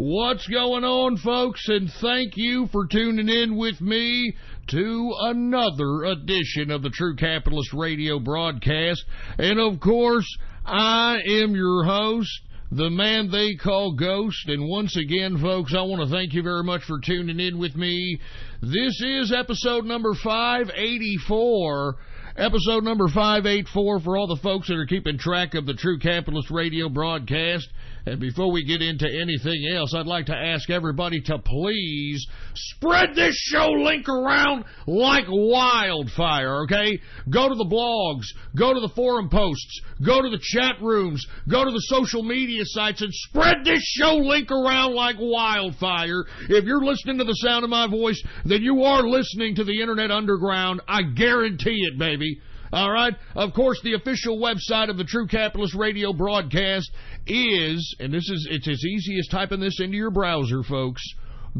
What's going on, folks? And thank you for tuning in with me to another edition of the True Capitalist Radio broadcast. And, of course, I am your host, the man they call Ghost. And once again, folks, I want to thank you very much for tuning in with me. This is episode number 584. Episode number 584 for all the folks that are keeping track of the True Capitalist Radio broadcast. And before we get into anything else, I'd like to ask everybody to please spread this show link around like wildfire, okay? Go to the blogs, go to the forum posts, go to the chat rooms, go to the social media sites, and spread this show link around like wildfire. If you're listening to the sound of my voice, then you are listening to the Internet Underground. I guarantee it, baby. All right? Of course, the official website of the True Capitalist Radio broadcast is, and it's as easy as typing this into your browser, folks,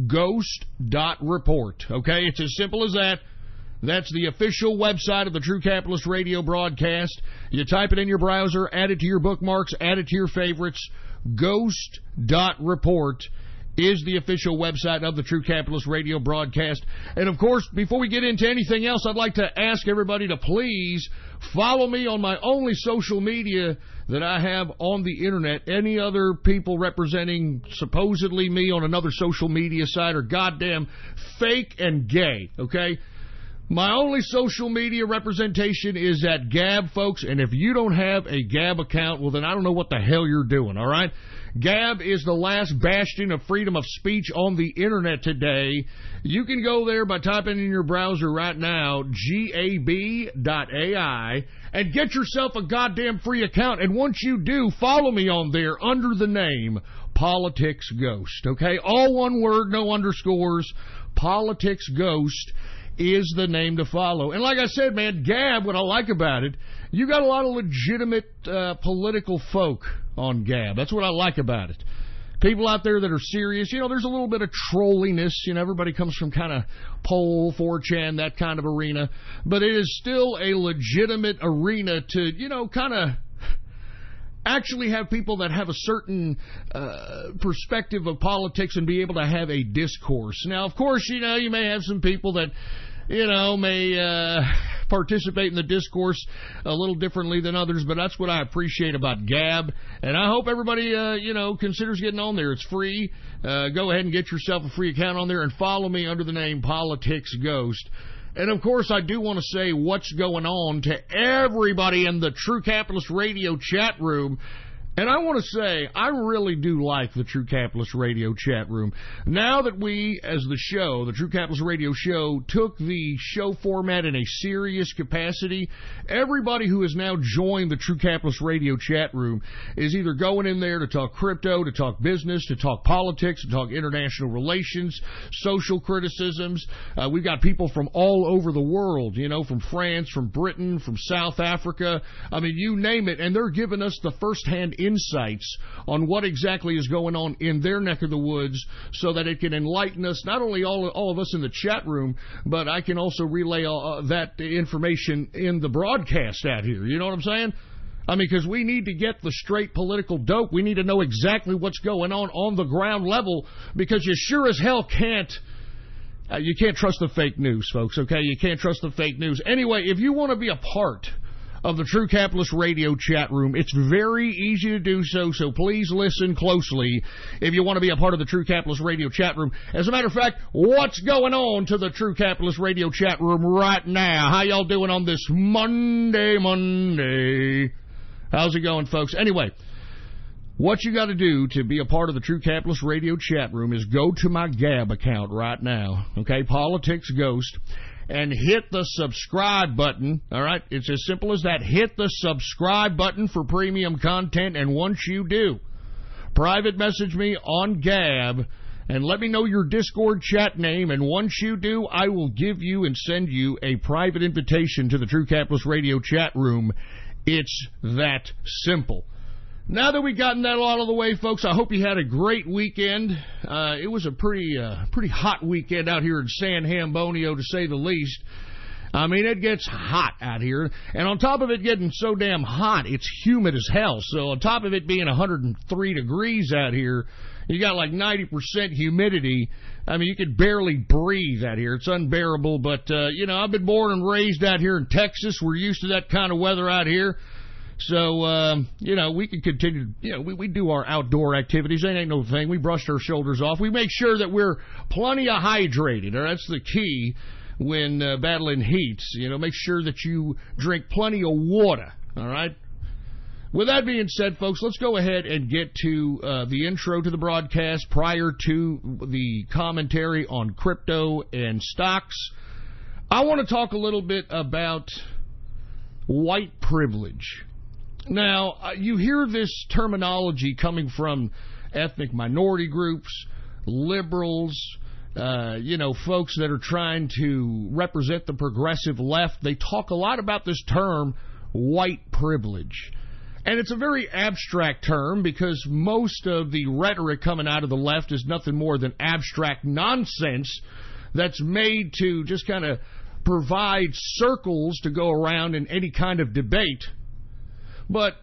ghost.report. Okay? It's as simple as that. That's the official website of the True Capitalist Radio broadcast. You type it in your browser, add it to your bookmarks, add it to your favorites. Ghost.report is the official website of the True Capitalist Radio broadcast. And, of course, before we get into anything else, I'd like to ask everybody to please follow me on my only social media that I have on the Internet. Any other people representing supposedly me on another social media site are goddamn fake and gay, okay? My only social media representation is at Gab, folks, and if you don't have a Gab account, well, then I don't know what the hell you're doing, all right? Gab is the last bastion of freedom of speech on the Internet today. You can go there by typing in your browser right now, gab.ai, and get yourself a goddamn free account. And once you do, follow me on there under the name Politics Ghost, okay? All one word, no underscores. Politics Ghost is the name to follow. And like I said, man, Gab, what I like about it, you got a lot of legitimate political folk on Gab. That's what I like about it. People out there that are serious. You know, there's a little bit of trolliness. You know, everybody comes from kind of Poll, 4chan, that kind of arena. But it is still a legitimate arena to, you know, kind of actually have people that have a certain perspective of politics and be able to have a discourse. Now, of course, you know, you may have some people that, you know, may participate in the discourse a little differently than others, but that's what I appreciate about Gab. And I hope everybody, you know, considers getting on there. It's free. Go ahead and get yourself a free account on there and follow me under the name Politics Ghost. And, of course, I do want to say what's going on to everybody in the True Capitalist Radio chat room. And I want to say, I really do like the True Capitalist Radio chat room. Now that we, as the show, the True Capitalist Radio show, took the show format in a serious capacity, everybody who has now joined the True Capitalist Radio chat room is either going in there to talk crypto, to talk business, to talk politics, to talk international relations, social criticisms. We've got people from all over the world, you know, from France, from Britain, from South Africa. I mean, you name it, and they're giving us the firsthand insights on what exactly is going on in their neck of the woods so that it can enlighten us, not only all of us in the chat room, but I can also relay that information in the broadcast out here. You know what I'm saying? I mean, because we need to get the straight political dope. We need to know exactly what's going on the ground level, because you sure as hell can't you can't trust the fake news, folks, okay? You can't trust the fake news. Anyway, if you want to be a part of the True Capitalist Radio chat room, it's very easy to do so, so please listen closely if you want to be a part of the True Capitalist Radio chat room. As a matter of fact, what's going on to the True Capitalist Radio chat room right now? How y'all doing on this Monday? How's it going, folks? Anyway, what you got to do to be a part of the True Capitalist Radio chat room is go to my Gab account right now, okay, Politics Ghost, and hit the subscribe button, all right? It's as simple as that. Hit the subscribe button for premium content, and once you do, private message me on Gab and let me know your Discord chat name, and once you do, I will give you and send you a private invitation to the True Capitalist Radio chat room. It's that simple. Now that we've gotten that all out of the way, folks, I hope you had a great weekend. It was a pretty hot weekend out here in San Hambonio, to say the least. I mean, it gets hot out here. And on top of it getting so damn hot, it's humid as hell. So on top of it being 103 degrees out here, You got like 90% humidity. I mean, you could barely breathe out here. It's unbearable. But, I've been born and raised out here in Texas. We're used to that kind of weather out here. So, we can continue. We do our outdoor activities. That ain't no thing. We brushed our shoulders off. We make sure that we're plenty of hydrated. That's the key when battling heats. Make sure that you drink plenty of water. All right? With that being said, folks, let's go ahead and get to the intro to the broadcast prior to the commentary on crypto and stocks. I want to talk a little bit about white privilege. Now, you hear this terminology coming from ethnic minority groups, liberals, folks that are trying to represent the progressive left. They talk a lot about this term, white privilege. And it's a very abstract term because most of the rhetoric coming out of the left is nothing more than abstract nonsense that's made to just kind of provide circles to go around in any kind of debate. But,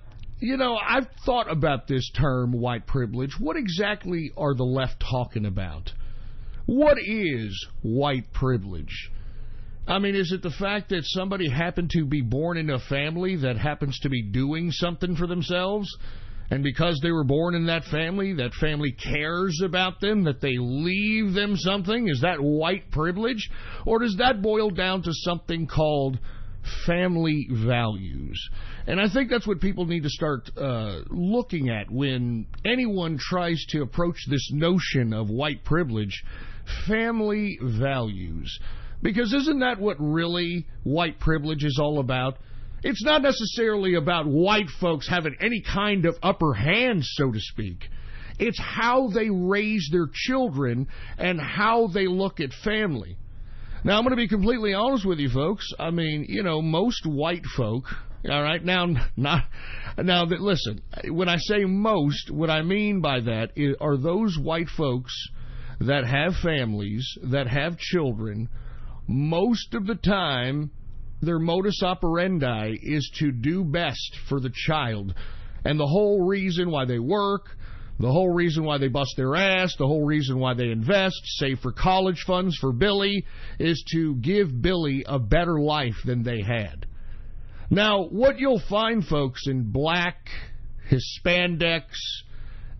I've thought about this term, white privilege. What exactly are the left talking about? What is white privilege? I mean, is it the fact that somebody happened to be born in a family that happens to be doing something for themselves? And because they were born in that family cares about them, that they leave them something? Is that white privilege? Or does that boil down to something called family values? And I think that's what people need to start looking at when anyone tries to approach this notion of white privilege. Family values. Because isn't that what really white privilege is all about? It's not necessarily about white folks having any kind of upper hand, so to speak. It's how they raise their children and how they look at family. Now, I'm going to be completely honest with you, folks. I mean, most white folk, all right, listen, when I say most, what I mean by that are those white folks that have families, that have children. Most of the time, their modus operandi is to do best for the child. And the whole reason why they work, the whole reason why they bust their ass, the whole reason why they invest, save for college funds for Billy, is to give Billy a better life than they had. Now, what you'll find, folks, in black, Hispanics,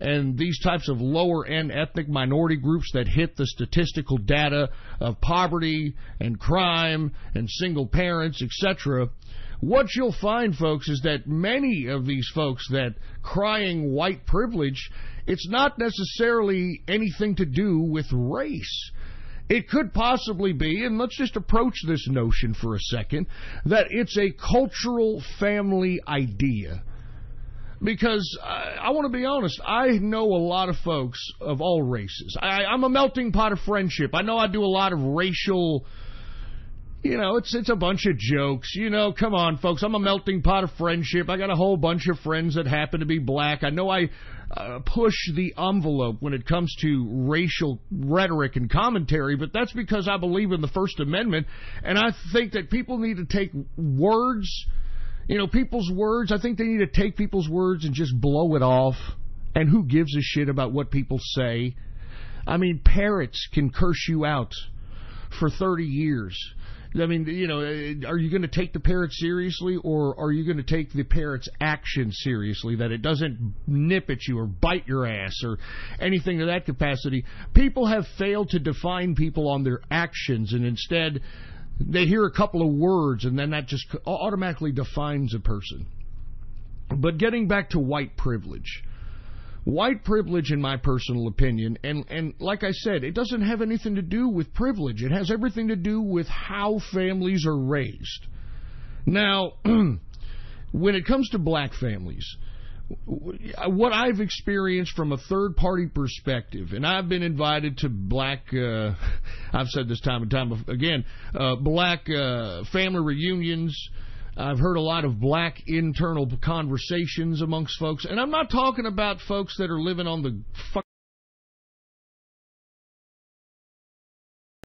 and these types of lower-end ethnic minority groups that hit the statistical data of poverty and crime and single parents, etc., what you'll find, folks, is that many of these folks that crying white privilege, it's not necessarily anything to do with race. It could possibly be, and let's just approach this notion for a second, that it's a cultural family idea. Because I want to be honest, I know a lot of folks of all races. I'm a melting pot of friendship. I know I do a lot of racial, it's a bunch of jokes. Come on, folks. I'm a melting pot of friendship. I got a whole bunch of friends that happen to be black. I know I push the envelope when it comes to racial rhetoric and commentary, but that's because I believe in the First Amendment, and I think that people need to take words. People's words, I think they need to take people's words and just blow it off. And who gives a shit about what people say? I mean, parrots can curse you out for 30 years. I mean, are you going to take the parrot seriously, or are you going to take the parrot's action seriously, that it doesn't nip at you or bite your ass or anything to that capacity? People have failed to define people on their actions, and instead they hear a couple of words, and then that just automatically defines a person. But getting back to white privilege. White privilege, in my personal opinion, and like I said, it doesn't have anything to do with privilege. It has everything to do with how families are raised. Now, when it comes to black families, what I've experienced from a third-party perspective, and I've been invited to black, I've said this time and time again, black family reunions. I've heard a lot of black internal conversations amongst folks, and I'm not talking about folks that are living on the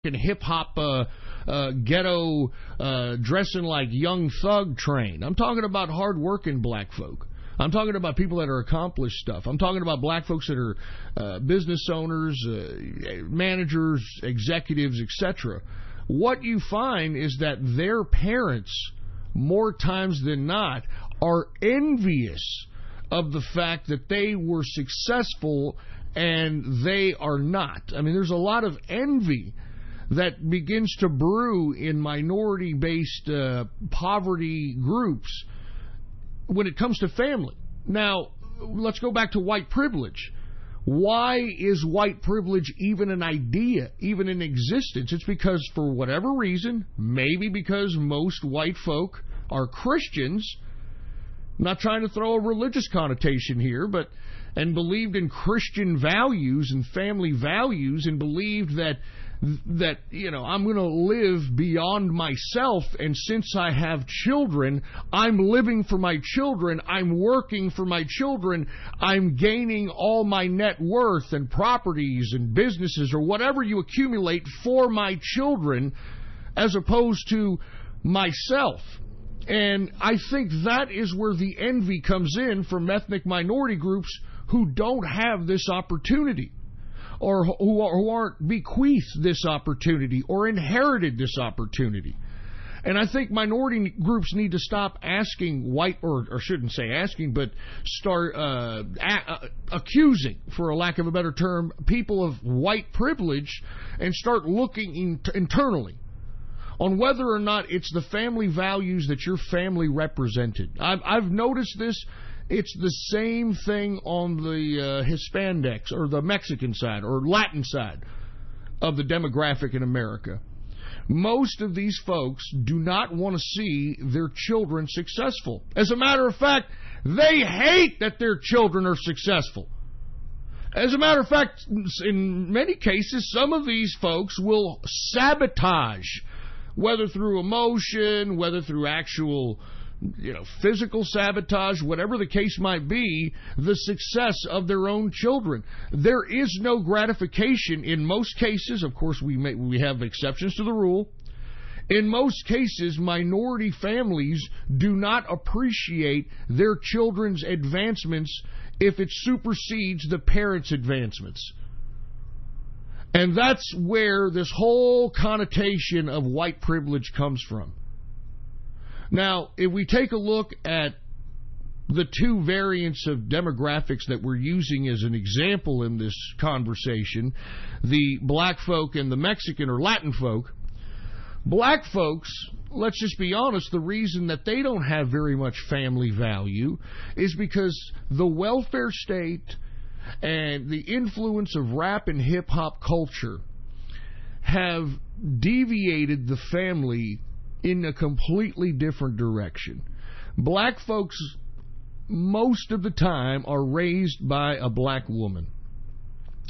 fucking hip-hop ghetto dressing like Young Thug train. I'm talking about hard-working black folk I'm talking about people that are accomplished stuff. I'm talking about black folks that are business owners, managers, executives, etc. What you find is that their parents, more times than not, are envious of the fact that they were successful and they are not. I mean, there's a lot of envy that begins to brew in minority-based poverty groups when it comes to family. Now, let's go back to white privilege. Why is white privilege even an idea, even in existence? It's because, for whatever reason, maybe because most white folk are Christians, not trying to throw a religious connotation here, and believed in Christian values and family values, and believed that I'm going to live beyond myself, and since I have children, I'm living for my children, I'm working for my children, I'm gaining all my net worth and properties and businesses or whatever you accumulate for my children as opposed to myself. And I think that is where the envy comes in from ethnic minority groups who don't have this opportunity, or who aren't bequeathed this opportunity or inherited this opportunity. And I think minority groups need to stop asking white, or shouldn't say asking, but start accusing, for a lack of a better term, people of white privilege, and start looking internally on whether or not it's the family values that your family represented. I've noticed this. It's the same thing on the Hispanics or the Mexican side or Latin side of the demographic in America. Most of these folks do not want to see their children successful. As a matter of fact, they hate that their children are successful. As a matter of fact, in many cases, some of these folks will sabotage, whether through emotion, whether through actual physical sabotage, whatever the case might be, the success of their own children. There is no gratification in most cases. Of course, we have exceptions to the rule. In most cases, minority families do not appreciate their children's advancements if it supersedes the parents' advancements. And that's where this whole connotation of white privilege comes from. Now, if we take a look at the two variants of demographics that we're using as an example in this conversation, the black folk and the Mexican or Latin folk, black folks, let's just be honest, the reason that they don't have very much family value is because the welfare state and the influence of rap and hip-hop culture have deviated the family in a completely different direction. Black folks, most of the time, are raised by a black woman.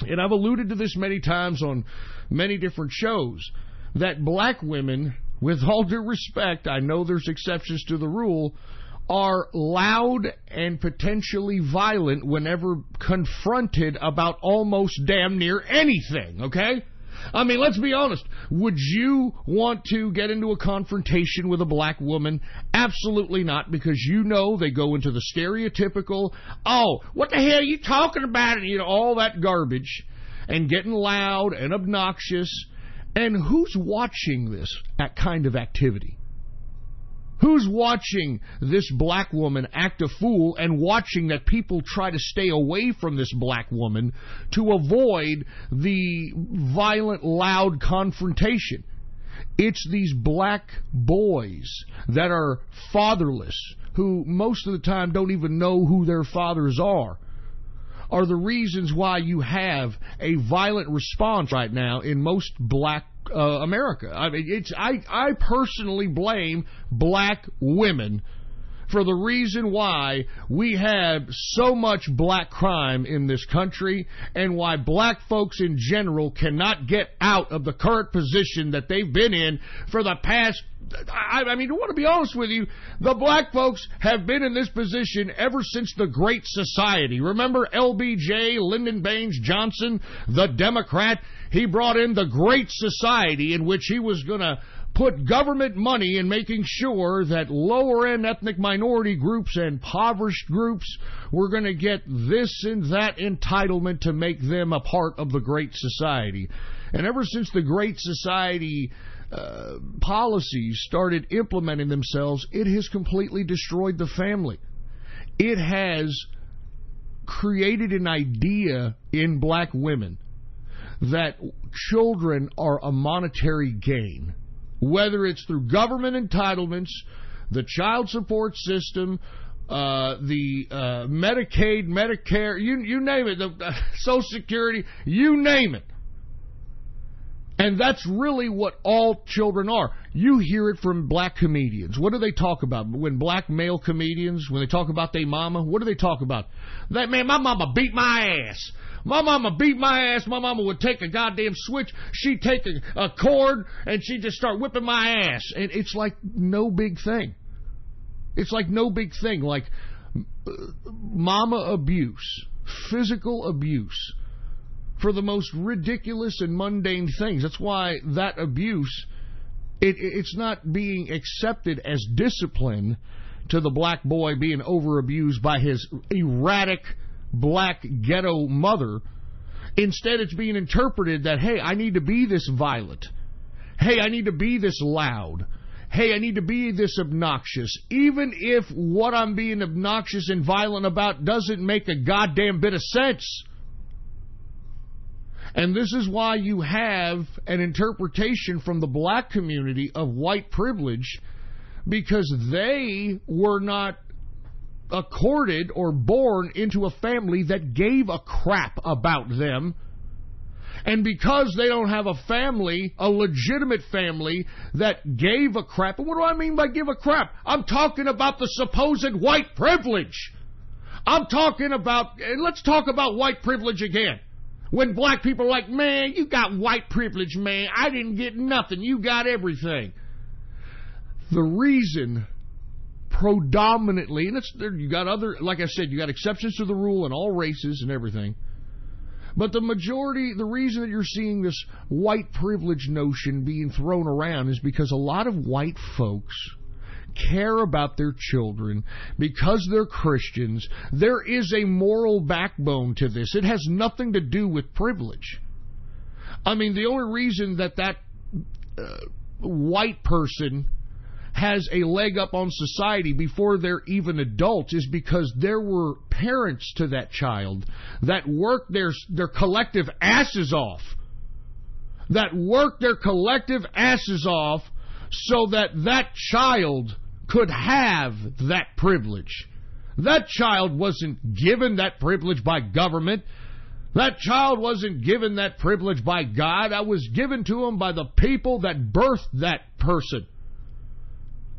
And I've alluded to this many times on many different shows, that black women, with all due respect, I know there's exceptions to the rule, are loud and potentially violent whenever confronted about almost damn near anything, okay? I mean, let's be honest. Would you want to get into a confrontation with a black woman? Absolutely not, because they go into the stereotypical, oh, what the hell are you talking about? And, all that garbage, and getting loud and obnoxious. And who's watching this kind of activity? Who's watching this black woman act a fool and watching that people try to stay away from this black woman to avoid the violent, loud confrontation? It's these black boys that are fatherless, who most of the time don't even know who their fathers are the reasons why you have a violent response right now in most black America. I mean, I personally blame black women for the reason why we have so much black crime in this country, and why black folks in general cannot get out of the current position that they've been in for the past. I mean, I want to be honest with you, the black folks have been in this position ever since the Great Society. Remember LBJ, Lyndon Baines Johnson, the Democrat? He brought in the Great Society, in which he was going to put government money in making sure that lower-end ethnic minority groups and impoverished groups were going to get this and that entitlement to make them a part of the Great Society. And ever since the Great Society policies started implementing themselves, it has completely destroyed the family. It has created an idea in black women that children are a monetary gain, whether it's through government entitlements, the child support system, the Medicaid, Medicare, you name it, the Social Security, you name it. And that's really what all children are. You hear it from black comedians. What do they talk about? When black male comedians, when they talk about their mama, what do they talk about? That, man, my mama beat my ass. My mama beat my ass. My mama would take a goddamn switch. She'd take a cord and she'd just start whipping my ass. And it's like no big thing. It's like no big thing. Like mama abuse, physical abuse, for the most ridiculous and mundane things. That's why that abuse, it's not being accepted as discipline to the black boy being over-abused by his erratic black ghetto mother. Instead, it's being interpreted that, hey, I need to be this violent. Hey, I need to be this loud. Hey, I need to be this obnoxious. Even if what I'm being obnoxious and violent about doesn't make a goddamn bit of sense. And this is why you have an interpretation from the black community of white privilege, because they were not accorded or born into a family that gave a crap about them. And because they don't have a family, a legitimate family, that gave a crap. And what do I mean by give a crap? I'm talking about the supposed white privilege. I'm talking about, and let's talk about white privilege again. When black people are like, man, you got white privilege, man. I didn't get nothing. You got everything. The reason predominantly, and you got other, like I said, you got exceptions to the rule in all races and everything. But the majority, the reason that you're seeing this white privilege notion being thrown around is because a lot of white folks care about their children because they're Christians. There is a moral backbone to this. It has nothing to do with privilege. I mean, the only reason that white person has a leg up on society before they're even adults is because there were parents to that child that worked their collective asses off. That worked their collective asses off so that child could have that privilege. That child wasn't given that privilege by government. That child wasn't given that privilege by God. That was given to him by the people that birthed that person.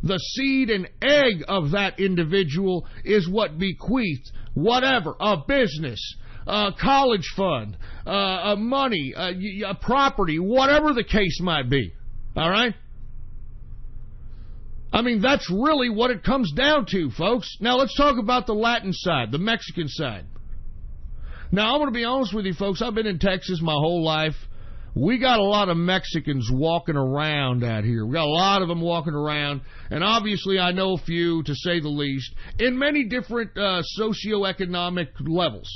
The seed and egg of that individual is what bequeathed whatever, a business, a college fund, a money, a property, whatever the case might be. All right? I mean, that's really what it comes down to, folks. Now, let's talk about the Latin side, the Mexican side. Now, I'm going to be honest with you, folks. I've been in Texas my whole life. We got a lot of Mexicans walking around out here. We got a lot of them walking around. And obviously, I know a few, to say the least, in many different socioeconomic levels.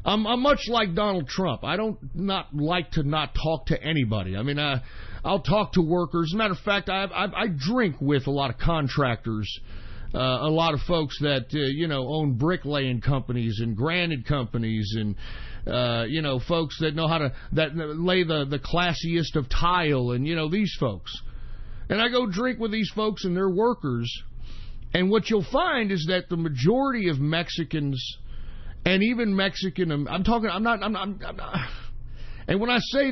I'm much like Donald Trump. I don't not like to not talk to anybody. I mean, I'll talk to workers. As a matter of fact, I drink with a lot of contractors, a lot of folks that, own bricklaying companies and granite companies and, folks that know how to lay the classiest of tile and, these folks. And I go drink with these folks and their workers. And what you'll find is that the majority of Mexicans and even Mexican, and when I say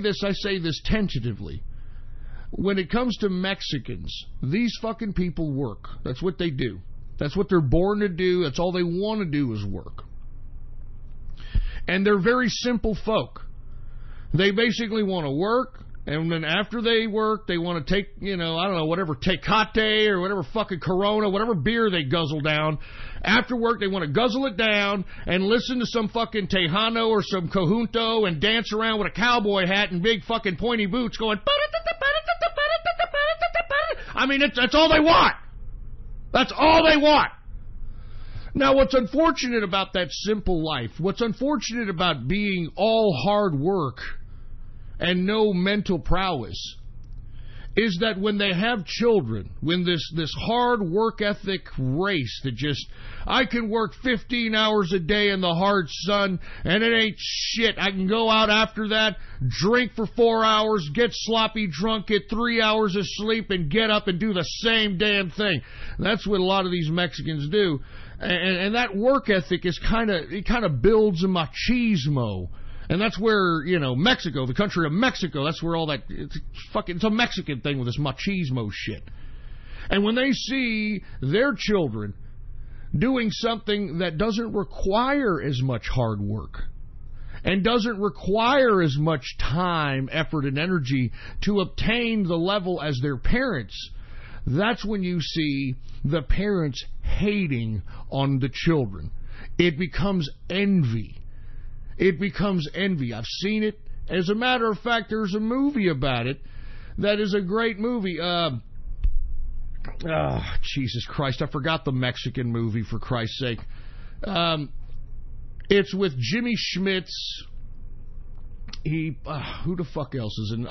this tentatively. When it comes to Mexicans, these fucking people work. That's what they do. That's what they're born to do. That's all they want to do is work. And they're very simple folk. They basically want to work, and then after they work, they want to take, whatever Tecate or whatever fucking Corona, whatever beer they guzzle down. After work, they want to guzzle it down and listen to some fucking Tejano or some Conjunto and dance around with a cowboy hat and big fucking pointy boots going, I mean, that's all they want. That's all they want. Now, what's unfortunate about that simple life, what's unfortunate about being all hard work and no mental prowess, is that when they have children, when this hard work ethic race that just, I can work 15 hours a day in the hard sun and it ain't shit. I can go out after that, drink for 4 hours, get sloppy drunk, get 3 hours of sleep, and get up and do the same damn thing. That's what a lot of these Mexicans do. And that work ethic is kind of builds a machismo. And that's where, Mexico, the country of Mexico, that's where all that, it's a Mexican thing with this machismo shit. And when they see their children doing something that doesn't require as much hard work and doesn't require as much time, effort, and energy to obtain the level as their parents, that's when you see the parents hating on the children. It becomes envy. It becomes envy. I've seen it. As a matter of fact, there's a movie about it that is a great movie. Jesus Christ, I forgot the Mexican movie, for Christ's sake. It's with Jimmy Schmitz. Who the fuck else is in?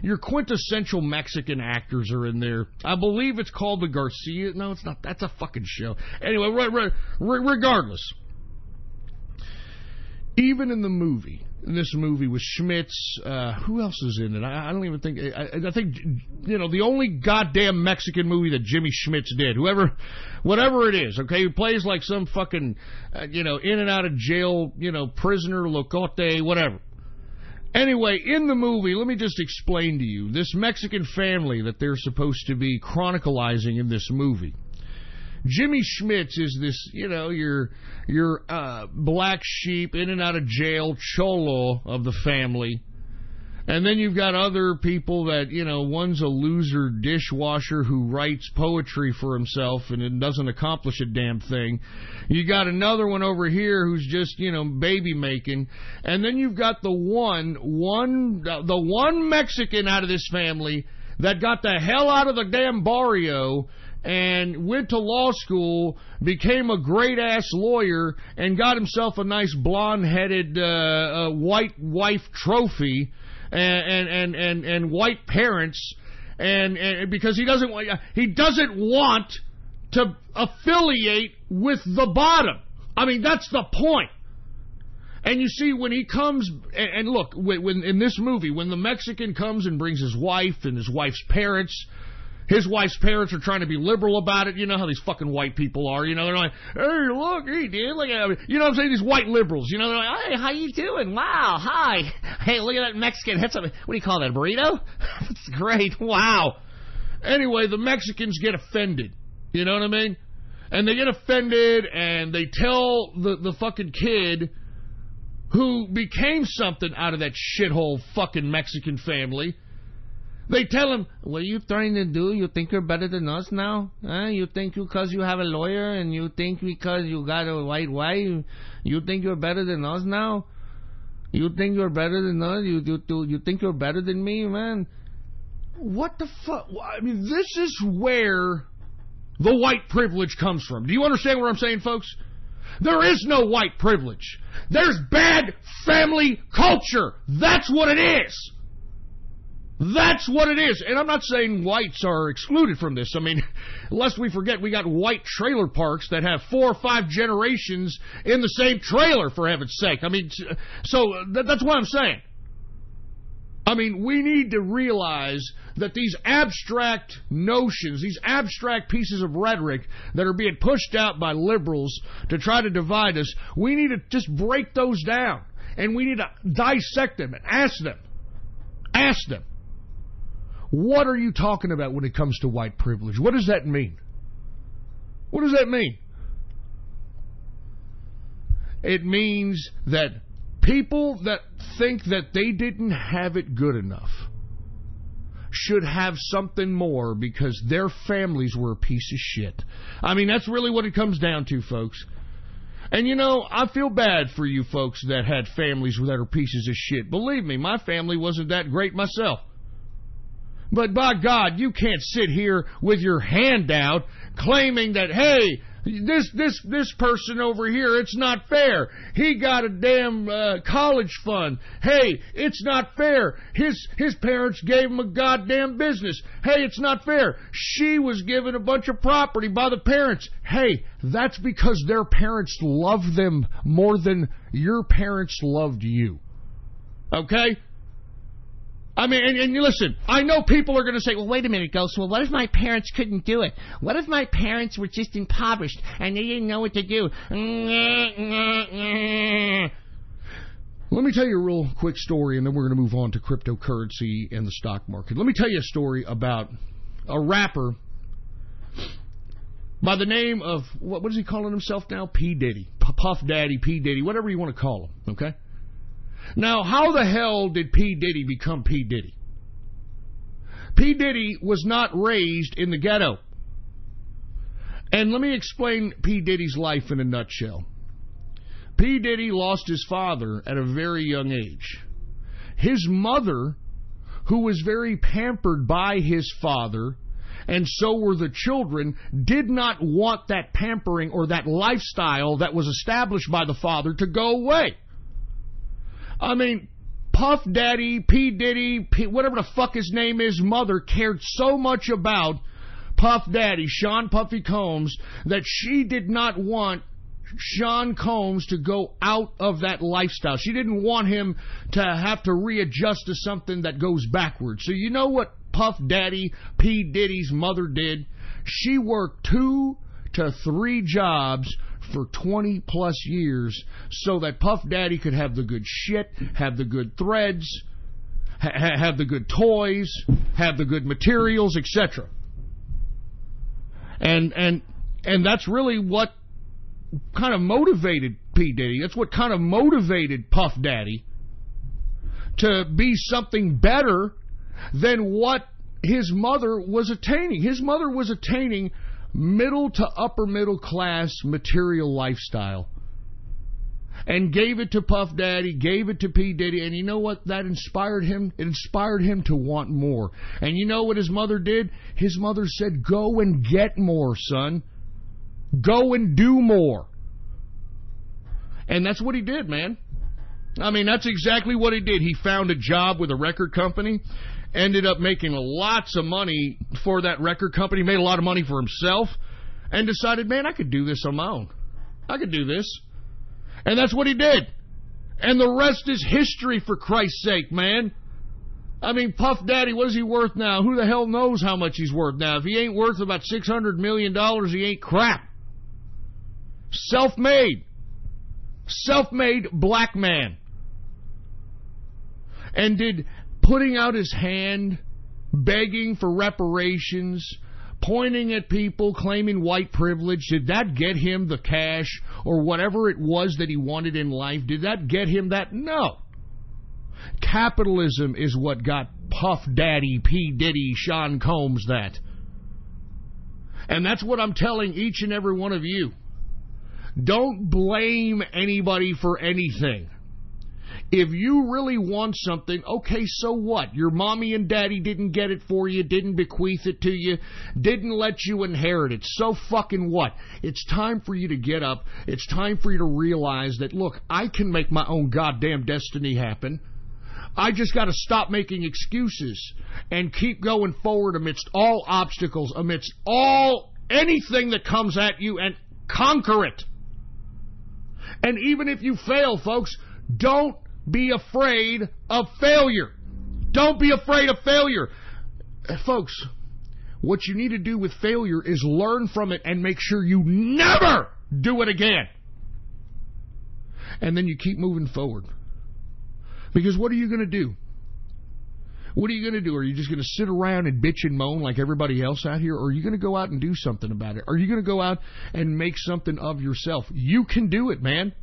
Your quintessential Mexican actors are in there. I believe it's called The Garcia. No, it's not. That's a fucking show. Anyway, regardless. Even in this movie with Schmitz, who else is in it? I don't even think, I think, the only goddamn Mexican movie that Jimmy Schmitz did, whatever it is, okay, he plays like some fucking, in and out of jail, prisoner, locote, whatever. Anyway, in the movie, let me just explain to you, this Mexican family that they're supposed to be chronicalizing in this movie. Jimmy Schmitz is this, your black sheep, in and out of jail, cholo of the family. And then you've got other people that, one's a loser dishwasher who writes poetry for himself and it doesn't accomplish a damn thing. You got another one over here who's just, baby making. And then you've got the one Mexican out of this family that got the hell out of the damn barrio and went to law school, became a great-ass lawyer, and got himself a nice blonde-headed white wife trophy and white parents, and because he doesn't want to affiliate with the bottom. I mean, that's the point. And you see, when he comes, and look, when in this movie, when the Mexican comes and brings his wife and his wife's parents are trying to be liberal about it. You know how these fucking white people are. They're like, hey, look, hey, dude, look at, what I'm saying? These white liberals. They're like, hey, how you doing? Wow, hi. Hey, look at that Mexican. That's what do you call that, a burrito? That's great. Wow. Anyway, the Mexicans get offended. You know what I mean? And they get offended, and they tell the fucking kid who became something out of that shithole fucking Mexican family. They tell him, what are you trying to do? You think you're better than us now? Huh? You think because you have a lawyer and you think because you got a white wife, you think you're better than us now? You think you're better than us? You think you're better than me, man? What the fuck? I mean, this is where the white privilege comes from. Do you understand what I'm saying, folks? There is no white privilege. There's bad family culture. That's what it is. That's what it is. And I'm not saying whites are excluded from this. I mean, lest we forget, we got white trailer parks that have 4 or 5 generations in the same trailer, for heaven's sake. I mean, so that's what I'm saying. I mean, we need to realize that these abstract notions, these abstract pieces of rhetoric that are being pushed out by liberals to try to divide us, we need to just break those down. And we need to dissect them and ask them. What are you talking about when it comes to white privilege? What does that mean? What does that mean? It means that people that think that they didn't have it good enough should have something more because their families were a piece of shit. I mean, that's really what it comes down to, folks. And I feel bad for you folks that had families that are pieces of shit. Believe me, my family wasn't that great myself. But by God, you can't sit here with your hand out claiming that, hey, this person over here, it's not fair. He got a damn college fund. Hey, it's not fair. His parents gave him a goddamn business. Hey, it's not fair. She was given a bunch of property by the parents. Hey, that's because their parents loved them more than your parents loved you. Okay? I mean, and listen, I know people are going to say, well, wait a minute, Ghost. Well, what if my parents couldn't do it? What if my parents were just impoverished and they didn't know what to do? Let me tell you a real quick story, and then we're going to move on to cryptocurrency and the stock market. Let me tell you a story about a rapper by the name of, what is he calling himself now? P. Diddy. Puff Daddy, P. Diddy, whatever you want to call him, okay? Now, how the hell did P. Diddy become P. Diddy? P. Diddy was not raised in the ghetto. And let me explain P. Diddy's life in a nutshell. P. Diddy lost his father at a very young age. His mother, who was very pampered by his father, and so were the children, did not want that pampering or that lifestyle that was established by the father to go away. I mean, Puff Daddy, P. Diddy, whatever the fuck his name is, mother cared so much about Puff Daddy, Sean Puffy Combs, that she did not want Sean Combs to go out of that lifestyle. She didn't want him to have to readjust to something that goes backwards. So you know what Puff Daddy, P. Diddy's mother did? She worked 2 to 3 jobs for 20 plus years so that Puff Daddy could have the good shit, have the good threads, have the good toys, have the good materials, etc. And that's really what kind of motivated P. Diddy. That's what kind of motivated Puff Daddy to be something better than what his mother was attaining. His mother was attaining middle to upper middle class material lifestyle, and gave it to Puff Daddy, gave it to P. Diddy, and you know what? That inspired him. It inspired him to want more. And you know what his mother did? His mother said, go and get more, son. Go and do more. And that's what he did, man. I mean, that's exactly what he did. He found a job with a record company, ended up making lots of money for that record company, made a lot of money for himself, and decided, man, I could do this on my own. I could do this. And that's what he did. And the rest is history, for Christ's sake, man. I mean, Puff Daddy, what is he worth now? Who the hell knows how much he's worth now? If he ain't worth about $600 million, he ain't crap. Self-made. Self-made black man. And did putting out his hand, begging for reparations, pointing at people, claiming white privilege, did that get him the cash or whatever it was that he wanted in life? Did that get him that? No. Capitalism is what got Puff Daddy, P. Diddy, Sean Combs that. And that's what I'm telling each and every one of you. Don't blame anybody for anything. If you really want something, okay, so what? Your mommy and daddy didn't get it for you, didn't bequeath it to you, didn't let you inherit it. So fucking what? It's time for you to get up. It's time for you to realize that, look, I can make my own goddamn destiny happen. I just got to stop making excuses and keep going forward amidst all obstacles, amidst anything that comes at you, and conquer it. And even if you fail, folks, don't be afraid of failure. Don't be afraid of failure. Folks, what you need to do with failure is learn from it and make sure you never do it again. And then you keep moving forward. Because what are you going to do? What are you going to do? Are you just going to sit around and bitch and moan like everybody else out here? Or are you going to go out and do something about it? Are you going to go out and make something of yourself? You can do it, man.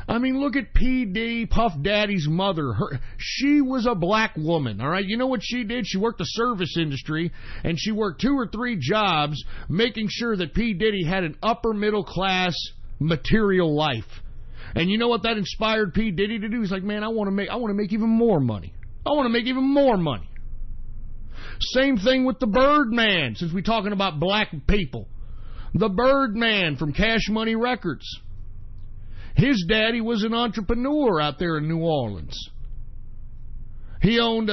I mean, look at P. Diddy, Puff Daddy's mother. She was a black woman, all right? You know what she did? She worked the service industry, and she worked 2 or 3 jobs making sure that P. Diddy had an upper middle class material life. And you know what that inspired P. Diddy to do? He's like, man, I want to make even more money. I want to make even more money. Same thing with the Birdman, since we're talking about black people. The Birdman from Cash Money Records. His daddy was an entrepreneur out there in New Orleans. He owned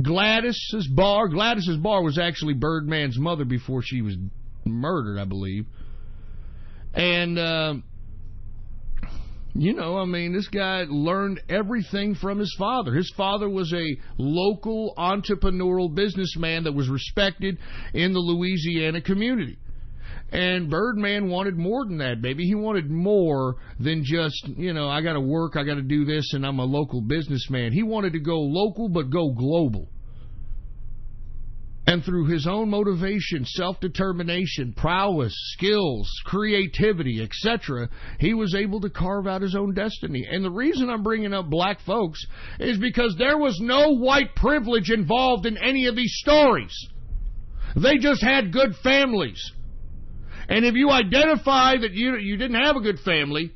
Gladys's Bar. Gladys's Bar was actually Birdman's mother before she was murdered, I believe. And, this guy learned everything from his father. His father was a local entrepreneurial businessman that was respected in the Louisiana community. And Birdman wanted more than that, baby. He wanted more than just, I got to work, I got to do this, and I'm a local businessman. He wanted to go local, but go global. And through his own motivation, self-determination, prowess, skills, creativity, etc., he was able to carve out his own destiny. And the reason I'm bringing up black folks is because there was no white privilege involved in any of these stories. They just had good families. And if you identify that you didn't have a good family,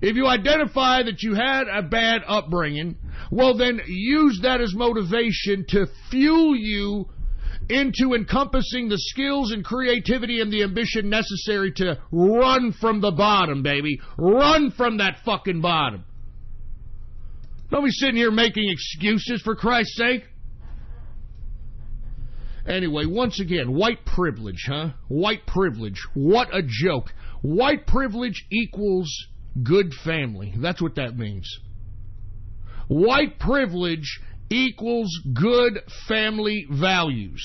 if you identify that you had a bad upbringing, well, then use that as motivation to fuel you into encompassing the skills and creativity and the ambition necessary to run from the bottom, baby. Run from that fucking bottom. Don't be sitting here making excuses, for Christ's sake. Anyway, once again, white privilege, huh? White privilege. What a joke. White privilege equals good family. That's what that means. White privilege equals good family values.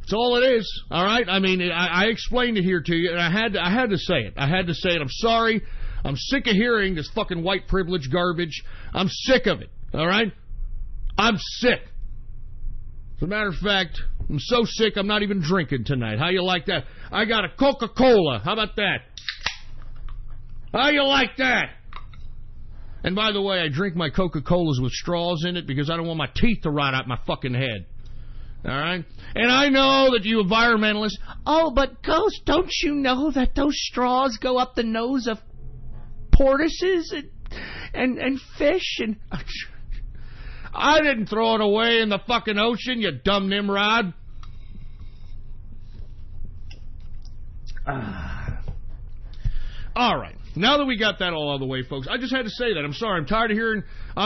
That's all it is, all right? I mean, I explained it here to you, and I had to say it. I had to say it. I'm sorry. I'm sick of hearing this fucking white privilege garbage. I'm sick of it, all right? I'm sick. As a matter of fact, I'm so sick I'm not even drinking tonight. How you like that? I got a Coca-Cola. How about that? How you like that? And by the way, I drink my Coca-Colas with straws in it because I don't want my teeth to rot out my fucking head. All right? And I know that you environmentalists, oh, but Ghost, don't you know that those straws go up the nose of tortoises and fish and... I didn't throw it away in the fucking ocean, you dumb Nimrod. All right. Now that we got that all out of the way, folks, I just had to say that. I'm sorry. I'm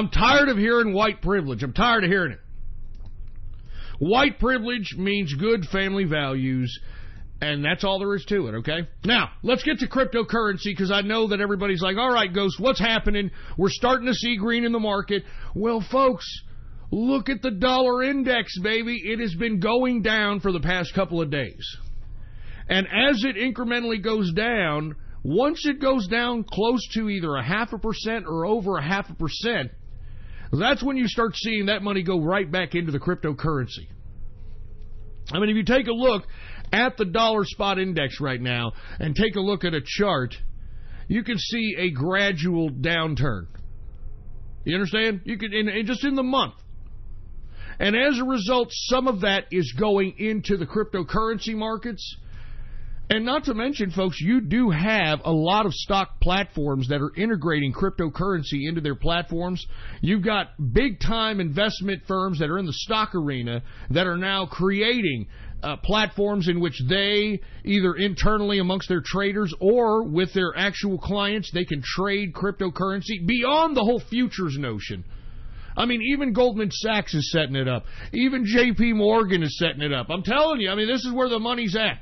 tired of hearing white privilege. I'm tired of hearing it. White privilege means good family values, and that's all there is to it, okay? Now, let's get to cryptocurrency, because I know that everybody's like, all right, Ghost, what's happening? We're starting to see green in the market. Well, folks, look at the dollar index, baby. It has been going down for the past couple of days. And as it incrementally goes down, once it goes down close to either 0.5% or over 0.5%, that's when you start seeing that money go right back into the cryptocurrency. I mean, if you take a look at the dollar spot index right now and take a look at a chart, you can see a gradual downturn. You understand? You can, just in the month. And as a result, some of that is going into the cryptocurrency markets. And not to mention, folks, you do have a lot of stock platforms that are integrating cryptocurrency into their platforms. You've got big-time investment firms that are in the stock arena that are now creating platforms in which they, either internally amongst their traders or with their actual clients, they can trade cryptocurrency beyond the whole futures notion. I mean, even Goldman Sachs is setting it up. Even J.P. Morgan is setting it up. I'm telling you, I mean, this is where the money's at.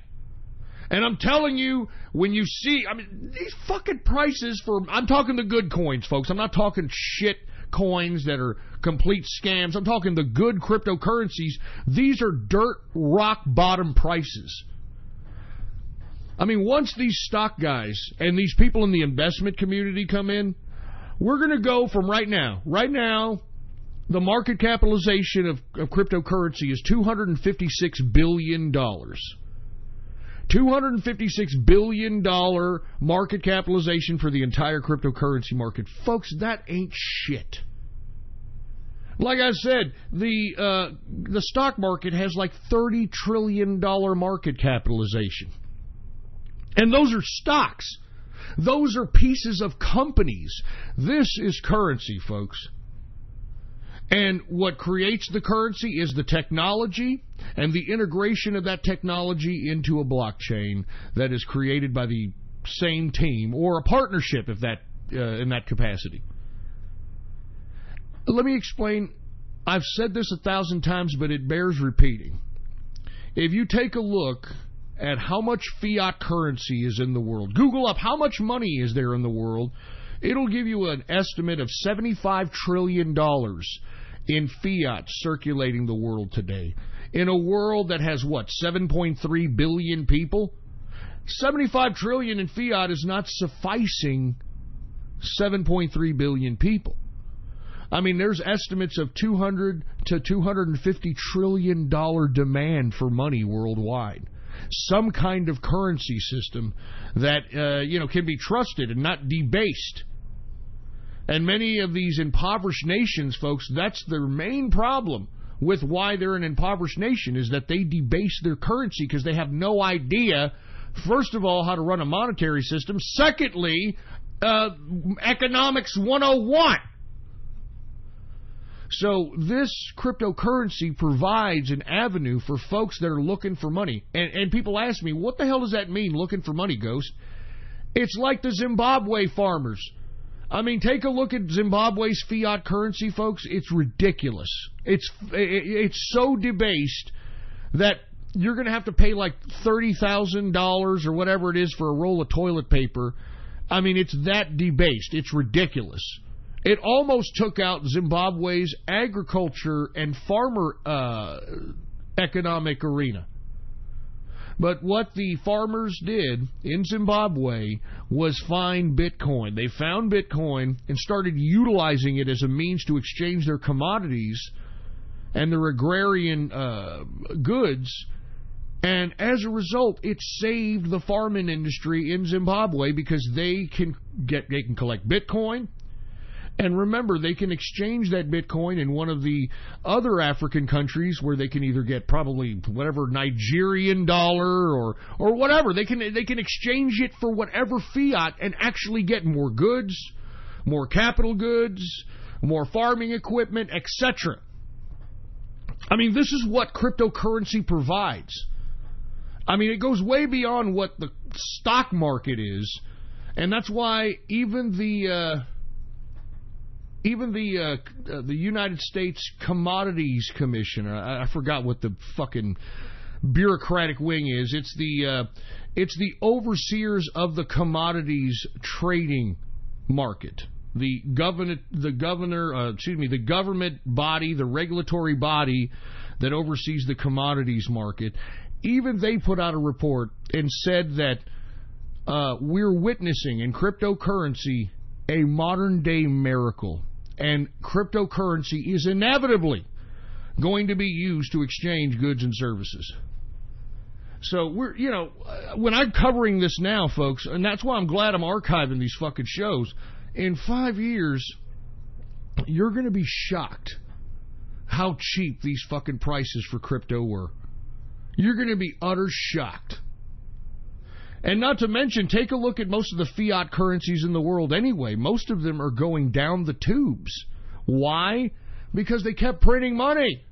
And I'm telling you, when you see, I mean, these fucking prices for, I'm talking the good coins, folks. I'm not talking shit coins that are complete scams. I'm talking the good cryptocurrencies. These are dirt, rock bottom prices. I mean, once these stock guys and these people in the investment community come in, we're going to go from right now, the market capitalization of cryptocurrency is $256 billion. $256 billion market capitalization for the entire cryptocurrency market. Folks, that ain't shit. Like I said, the stock market has like $30 trillion market capitalization. And those are stocks. Those are pieces of companies. This is currency, folks. And what creates the currency is the technology and the integration of that technology into a blockchain that is created by the same team or a partnership if that in that capacity. Let me explain. I've said this 1,000 times, but it bears repeating. If you take a look at how much fiat currency is in the world, Google up how much money is there in the world, it'll give you an estimate of $75 trillion in fiat circulating the world today. In a world that has, 7.3 billion people? 75 trillion in fiat is not sufficing 7.3 billion people. I mean, there's estimates of $200 to $250 trillion demand for money worldwide. Some kind of currency system that, can be trusted and not debased. And many of these impoverished nations, folks, that's their main problem with why they're an impoverished nation, is that they debase their currency because they have no idea, first of all, how to run a monetary system. Secondly, economics 101. So this cryptocurrency provides an avenue for folks that are looking for money. And people ask me, what the hell does that mean, looking for money, Ghost? It's like the Zimbabwe farmers. I mean, take a look at Zimbabwe's fiat currency, folks. It's ridiculous. It's so debased that you're going to have to pay like $30,000 or whatever it is for a roll of toilet paper. I mean, it's that debased. It's ridiculous. It almost took out Zimbabwe's agriculture and farmer economic arena. But what the farmers did in Zimbabwe was find Bitcoin. They found Bitcoin and started utilizing it as a means to exchange their commodities and their agrarian goods. And as a result, it saved the farming industry in Zimbabwe because they can collect Bitcoin. And remember, they can exchange that Bitcoin in one of the other African countries where they can either get probably whatever Nigerian dollar or whatever. They can exchange it for whatever fiat and actually get more goods, more capital goods, more farming equipment, etc. I mean, this is what cryptocurrency provides. I mean, it goes way beyond what the stock market is, and that's why even the United States Commodities Commission, I forgot what the fucking bureaucratic wing is. It's the overseers of the commodities trading market. The government body, the regulatory body that oversees the commodities market. Even they put out a report and said that we're witnessing in cryptocurrency a modern-day miracle. And cryptocurrency is inevitably going to be used to exchange goods and services. So when I'm covering this now, folks, and that's why I'm glad I'm archiving these fucking shows, in 5 years, you're going to be shocked how cheap these fucking prices for crypto were. You're going to be utter shocked. And not to mention, take a look at most of the fiat currencies in the world anyway. Most of them are going down the tubes. Why? Because they kept printing money.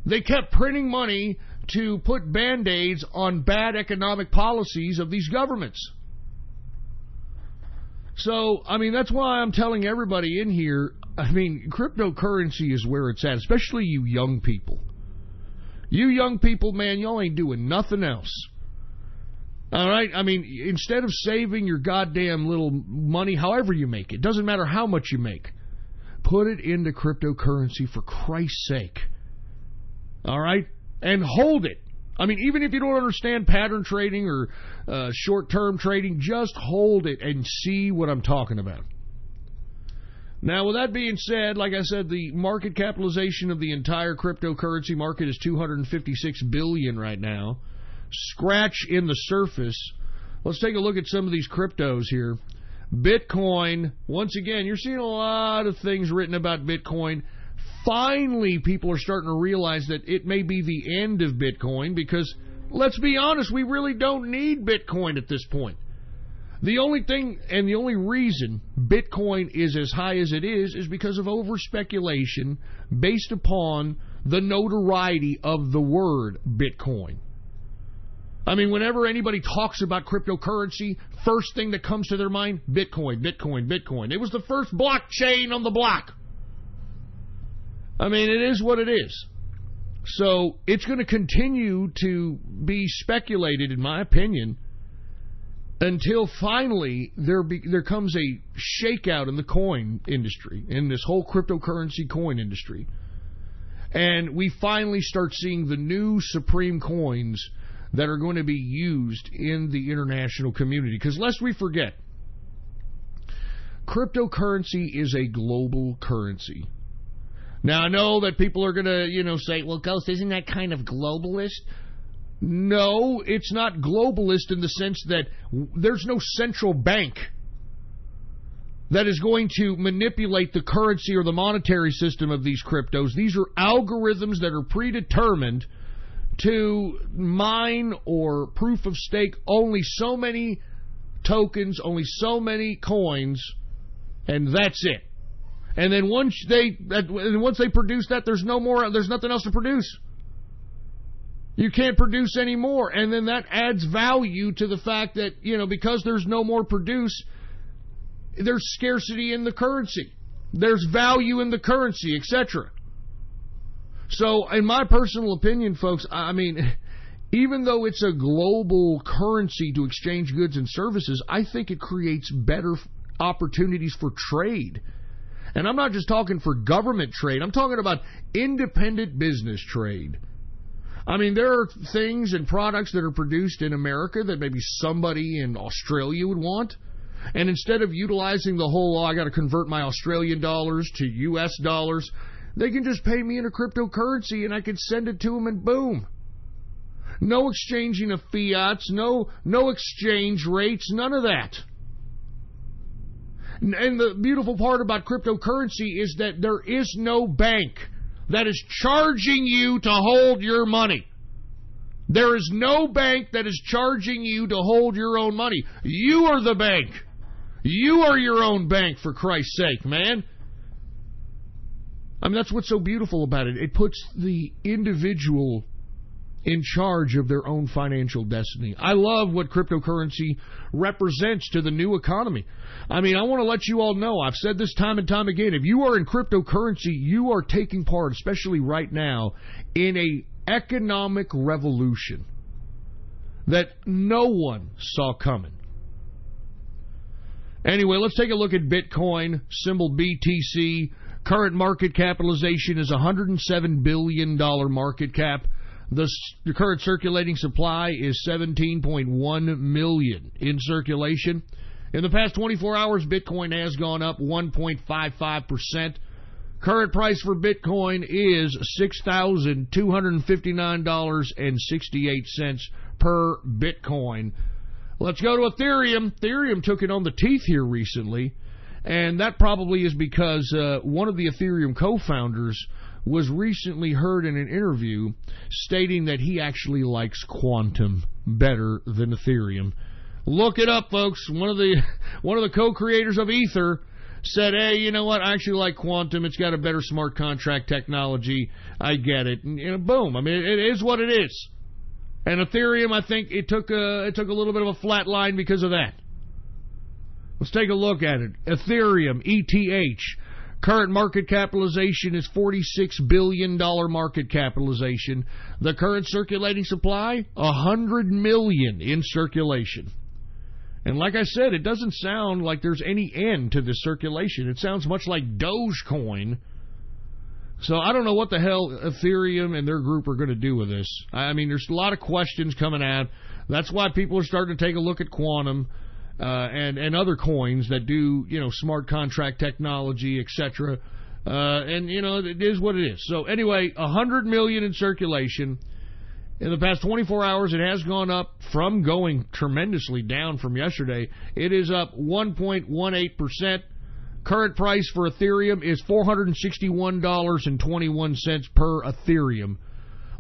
They kept printing money to put Band-Aids on bad economic policies of these governments. So, I mean, that's why I'm telling everybody in here, I mean, cryptocurrency is where it's at, especially you young people. You young people, man, y'all ain't doing nothing else. All right? I mean, instead of saving your goddamn little money, however you make it, doesn't matter how much you make, put it into cryptocurrency for Christ's sake. All right? And hold it. I mean, even if you don't understand pattern trading or short-term trading, just hold it and see what I'm talking about. Now, with that being said, like I said, the market capitalization of the entire cryptocurrency market is $256 billion right now. Scratch in the surface. Let's take a look at some of these cryptos here. Bitcoin, once again, you're seeing a lot of things written about Bitcoin. Finally, people are starting to realize that it may be the end of Bitcoin because, let's be honest, we really don't need Bitcoin at this point. The only thing and the only reason Bitcoin is as high as it is because of over-speculation based upon the notoriety of the word Bitcoin. I mean, whenever anybody talks about cryptocurrency, first thing that comes to their mind, Bitcoin, Bitcoin, Bitcoin. It was the first blockchain on the block. I mean, it is what it is. So it's going to continue to be speculated, in my opinion, until finally there comes a shakeout in the coin industry, in this whole cryptocurrency coin industry. And we finally start seeing the new supreme coins that are going to be used in the international community. Because lest we forget, cryptocurrency is a global currency. Now, I know that people are going to, say, well, Ghost, isn't that kind of globalist? No, it's not globalist in the sense that there's no central bank that is going to manipulate the currency or the monetary system of these cryptos. These are algorithms that are predetermined to mine or proof of stake only so many tokens, only so many coins, and that's it. And then once they produce that, there's nothing else to produce. You can't produce any more, and then that adds value to the fact that, because there's no more produce, there's scarcity in the currency. There's value in the currency, etc. So, in my personal opinion, folks, I mean, even though it's a global currency to exchange goods and services, I think it creates better opportunities for trade. And I'm not just talking for government trade. I'm talking about independent business trade. I mean, there are things and products that are produced in America that maybe somebody in Australia would want. And instead of utilizing the whole, I got to convert my Australian dollars to U.S. dollars, they can just pay me in a cryptocurrency and I can send it to them and boom. No exchanging of fiats, no exchange rates, none of that. And the beautiful part about cryptocurrency is that there is no bank that is charging you to hold your money. There is no bank that is charging you to hold your own money. You are the bank. You are your own bank, for Christ's sake, man. I mean, that's what's so beautiful about it. It puts the individual in charge of their own financial destiny. I love what cryptocurrency represents to the new economy. I mean, I want to let you all know, I've said this time and time again, if you are in cryptocurrency, you are taking part, especially right now, in a economic revolution that no one saw coming. Anyway, let's take a look at Bitcoin, symbol BTC. Current market capitalization is $107 billion market cap. The current circulating supply is 17.1 million in circulation. In the past 24 hours, Bitcoin has gone up 1.55%. Current price for Bitcoin is $6,259.68 per Bitcoin. Let's go to Ethereum. Ethereum took it on the teeth here recently, and that probably is because one of the Ethereum co-founders was recently heard in an interview stating that he actually likes Quantum better than Ethereum. Look it up, folks. One of the co-creators of Ether said, hey, you know what? I actually like Quantum. It's got a better smart contract technology. I get it. And boom. I mean, it is what it is. And Ethereum, I think it took a little bit of a flat line because of that. Let's take a look at it. Ethereum, ETH. Current market capitalization is $46 billion market capitalization. The current circulating supply, 100 million in circulation. And like I said, it doesn't sound like there's any end to this circulation. It sounds much like Dogecoin. So I don't know what the hell Ethereum and their group are going to do with this. I mean, there's a lot of questions coming out. That's why people are starting to take a look at Quantum. And other coins that do, smart contract technology, etc. And, it is what it is. So, anyway, 100 million in circulation. In the past 24 hours, it has gone up from going tremendously down from yesterday. It is up 1.18%. Current price for Ethereum is $461.21 per Ethereum.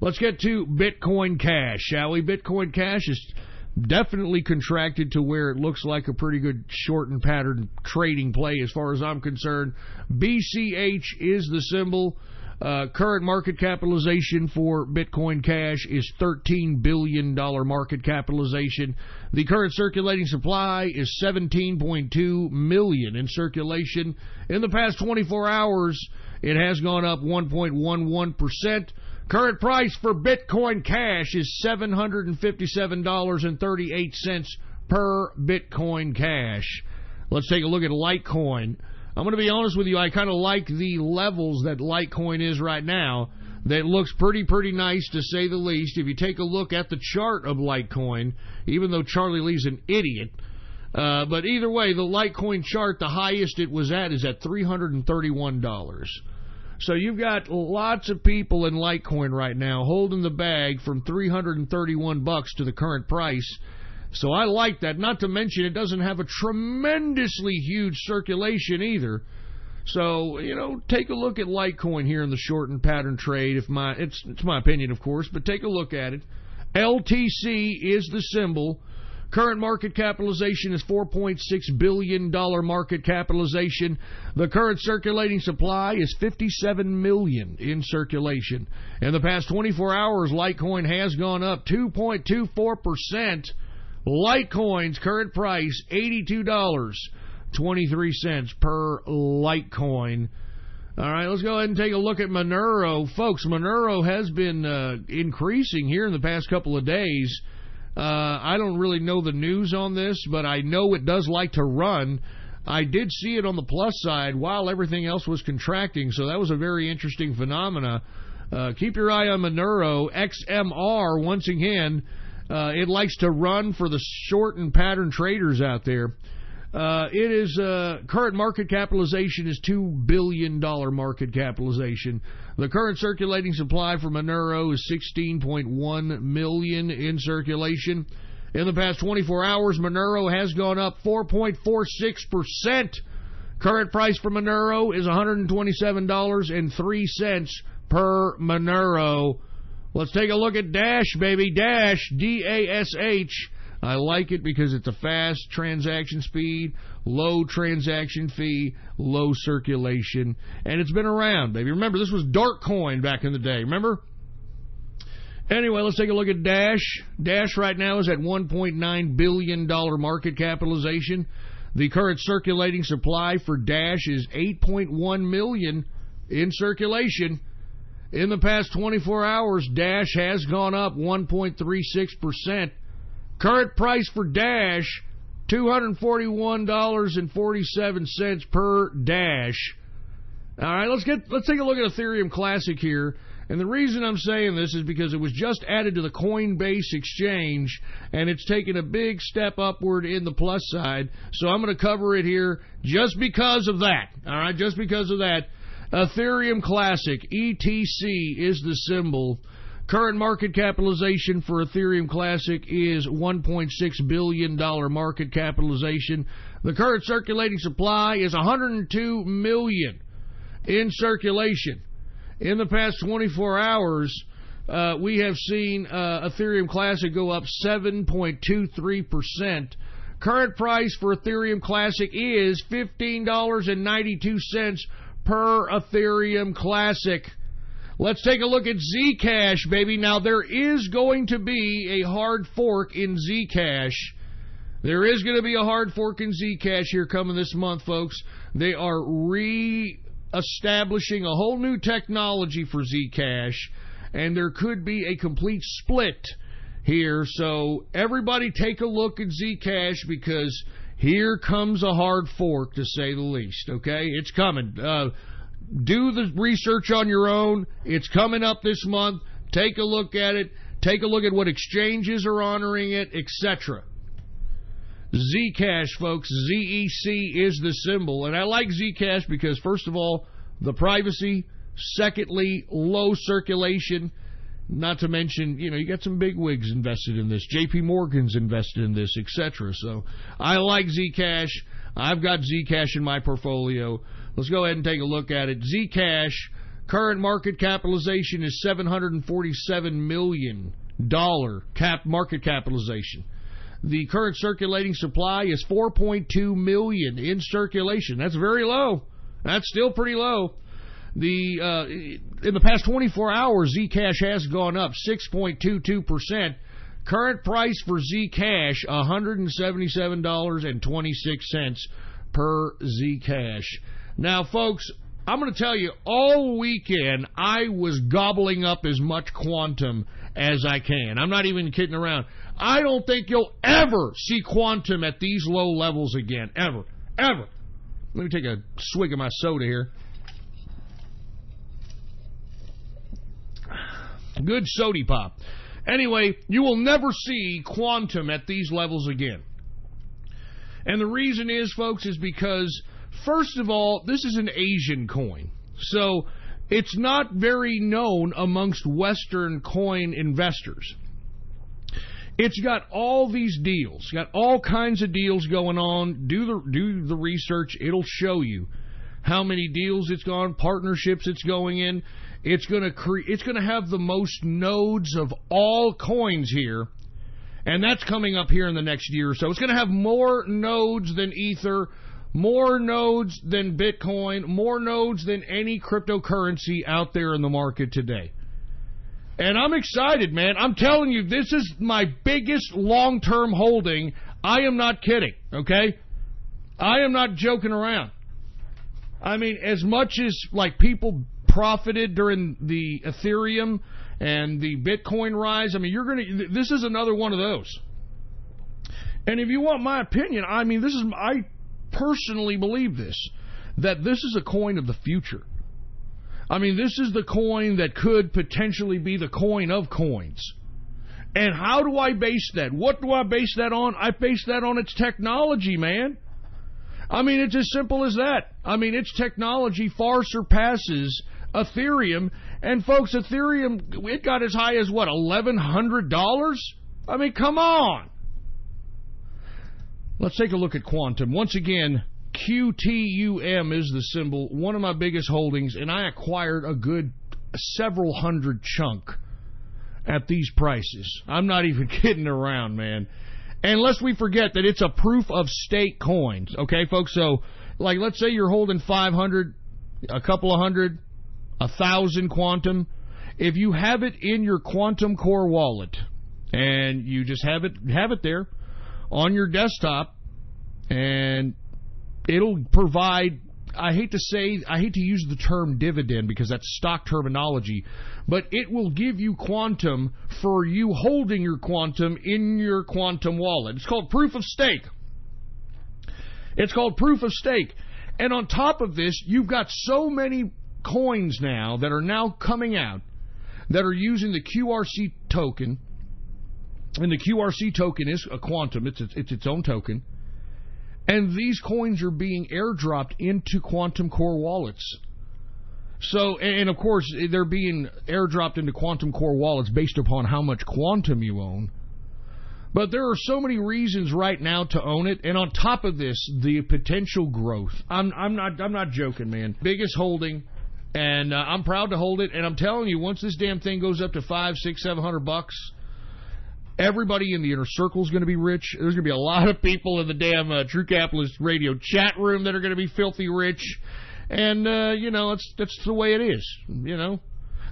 Let's get to Bitcoin Cash, shall we? Bitcoin Cash is definitely contracted to where it looks like a pretty good short and pattern trading play as far as I'm concerned. BCH is the symbol. Current market capitalization for Bitcoin Cash is $13 billion market capitalization. The current circulating supply is 17.2 million in circulation. In the past 24 hours, it has gone up 1.11%. Current price for Bitcoin Cash is $757.38 per Bitcoin Cash. Let's take a look at Litecoin. I'm going to be honest with you, I kind of like the levels that Litecoin is right now. That looks pretty nice, to say the least. If you take a look at the chart of Litecoin, even though Charlie Lee's an idiot, but either way, the Litecoin chart, the highest it was at is at $331. So you've got lots of people in Litecoin right now holding the bag from $331 to the current price. So I like that. Not to mention it doesn't have a tremendously huge circulation either. So, take a look at Litecoin here in the short and pattern trade. It's my opinion, of course, but take a look at it. LTC is the symbol. Current market capitalization is $4.6 billion market capitalization. The current circulating supply is 57 million in circulation. In the past 24 hours, Litecoin has gone up 2.24%. Litecoin's current price, $82.23 per Litecoin. All right, let's go ahead and take a look at Monero. Folks, Monero has been increasing here in the past couple of days. I don't really know the news on this, but I know it does like to run. I did see it on the plus side while everything else was contracting, so that was a very interesting phenomena. Keep your eye on Monero. XMR, once again, it likes to run for the short and pattern traders out there. It is current market capitalization is $2 billion market capitalization. The current circulating supply for Monero is 16.1 million in circulation. In the past 24 hours, Monero has gone up 4.46%. Current price for Monero is $127.03 per Monero. Let's take a look at Dash, baby. Dash, D-A-S-H. I like it because it's a fast transaction speed, low transaction fee, low circulation, and it's been around, baby. Remember, this was Darkcoin back in the day, remember? Anyway, let's take a look at Dash. Dash right now is at $1.9 billion market capitalization. The current circulating supply for Dash is 8.1 million in circulation. In the past 24 hours, Dash has gone up 1.36%. Current price for Dash, $241.47 per Dash. All right, let's take a look at Ethereum Classic here. And the reason I'm saying this is because it was just added to the Coinbase exchange, and it's taken a big step upward in the plus side. So I'm going to cover it here just because of that. All right, just because of that. Ethereum Classic, ETC is the symbol. Current market capitalization for Ethereum Classic is $1.6 billion market capitalization. The current circulating supply is 102 million in circulation. In the past 24 hours, we have seen Ethereum Classic go up 7.23%. Current price for Ethereum Classic is $15.92 per Ethereum Classic. Let's take a look at Zcash, baby. Now, there is going to be a hard fork in Zcash. There is going to be a hard fork in Zcash here coming this month, folks. They are re-establishing a whole new technology for Zcash, and there could be a complete split here. So everybody take a look at Zcash because here comes a hard fork, to say the least, okay? It's coming. Do the research on your own. It's coming up this month. Take a look at it. Take a look at what exchanges are honoring it, etc. Zcash, folks. ZEC is the symbol. And I like Zcash because, first of all, the privacy. Secondly, low circulation. Not to mention, you got some big wigs invested in this. JP Morgan's invested in this, etc. So I like Zcash. I've got Zcash in my portfolio. Let's go ahead and take a look at it. Zcash, current market capitalization is $747 million market capitalization. The current circulating supply is 4.2 million in circulation. That's very low. That's still pretty low. In the past 24 hours, Zcash has gone up 6.22%. Current price for Zcash, $177.26 per Zcash. Now, folks, I'm going to tell you, all weekend I was gobbling up as much Quantum as I can. I'm not even kidding around. I don't think you'll ever see Quantum at these low levels again. Ever. Ever. Let me take a swig of my soda here. Good sody pop. Anyway, you will never see Quantum at these levels again. And the reason is, folks, is because, first of all, this is an Asian coin. So it's not very known amongst Western coin investors. It's got all these deals, got all kinds of deals going on. Do the research. It'll show you how many deals it's gone, partnerships it's going in. It's going to have the most nodes of all coins here, and that's coming up here in the next year or so. It's going to have more nodes than Ether, more nodes than Bitcoin, more nodes than any cryptocurrency out there in the market today. And I'm excited, man. I'm telling you, this is my biggest long-term holding. I am not kidding, okay? I am not joking around. I mean, as much as, like, people profited during the Ethereum and the Bitcoin rise, I mean, this is another one of those. And if you want my opinion, I mean, I personally believe that this is a coin of the future. I mean, this is the coin that could potentially be the coin of coins. And how do I base that? What do I base that on? I base that on its technology, man. I mean, it's as simple as that. I mean, its technology far surpasses Ethereum. And, folks, Ethereum, it got as high as, what, $1,100? I mean, come on. Let's take a look at Quantum. Once again, QTUM is the symbol, one of my biggest holdings, and I acquired a good several hundred chunk at these prices. I'm not even kidding around, man. And lest we forget that it's a proof of stake coins, okay, folks? So, like, let's say you're holding 500, a couple of hundred, 1,000 Quantum. If you have it in your Quantum Core wallet, and you just have it there on your desktop, and it'll provide, I hate to use the term dividend because that's stock terminology, but it will give you Quantum for you holding your Quantum in your Quantum wallet. It's called proof of stake. It's called proof of stake. And on top of this, you've got so many coins now that are now coming out that are using the QRC token. And the QRC token is a Quantum. It's its own token. And these coins are being airdropped into Quantum Core wallets. So, and of course, they're being airdropped into Quantum Core wallets based upon how much Quantum you own. But there are so many reasons right now to own it. And on top of this, the potential growth. I'm not joking, man. Biggest holding. And I'm proud to hold it. And I'm telling you, once this damn thing goes up to $500, $600, $700, everybody in the inner circle is going to be rich. There's going to be a lot of people in the damn True Capitalist Radio chat room that are going to be filthy rich. And, that's the way it is, you know.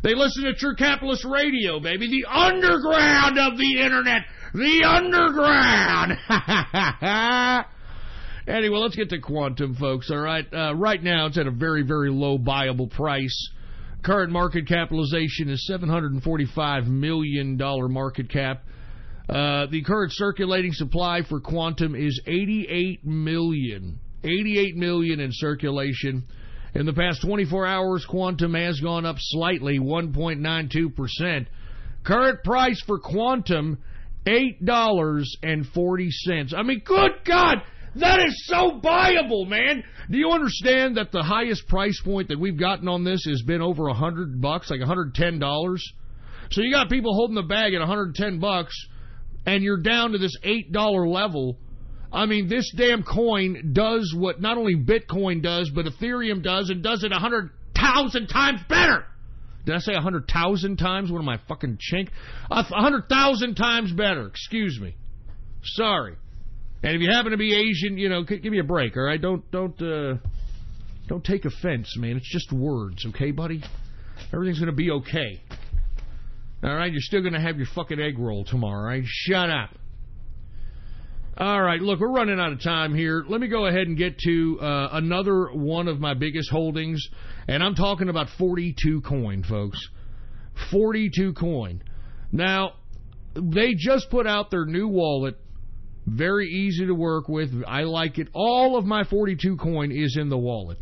They listen to True Capitalist Radio, baby. The underground of the internet. The underground. Anyway, let's get to Quantum, folks, all right? Right now, it's at a very, very low buyable price. Current market capitalization is $745 million market cap. The current circulating supply for Quantum is 88 million. 88 million in circulation. In the past 24 hours, Quantum has gone up slightly, 1.92%. Current price for Quantum, $8.40. I mean, good God, that is so buyable, man. Do you understand that the highest price point that we've gotten on this has been over $100, like $110? So you got people holding the bag at $110, and you're down to this $8 level. I mean, this damn coin does what not only Bitcoin does, but Ethereum does, and does it 100,000 times better. Did I say 100,000 times? What am I, fucking chink? 100,000 times better. Excuse me. Sorry. And if you happen to be Asian, give me a break, all right? Don't take offense, man. It's just words, okay, buddy? Everything's going to be okay. All right? You're still going to have your fucking egg roll tomorrow, all right? Shut up. All right, look, we're running out of time here. Let me go ahead and get to another one of my biggest holdings, and I'm talking about 42 Coin, folks. 42 Coin. Now, they just put out their new wallet. Very easy to work with. I like it. All of my 42 Coin is in the wallet.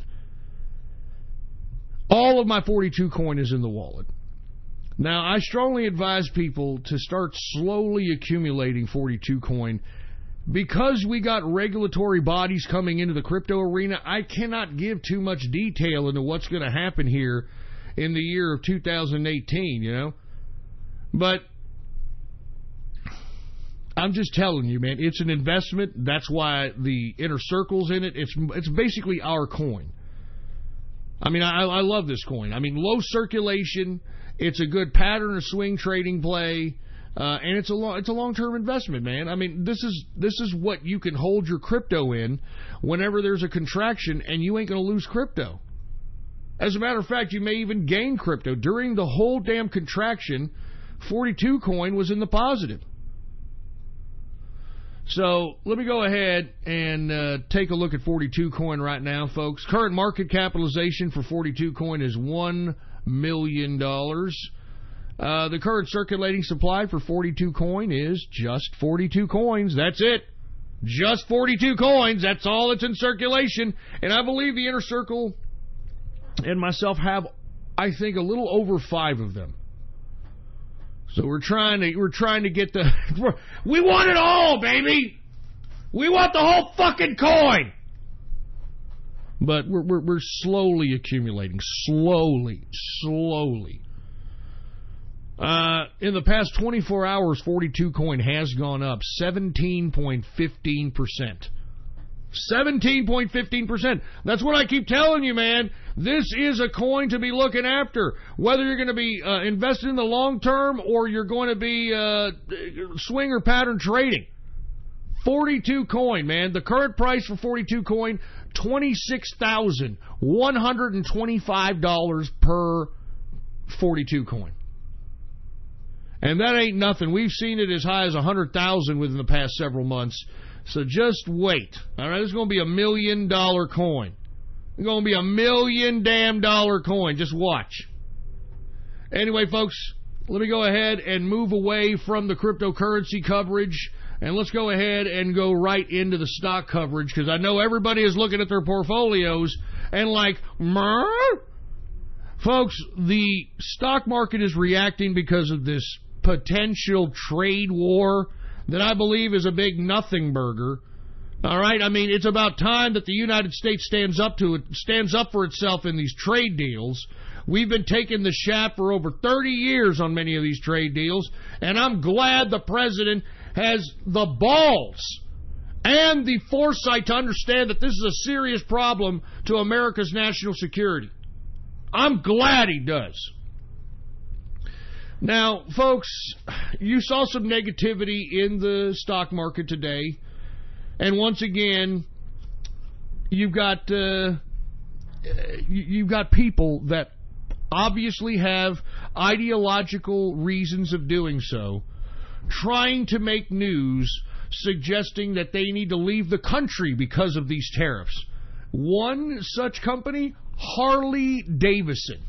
All of my 42 Coin is in the wallet. Now, I strongly advise people to start slowly accumulating 42 Coin. Because we got regulatory bodies coming into the crypto arena, I cannot give too much detail into what's going to happen here in the year of 2018, But I'm just telling you, man, it's an investment. That's why the inner circle's in it. It's basically our coin. I mean, I love this coin. I mean, low circulation. It's a good pattern or swing trading play, and it's a long-term investment, man. I mean, this is what you can hold your crypto in whenever there's a contraction, and you ain't going to lose crypto. As a matter of fact, you may even gain crypto. During the whole damn contraction, 42 Coin was in the positive. So let me go ahead and take a look at 42 Coin right now, folks. Current market capitalization for 42 Coin is $1 million. The current circulating supply for 42 Coin is just 42 coins. That's it. Just 42 coins. That's all that's in circulation. And I believe the Inner Circle and myself have, I think, a little over 5 of them. So we're trying to get the... We want it all, baby! We want the whole fucking coin! But we're slowly accumulating. Slowly. In the past 24 hours, 42 Coin has gone up 17.15%. 17.15%. That's what I keep telling you, man. This is a coin to be looking after. Whether you're going to be invested in the long term or you're going to be swing or pattern trading. 42 Coin, man. The current price for 42 Coin, $26,125 per 42 Coin. And that ain't nothing. We've seen it as high as 100,000 within the past several months. So just wait. All right, it's going to be $1 million coin. It's going to be $1 million damn dollar coin. Just watch. Anyway, folks, let me go ahead and move away from the cryptocurrency coverage, and let's go ahead and go right into the stock coverage, because I know everybody is looking at their portfolios and like, Murr? Folks, the stock market is reacting because of this potential trade war that I believe is a big nothing burger. All right, I mean, it's about time that the United States stands up for itself in these trade deals. We've been taking the shaft for over 30 years on many of these trade deals, and I'm glad the president has the balls and the foresight to understand that this is a serious problem to America's national security. I'm glad he does. Now, folks, you saw some negativity in the stock market today. And once again, you've got people that obviously have ideological reasons of doing so, trying to make news suggesting that they need to leave the country because of these tariffs. One such company, Harley Davidson.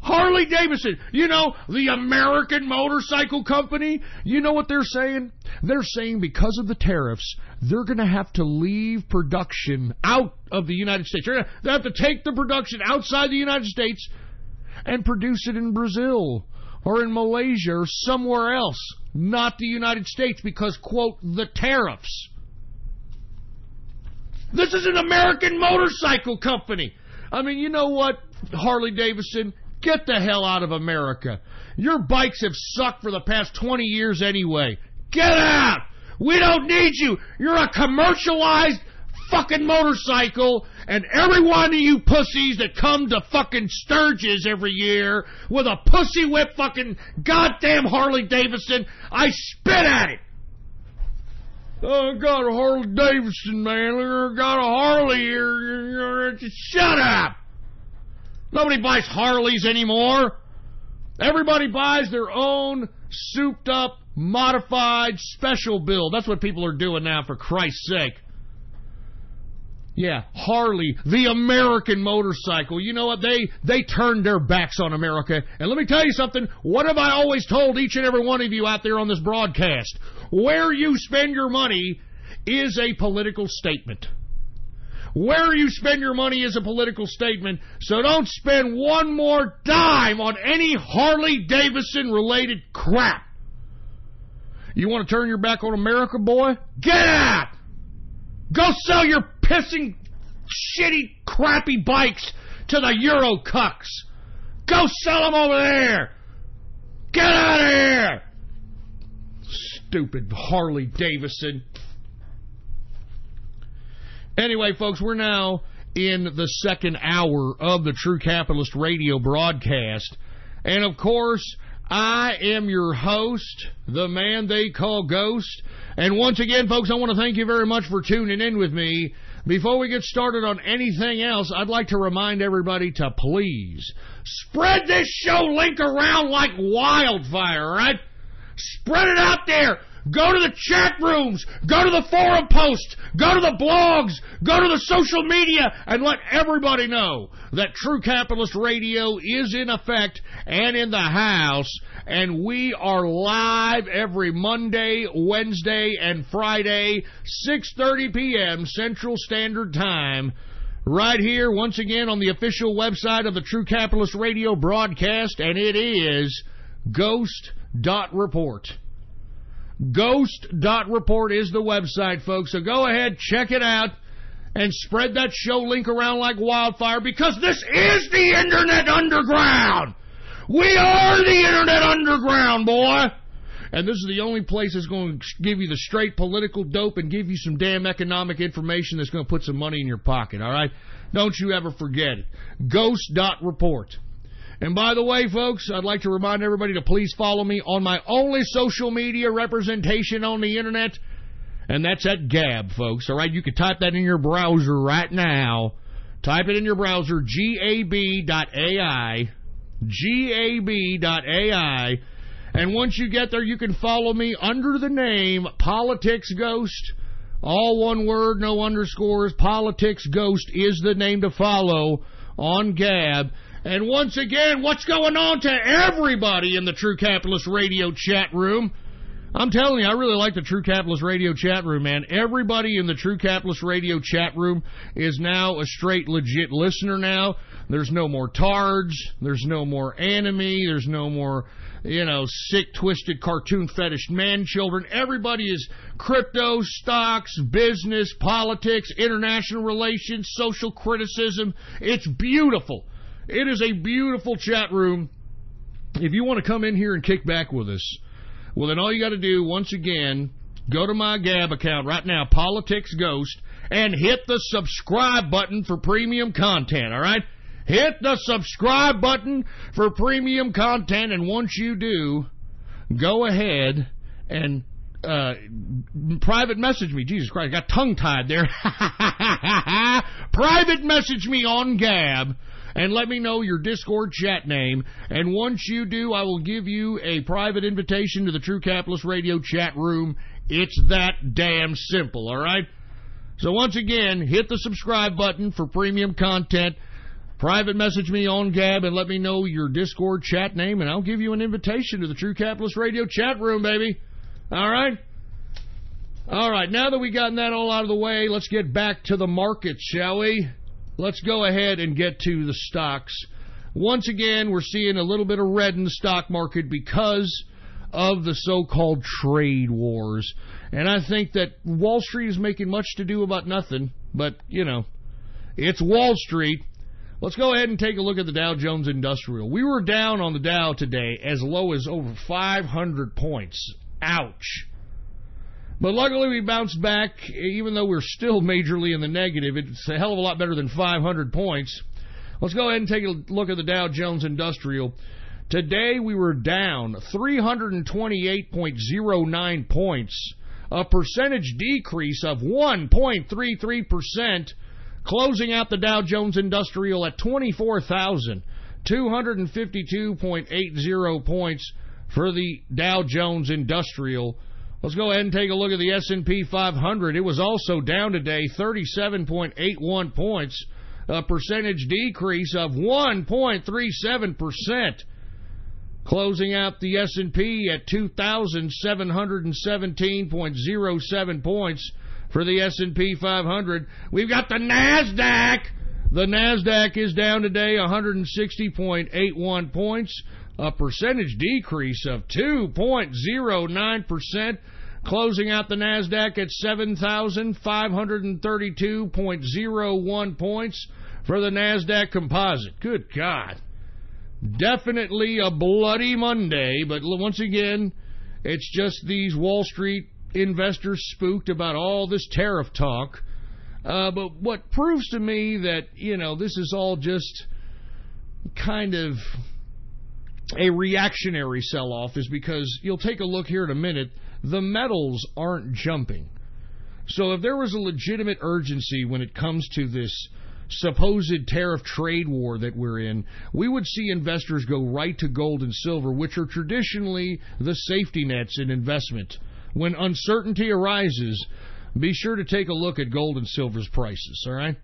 Harley Davidson, the American motorcycle company, you know what they're saying? They're saying because of the tariffs, they're going to have to leave production out of the United States. They have to take the production outside the United States and produce it in Brazil or in Malaysia or somewhere else, not the United States, because, quote, the tariffs. This is an American motorcycle company. I mean, you know what, Harley Davidson? Get the hell out of America. Your bikes have sucked for the past 20 years anyway. Get out! We don't need you. You're a commercialized fucking motorcycle, and every one of you pussies that come to fucking Sturgis every year with a pussy whip fucking goddamn Harley Davidson, I spit at it. Oh, I got a Harley Davidson, man. I got a Harley here. Shut up! Nobody buys Harleys anymore. Everybody buys their own souped-up, modified, special build. That's what people are doing now, for Christ's sake. Yeah, Harley, the American motorcycle. You know what? They turned their backs on America. And let me tell you something. What have I always told each and every one of you out there on this broadcast? Where you spend your money is a political statement. Where you spend your money is a political statement. So don't spend one more dime on any Harley-Davidson-related crap. You want to turn your back on America, boy? Get out! Go sell your pissing, shitty, crappy bikes to the Euro cucks. Go sell them over there. Get out of here. Stupid Harley Davidson. Anyway, folks, we're now in the second hour of the True Capitalist Radio broadcast. And, of course, I am your host, the man they call Ghost. And once again, folks, I want to thank you very much for tuning in with me. Before we get started on anything else, I'd like to remind everybody to please spread this show link around like wildfire, all right? Spread it out there. Go to the chat rooms. Go to the forum posts. Go to the blogs. Go to the social media and let everybody know that True Capitalist Radio is in effect and in the house. And we are live every Monday, Wednesday, and Friday, 6:30 p.m. Central Standard Time. Right here, once again, on the official website of the True Capitalist Radio broadcast, and it is Ghost.Report. Ghost.Report is the website, folks. So go ahead, check it out, and spread that show link around like wildfire, because this is the Internet Underground. We are the Internet Underground, boy. And this is the only place that's going to give you the straight political dope and give you some damn economic information that's going to put some money in your pocket, all right? Don't you ever forget it. Ghost.Report. And by the way, folks, I'd like to remind everybody to please follow me on my only social media representation on the Internet, and that's at Gab, folks. All right, you can type that in your browser right now. Type it in your browser, gab.ai, gab.ai, and once you get there, you can follow me under the name Politics Ghost. All one word, no underscores. Politics Ghost is the name to follow on Gab. And once again, what's going on to everybody in the True Capitalist Radio chat room? I'm telling you, I really like the True Capitalist Radio chat room, man. Everybody in the True Capitalist Radio chat room is now a straight, legit listener now. There's no more tards. There's no more enemy. There's no more, sick, twisted, cartoon fetish man-children. Everybody is crypto, stocks, business, politics, international relations, social criticism. It's beautiful. It is a beautiful chat room. If you want to come in here and kick back with us, well, then all you got to do, once again, go to my Gab account right now, Politics Ghost, and hit the subscribe button for premium content, all right? Hit the subscribe button for premium content, and once you do, go ahead and private message me. Jesus Christ, I got tongue-tied there. Private message me on Gab and let me know your Discord chat name. And once you do, I will give you a private invitation to the True Capitalist Radio chat room. It's that damn simple, all right? So once again, hit the subscribe button for premium content. Private message me on Gab and let me know your Discord chat name, and I'll give you an invitation to the True Capitalist Radio chat room, baby. All right? All right, now that we've gotten that all out of the way, let's get back to the markets, shall we? Let's go ahead and get to the stocks. Once again, we're seeing a little bit of red in the stock market because of the so-called trade wars. And I think that Wall Street is making much to do about nothing, but, it's Wall Street. Let's go ahead and take a look at the Dow Jones Industrial. We were down on the Dow today as low as over 500 points. Ouch. But luckily we bounced back, even though we're still majorly in the negative. It's a hell of a lot better than 500 points. Let's go ahead and take a look at the Dow Jones Industrial. Today we were down 328.09 points a percentage decrease of 1.33%, closing out the Dow Jones Industrial at 24,252.80 points for the Dow Jones Industrial. Let's go ahead and take a look at the S&P 500. It was also down today, 37.81 points, a percentage decrease of 1.37%, closing out the S&P at 2,717.07 points for the S&P 500. We've got the NASDAQ. The NASDAQ is down today, 160.81 points, a percentage decrease of 2.09%, closing out the NASDAQ at 7,532.01 points for the NASDAQ Composite. Good God. Definitely a bloody Monday, but once again, it's just these Wall Street investors spooked about all this tariff talk. But what proves to me that, this is all just kind of a reactionary sell-off is because you'll take a look here in a minute, the metals aren't jumping. So if there was a legitimate urgency when it comes to this supposed tariff trade war that we're in, we would see investors go right to gold and silver, which are traditionally the safety nets in investment. When uncertainty arises, be sure to take a look at gold and silver's prices, all right?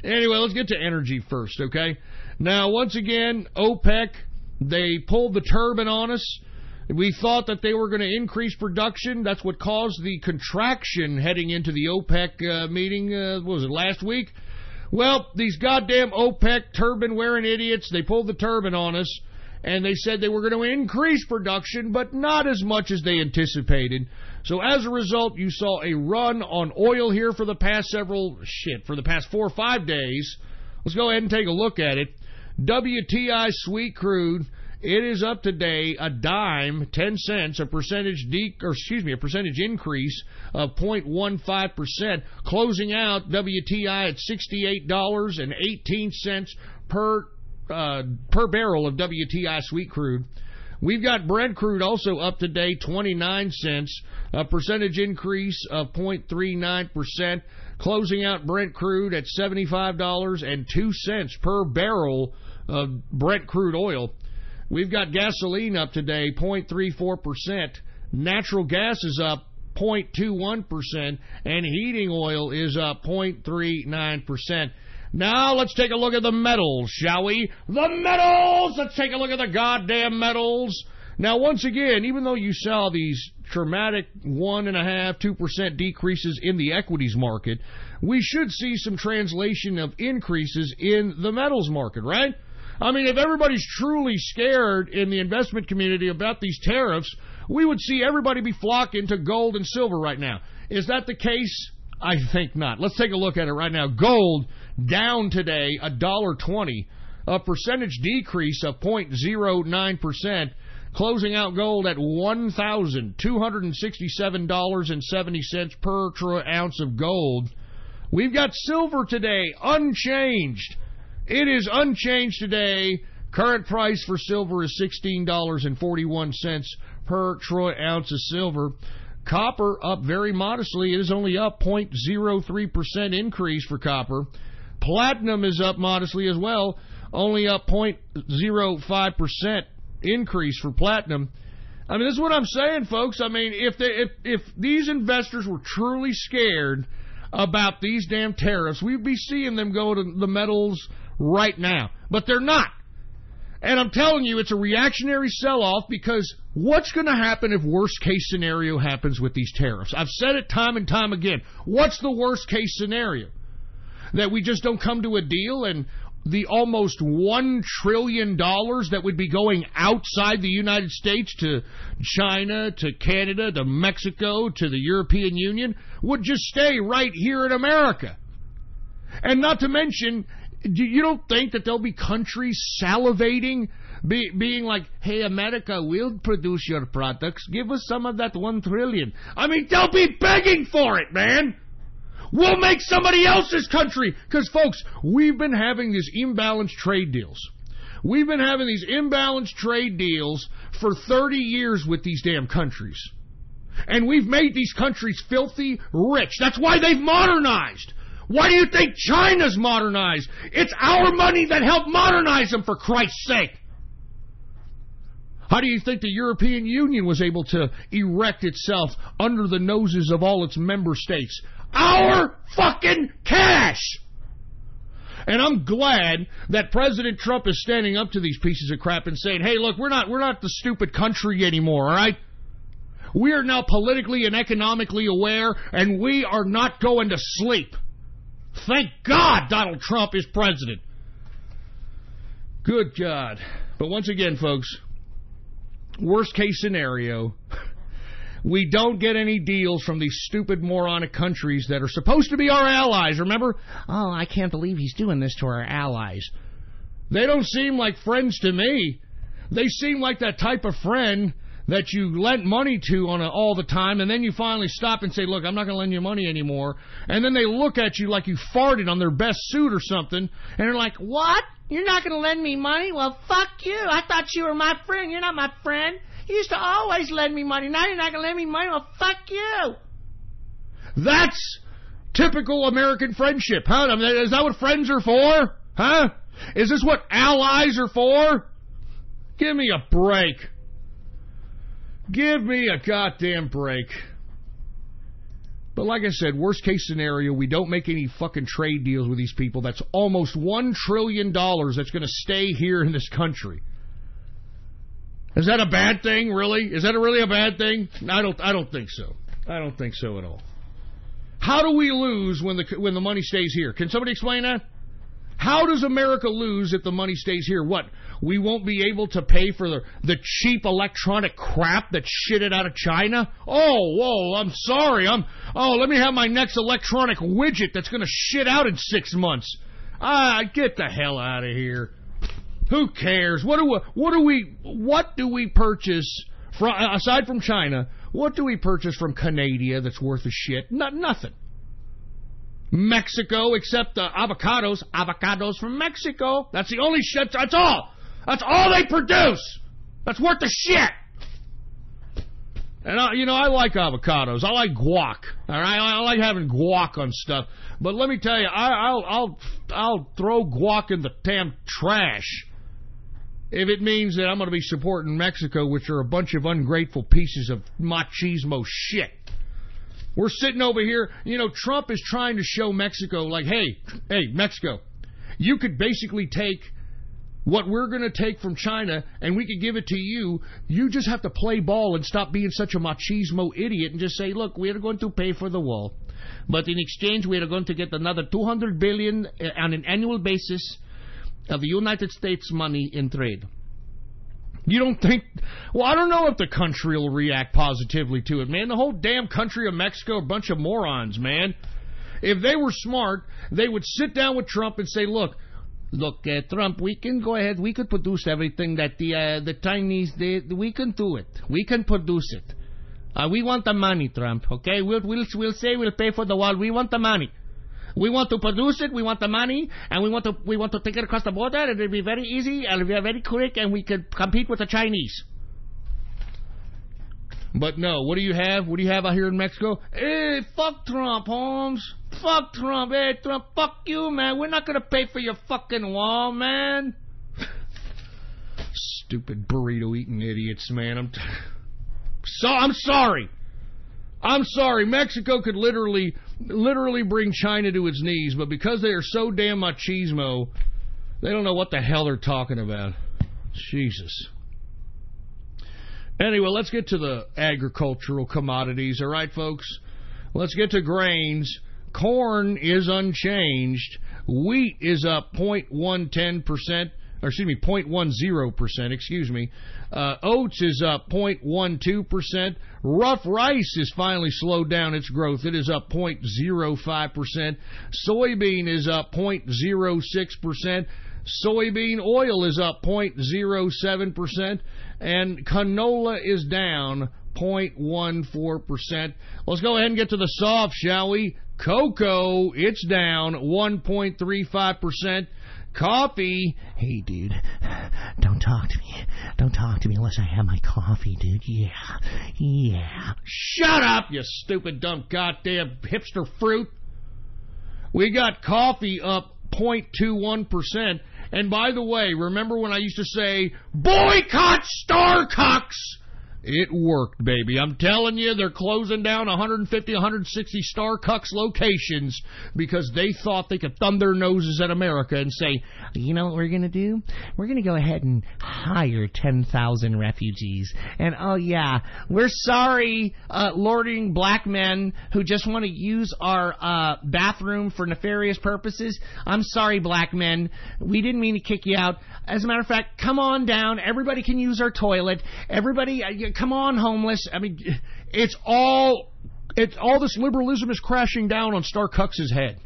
Anyway, let's get to energy first, okay? Now, once again, OPEC, they pulled the turbine on us. We thought that they were going to increase production. That's what caused the contraction heading into the OPEC meeting, what was it, last week? Well, these goddamn OPEC turbine-wearing idiots, they pulled the turbine on us, and they said they were going to increase production, but not as much as they anticipated. So as a result, you saw a run on oil here for the past for the past 4 or 5 days. Let's go ahead and take a look at it. WTI sweet crude, it is up today a dime, 10 cents, a percentage increase of 0.15%, closing out WTI at $68.18 per barrel of WTI sweet crude. We've got Brent crude also up today, 29 cents, a percentage increase of 0.39%, closing out Brent crude at $75.02 per barrel of Brent crude oil. We've got gasoline up today, 0.34%. Natural gas is up 0.21%, and heating oil is up 0.39%. Now let's take a look at the metals, shall we? The metals! Let's take a look at the goddamn metals. Now, once again, even though you saw these dramatic 1.5–2% decreases in the equities market, we should see some translation of increases in the metals market, right? I mean, if everybody's truly scared in the investment community about these tariffs, we would see everybody be flocking to gold and silver right now. Is that the case? I think not. Let's take a look at it right now. Gold down today, $1.20, a percentage decrease of 0.09%, closing out gold at $1,267.70 per ounce of gold. We've got silver today, unchanged. It is unchanged today. Current price for silver is $16.41 per troy ounce of silver. Copper up very modestly. It is only up 0.03% increase for copper. Platinum is up modestly as well, only up 0.05% increase for platinum. I mean, this is what I'm saying, folks. I mean, if these investors were truly scared about these damn tariffs, we'd be seeing them go to the metals right now. But they're not. And I'm telling you, it's a reactionary sell-off because what's going to happen if worst-case scenario happens with these tariffs? I've said it time and time again. What's the worst-case scenario? That we just don't come to a deal and the almost $1 trillion that would be going outside the United States to China, to Canada, to Mexico, to the European Union would just stay right here in America. And not to mention, you don't think that there'll be countries salivating, being like, hey, America, we'll produce your products. Give us some of that $1 trillion. I mean, they'll be begging for it, man. We'll make somebody else's country. Because, folks, we've been having these imbalanced trade deals. We've been having these imbalanced trade deals for 30 years with these damn countries. And we've made these countries filthy rich. That's why they've modernized. Why do you think China's modernized? It's our money that helped modernize them, for Christ's sake. How do you think the European Union was able to erect itself under the noses of all its member states? Our fucking cash! And I'm glad that President Trump is standing up to these pieces of crap and saying, hey, look, we're not the stupid country anymore, all right? We are now politically and economically aware, and we are not going to sleep. Thank God Donald Trump is president. Good God. But once again, folks, worst case scenario, we don't get any deals from these stupid moronic countries that are supposed to be our allies. Remember? Oh, I can't believe he's doing this to our allies. They don't seem like friends to me. They seem like that type of friend that you lent money to all the time, and then you finally stop and say, look, I'm not going to lend you money anymore. And then they look at you like you farted on their best suit or something, and they're like, what? You're not going to lend me money? Well, fuck you. I thought you were my friend. You're not my friend. You used to always lend me money. Now you're not going to lend me money? Well, fuck you. That's typical American friendship, huh? I mean, is that what friends are for? Huh? Is this what allies are for? Give me a break. Give me a goddamn break. But like I said, worst case scenario, we don't make any fucking trade deals with these people. That's almost $1 trillion that's going to stay here in this country. Is that a bad thing, really? Is that really a bad thing? I don't think so. I don't think so at all. How do we lose when the money stays here? Can somebody explain that? How does America lose if the money stays here? What? We won't be able to pay for the cheap electronic crap that's shitted out of China? Oh, whoa, I'm sorry. Let me have my next electronic widget that's going to shit out in 6 months. Get the hell out of here. Who cares? What do we purchase from, aside from China? What do we purchase from Canada that's worth a shit? Nothing. Mexico, except avocados from Mexico. That's the only shit. That's all they produce. That's worth the shit. And I like avocados. I like guac. All right, I like having guac on stuff. But let me tell you, I'll throw guac in the damn trash if it means that I'm going to be supporting Mexico, which are a bunch of ungrateful pieces of machismo shit. We're sitting over here, Trump is trying to show Mexico, like, hey, Mexico, you could basically take what we're going to take from China and we could give it to you. You just have to play ball and stop being such a machismo idiot and just say, look, we are going to pay for the wall, but in exchange we are going to get another $200 billion on an annual basis of the United States money in trade. You don't think... Well, I don't know if the country will react positively to it, man. The whole damn country of Mexico are a bunch of morons, man. If they were smart, they would sit down with Trump and say, look, Trump, we can go ahead. We could produce everything that the Chinese did. We can do it. We can produce it. We want the money, Trump, okay? We'll say we'll pay for the wall. We want the money. We want to produce it, we want the money, and we want to take it across the border, and it'll be very easy, and it'll be very quick, and we can compete with the Chinese. But no, what do you have? What do you have out here in Mexico? Hey, fuck Trump, Holmes. Fuck Trump. Hey, Trump, fuck you, man. We're not going to pay for your fucking wall, man. Stupid burrito-eating idiots, man. I'm sorry. I'm sorry. Mexico could literally bring China to its knees, but because they are so damn machismo, they don't know what the hell they're talking about. Jesus. Anyway, let's get to the agricultural commodities, all right, folks? Let's get to grains. Corn is unchanged. Wheat is up 0.10%. Or excuse me, 0.10%, excuse me. Oats is up 0.12%. Rough rice has finally slowed down its growth. It is up 0.05%. Soybean is up 0.06%. Soybean oil is up 0.07%. And canola is down 0.14%. Let's go ahead and get to the soft, shall we? Cocoa, it's down 1.35%. Coffee. Hey, dude, don't talk to me. Don't talk to me unless I have my coffee, dude. Yeah. Shut up, you stupid, dumb, goddamn hipster fruit. We got coffee up 0.21%. And by the way, remember when I used to say, boycott Starbucks? It worked, baby. I'm telling you, they're closing down 150, 160 Starbucks locations because they thought they could thumb their noses at America and say, you know what we're going to do? We're going to go ahead and hire 10,000 refugees. And, oh, yeah, we're sorry, lording black men who just want to use our bathroom for nefarious purposes. I'm sorry, black men. We didn't mean to kick you out. As a matter of fact, come on down. Everybody can use our toilet. Everybody... come on, homeless. I mean, it's all this liberalism is crashing down on Starbucks' head.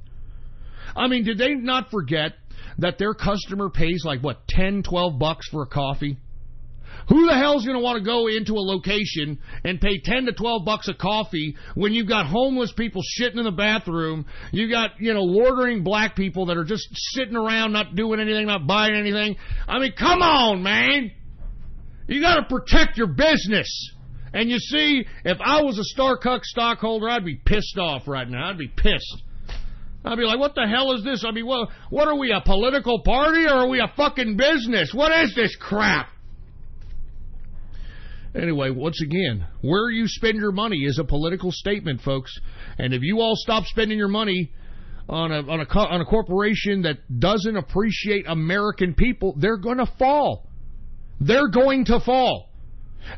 I mean, did they not forget that their customer pays like, what, $10, $12 for a coffee? Who the hell's going to want to go into a location and pay $10 to $12 a coffee when you've got homeless people shitting in the bathroom? You got, loitering black people that are just sitting around, not doing anything, not buying anything. I mean, come on, man. You got to protect your business. And you see, if I was a Starbucks stockholder, I'd be pissed off right now. I'd be pissed. I'd be like, what the hell is this? I mean, what are we, a political party or are we a fucking business? What is this crap? Anyway, once again, where you spend your money is a political statement, folks. And if you all stop spending your money on a corporation that doesn't appreciate American people, they're going to fall. They're going to fall.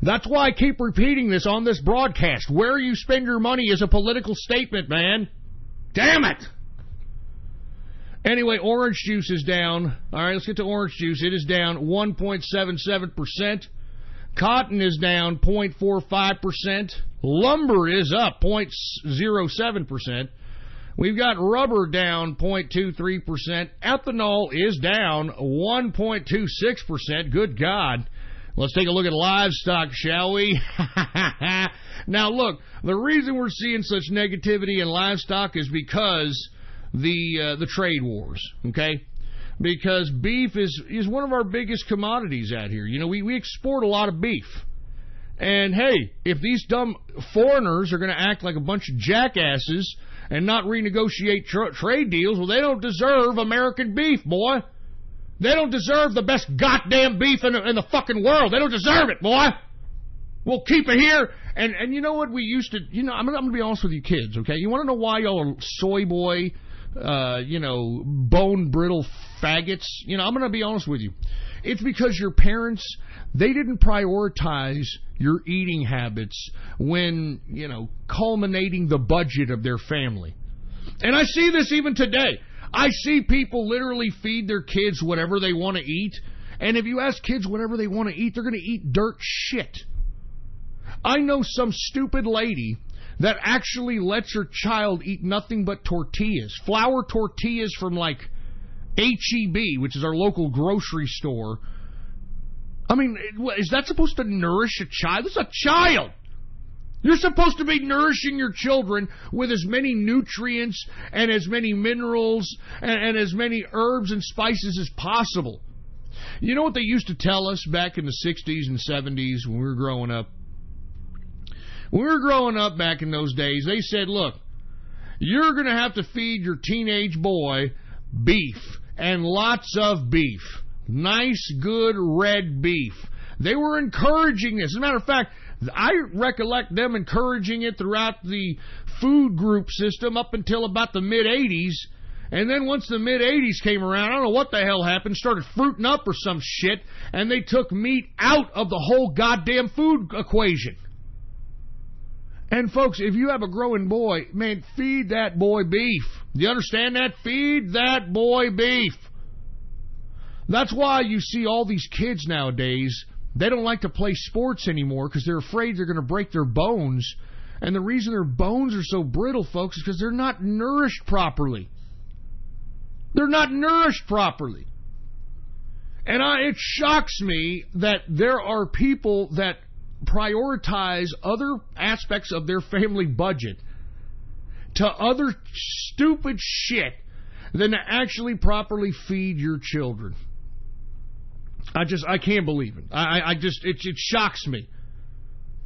That's why I keep repeating this on this broadcast. Where you spend your money is a political statement, man. Damn it! Anyway, orange juice is down. All right, let's get to orange juice. It is down 1.77%. Cotton is down 0.45%. Lumber is up 0.07%. We've got rubber down 0.23%. Ethanol is down 1.26%. Good God. Let's take a look at livestock, shall we? Now, look, the reason we're seeing such negativity in livestock is because the trade wars, okay? Because beef is one of our biggest commodities out here. We export a lot of beef. And, hey, if these dumb foreigners are going to act like a bunch of jackasses and not renegotiate trade deals, well, they don't deserve American beef, boy. They don't deserve the best goddamn beef in the fucking world. They don't deserve it, boy. We'll keep it here. And you know what we used to... I'm going to be honest with you kids, okay? You want to know why y'all are soy boy, bone brittle faggots? I'm going to be honest with you. It's because your parents, they didn't prioritize your eating habits when, culminating the budget of their family. And I see this even today. I see people literally feed their kids whatever they want to eat. And if you ask kids whatever they want to eat, they're going to eat dirt shit. I know some stupid lady that actually lets her child eat nothing but tortillas. Flour tortillas from like H-E-B, which is our local grocery store. I mean, is that supposed to nourish a child? It's a child. You're supposed to be nourishing your children with as many nutrients and as many minerals and as many herbs and spices as possible. You know what they used to tell us back in the 60s and 70s when we were growing up? When we were growing up back in those days, they said, look, you're going to have to feed your teenage boy beef, and lots of beef. Nice, good red beef. They were encouraging this. As a matter of fact, I recollect them encouraging it throughout the food group system up until about the mid-'80s. And then once the mid-'80s came around, I don't know what the hell happened, started fruiting up or some shit, and they took meat out of the whole goddamn food equation. And folks, if you have a growing boy, man, feed that boy beef. Do you understand that? Feed that boy beef. That's why you see all these kids nowadays, they don't like to play sports anymore because they're afraid they're going to break their bones. And the reason their bones are so brittle, folks, is because they're not nourished properly. They're not nourished properly. And it shocks me that there are people that prioritize other aspects of their family budget to other stupid shit than to actually properly feed your children. I can't believe it. It shocks me.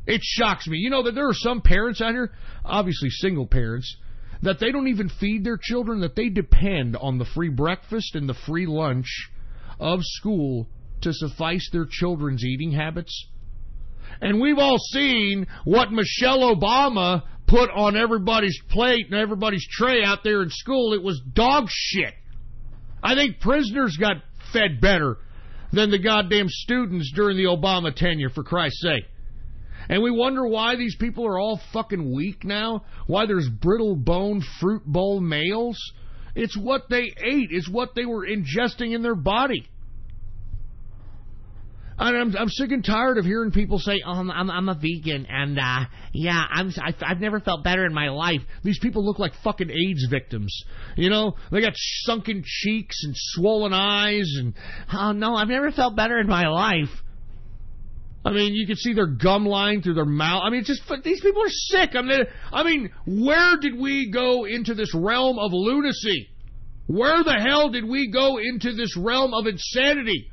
It shocks me. You know that there are some parents out here, obviously single parents, that they don't even feed their children, that they depend on the free breakfast and the free lunch of school to suffice their children's eating habits. And we've all seen what Michelle Obama put on everybody's plate and everybody's tray out there in school. It was dog shit. I think prisoners got fed better than the goddamn students during the Obama tenure, for Christ's sake. And we wonder why these people are all fucking weak now, why there's brittle-boned fruit bowl males. It's what they ate. It's what they were ingesting in their body. And I'm sick and tired of hearing people say, "Oh, I'm a vegan, and I've never felt better in my life." These people look like fucking AIDS victims. You know, they got sunken cheeks and swollen eyes, and "Oh no, I've never felt better in my life." I mean, you can see their gum line through their mouth. I mean, it's just these people are sick. I mean, where did we go into this realm of lunacy? Where the hell did we go into this realm of insanity?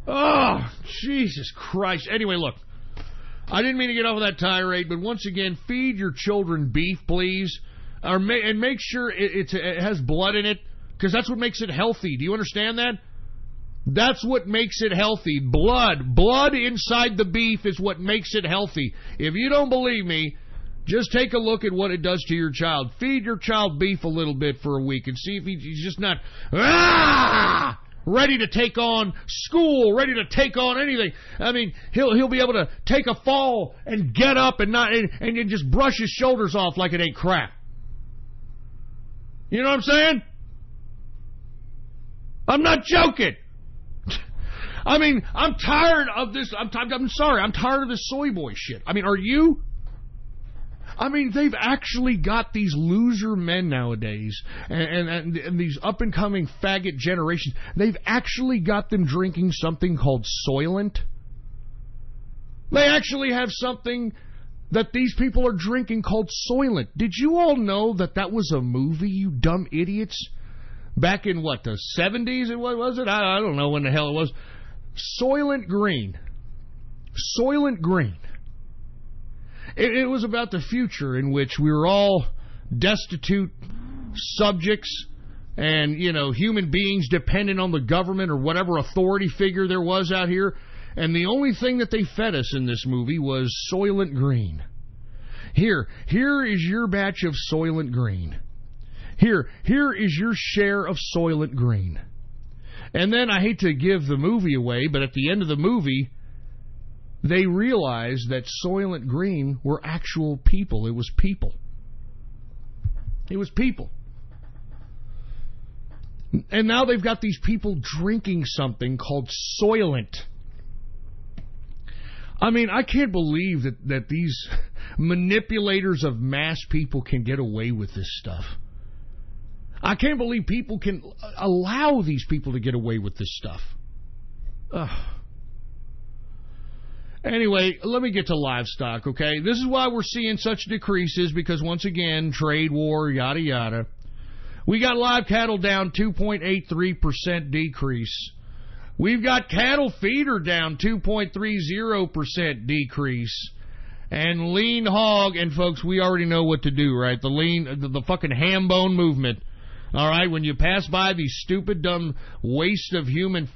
Oh, Jesus Christ. Anyway, look, I didn't mean to get off of that tirade, but once again, feed your children beef, please, and make sure it has blood in it, because that's what makes it healthy. Do you understand that? That's what makes it healthy. Blood inside the beef is what makes it healthy. If you don't believe me, just take a look at what it does to your child. Feed your child beef a little bit for a week and see if he's just not ready to take on school, ready to take on anything. I mean, he'll be able to take a fall and get up and just brush his shoulders off like it ain't crap. You know what I'm saying? I'm not joking. I mean, I'm tired of this. I'm tired of this soy boy shit. I mean, are you? I mean, they've actually got these loser men nowadays and these up-and-coming faggot generations. They've actually got them drinking something called Soylent. They actually have something that these people are drinking called Soylent. Did you all know that was a movie, you dumb idiots? Back in, what, the 70s? Was it? I don't know when the hell it was. Soylent Green. Soylent Green. It was about the future in which we were all destitute subjects and, you know, human beings dependent on the government or whatever authority figure there was out here. And the only thing that they fed us in this movie was Soylent Green. Here is your batch of Soylent Green. Here is your share of Soylent Green. And then, I hate to give the movie away, but at the end of the movie, they realized that Soylent Green were actual people. It was people. It was people. And now they've got these people drinking something called Soylent. I mean, I can't believe that these manipulators of mass people can get away with this stuff. I can't believe people can allow these people to get away with this stuff. Ugh. Anyway, let me get to livestock, okay? This is why we're seeing such decreases, because once again, trade war, yada yada. We got live cattle down 2.83% decrease. We've got cattle feeder down 2.30% decrease. And lean hog, and folks, we already know what to do, right? The fucking ham bone movement. All right, when you pass by these stupid, dumb waste of human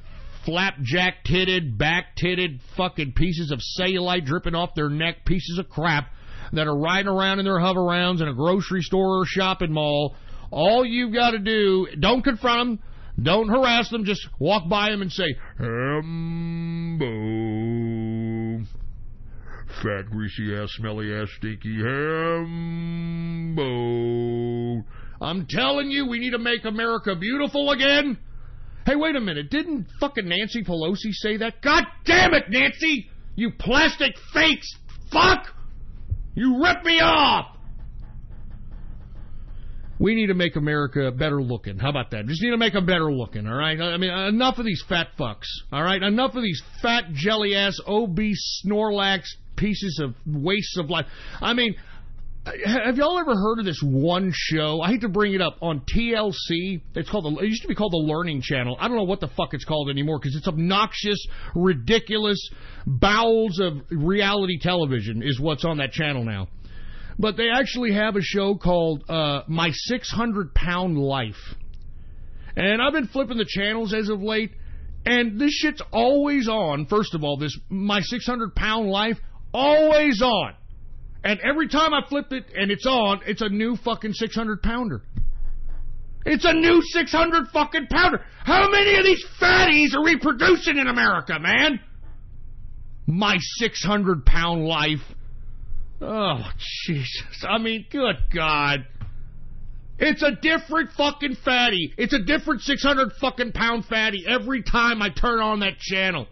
flapjack-titted, back-titted fucking pieces of cellulite dripping off their neck, pieces of crap that are riding around in their hover-rounds in a grocery store or shopping mall, all you've got to do, don't confront them, don't harass them, just walk by them and say, "Hambo, fat, greasy-ass, smelly-ass, stinky Hambo. I'm telling you, we need to make America beautiful again." Hey, wait a minute. Didn't fucking Nancy Pelosi say that? God damn it, Nancy! You plastic fakes! Fuck! You ripped me off! We need to make America better looking. How about that? Just need to make them better looking, all right? I mean, enough of these fat fucks, all right? Enough of these fat, jelly-ass, obese, Snorlax pieces of wastes of life. I mean, Have y'all ever heard of this one show? I hate to bring it up, on TLC. It used to be called the Learning Channel. I don't know what the fuck it's called anymore because it's obnoxious, ridiculous, bowels of reality television is what's on that channel now. But they actually have a show called My 600-Pound Life. And I've been flipping the channels as of late, and this shit's always on. First of all, this My 600-Pound Life, always on. And every time I flip it and it's on, it's a new fucking 600-pounder. It's a new 600 fucking pounder. How many of these fatties are we producing in America, man? My 600-pound life. Oh, Jesus. I mean, good God. It's a different fucking fatty. It's a different 600 fucking pound fatty every time I turn on that channel.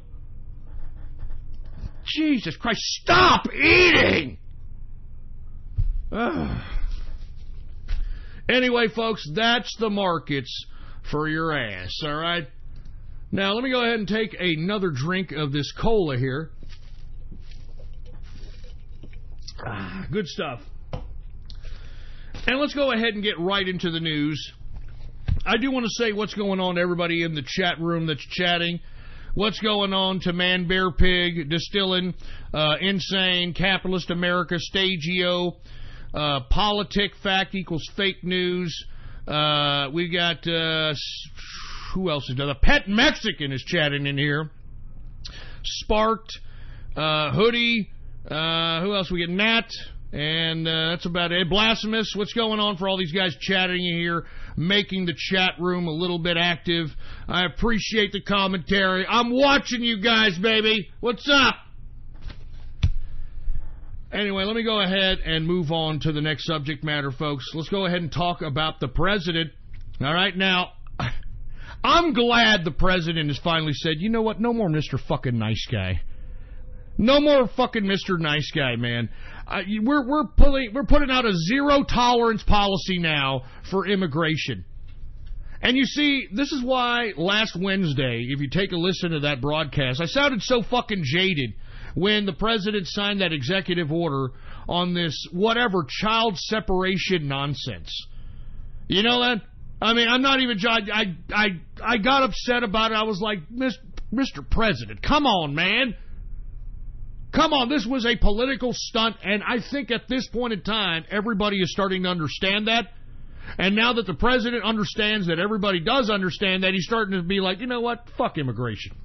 Jesus Christ, stop eating! Anyway, folks, that's the markets for your ass, all right? Now, let me go ahead and take another drink of this cola here. Good stuff. And let's go ahead and get right into the news. I do want to say what's going on to everybody in the chat room that's chatting. What's going on to Man Bear Pig, Distilling, Insane, Capitalist America, Stagio, Politic Fact equals Fake News. We got, who else is there? The Pet Mexican is chatting in here. Sparked, Hoodie, who else? We get Nat, and that's about it. Blasphemous, what's going on for all these guys chatting in here, making the chat room a little bit active. I appreciate the commentary. I'm watching you guys, baby. What's up? Anyway, let me go ahead and move on to the next subject matter, folks. Let's go ahead and talk about the president. All right, now, I'm glad the president has finally said, you know what, no more Mr. fucking nice guy. No more fucking Mr. Nice Guy, man. We're putting out a zero tolerance policy now for immigration. And you see, this is why last Wednesday, if you take a listen to that broadcast, I sounded so fucking jaded when the president signed that executive order on this whatever child separation nonsense. You know that? I mean, I'm not even. I got upset about it. I was like, Mr. President, come on, man. Come on, this was a political stunt, and I think at this point in time, everybody is starting to understand that. And now that the president understands that everybody does understand that, he's starting to be like, you know what? Fuck immigration.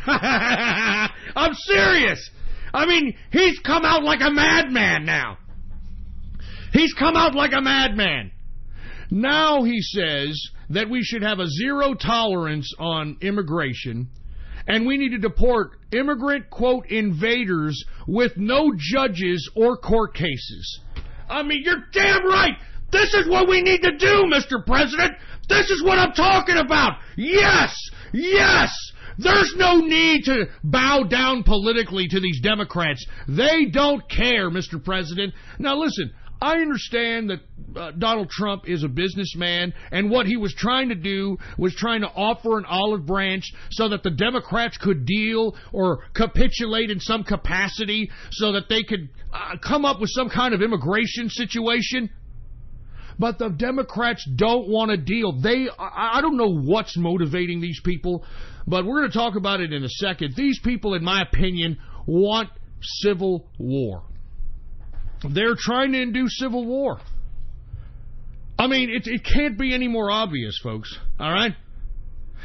I'm serious. I mean, he's come out like a madman now. He's come out like a madman. Now he says that we should have a zero tolerance on immigration, and we need to deport immigrant, quote, invaders with no judges or court cases. I mean, you're damn right. This is what we need to do, Mr. President. This is what I'm talking about. Yes, yes. There's no need to bow down politically to these Democrats. They don't care, Mr. President. Now, listen, I understand that Donald Trump is a businessman, and what he was trying to do was trying to offer an olive branch so that the Democrats could deal or capitulate in some capacity so that they could come up with some kind of immigration situation. But the Democrats don't want to deal. I don't know what's motivating these people, but we're going to talk about it in a second. These people, in my opinion, want civil war. They're trying to induce civil war. I mean, it can't be any more obvious, folks, all right?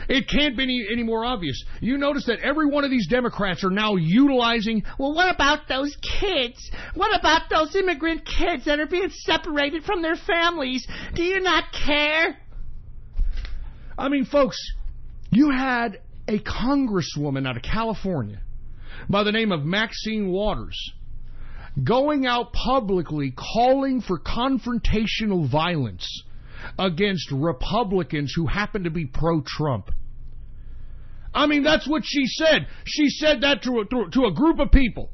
It can't be any more obvious. You notice that every one of these Democrats are now utilizing, well, what about those kids? What about those immigrant kids that are being separated from their families? Do you not care? I mean, folks, you had a congresswoman out of California by the name of Maxine Waters going out publicly calling for confrontational violence against Republicans who happen to be pro-Trump. I mean, that's what she said. She said that to a group of people.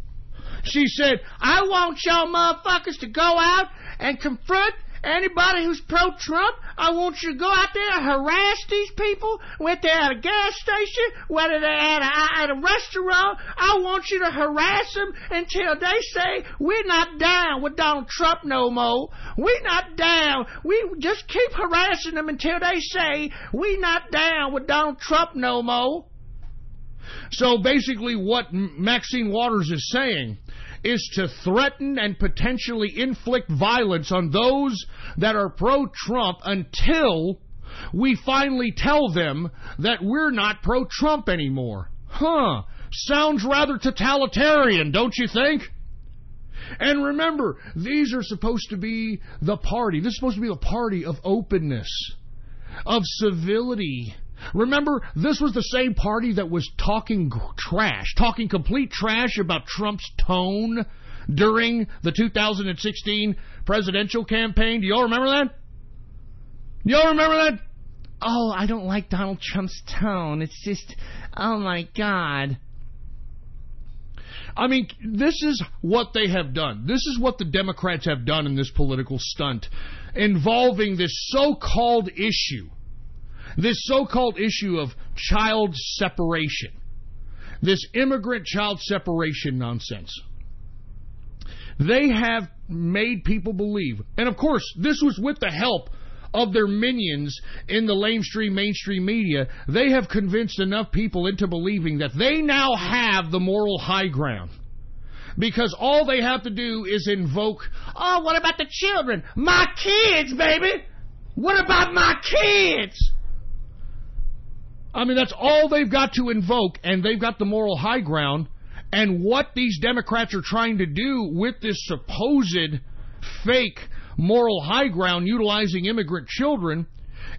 She said, I want y'all motherfuckers to go out and confront Anybody who's pro-Trump, I want you to go out there and harass these people, whether they're at a gas station, whether they're at a restaurant. I want you to harass them until they say, we're not down with Donald Trump no more. We're not down. We just keep harassing them until they say, we're not down with Donald Trump no more. So basically what Maxine Waters is saying is to threaten and potentially inflict violence on those that are pro-Trump until we finally tell them that we're not pro-Trump anymore. Sounds rather totalitarian, don't you think? And remember, these are supposed to be the party. This is supposed to be the party of openness, of civility. Remember, this was the same party that was talking complete trash about Trump's tone during the 2016 presidential campaign. Do y'all remember that? Y'all remember that? Oh, I don't like Donald Trump's tone. It's just, oh my God. I mean, this is what they have done. This is what the Democrats have done in this political stunt involving this so-called issue. This so-called issue of child separation. This immigrant child separation nonsense. They have made people believe, and of course, this was with the help of their minions in the mainstream media. They have convinced enough people into believing that they now have the moral high ground. Because all they have to do is invoke, oh, what about the children? My kids, baby! What about my kids? I mean, that's all they've got to invoke, and they've got the moral high ground. And what these Democrats are trying to do with this supposed fake moral high ground utilizing immigrant children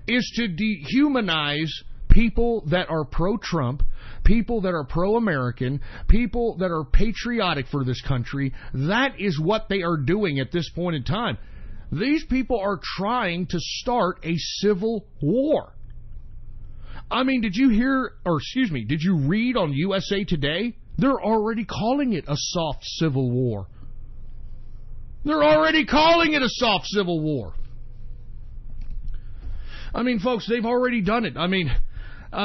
is to dehumanize people that are pro-Trump, people that are pro-American, people that are patriotic for this country. That is what they are doing at this point in time. These people are trying to start a civil war. I mean, did you read on USA Today? They're already calling it a soft civil war. They're already calling it a soft civil war. I mean, folks, they've already done it. I mean,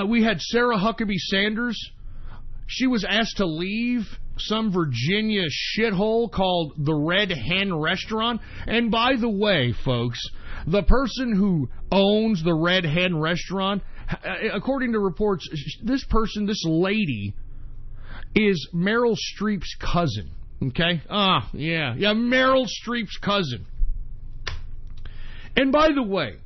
we had Sarah Huckabee Sanders. She was asked to leave some Virginia shithole called the Red Hen Restaurant. And by the way, folks, the person who owns the Red Hen Restaurant, according to reports, this lady, is Meryl Streep's cousin. Okay? Yeah, Meryl Streep's cousin. And by the way,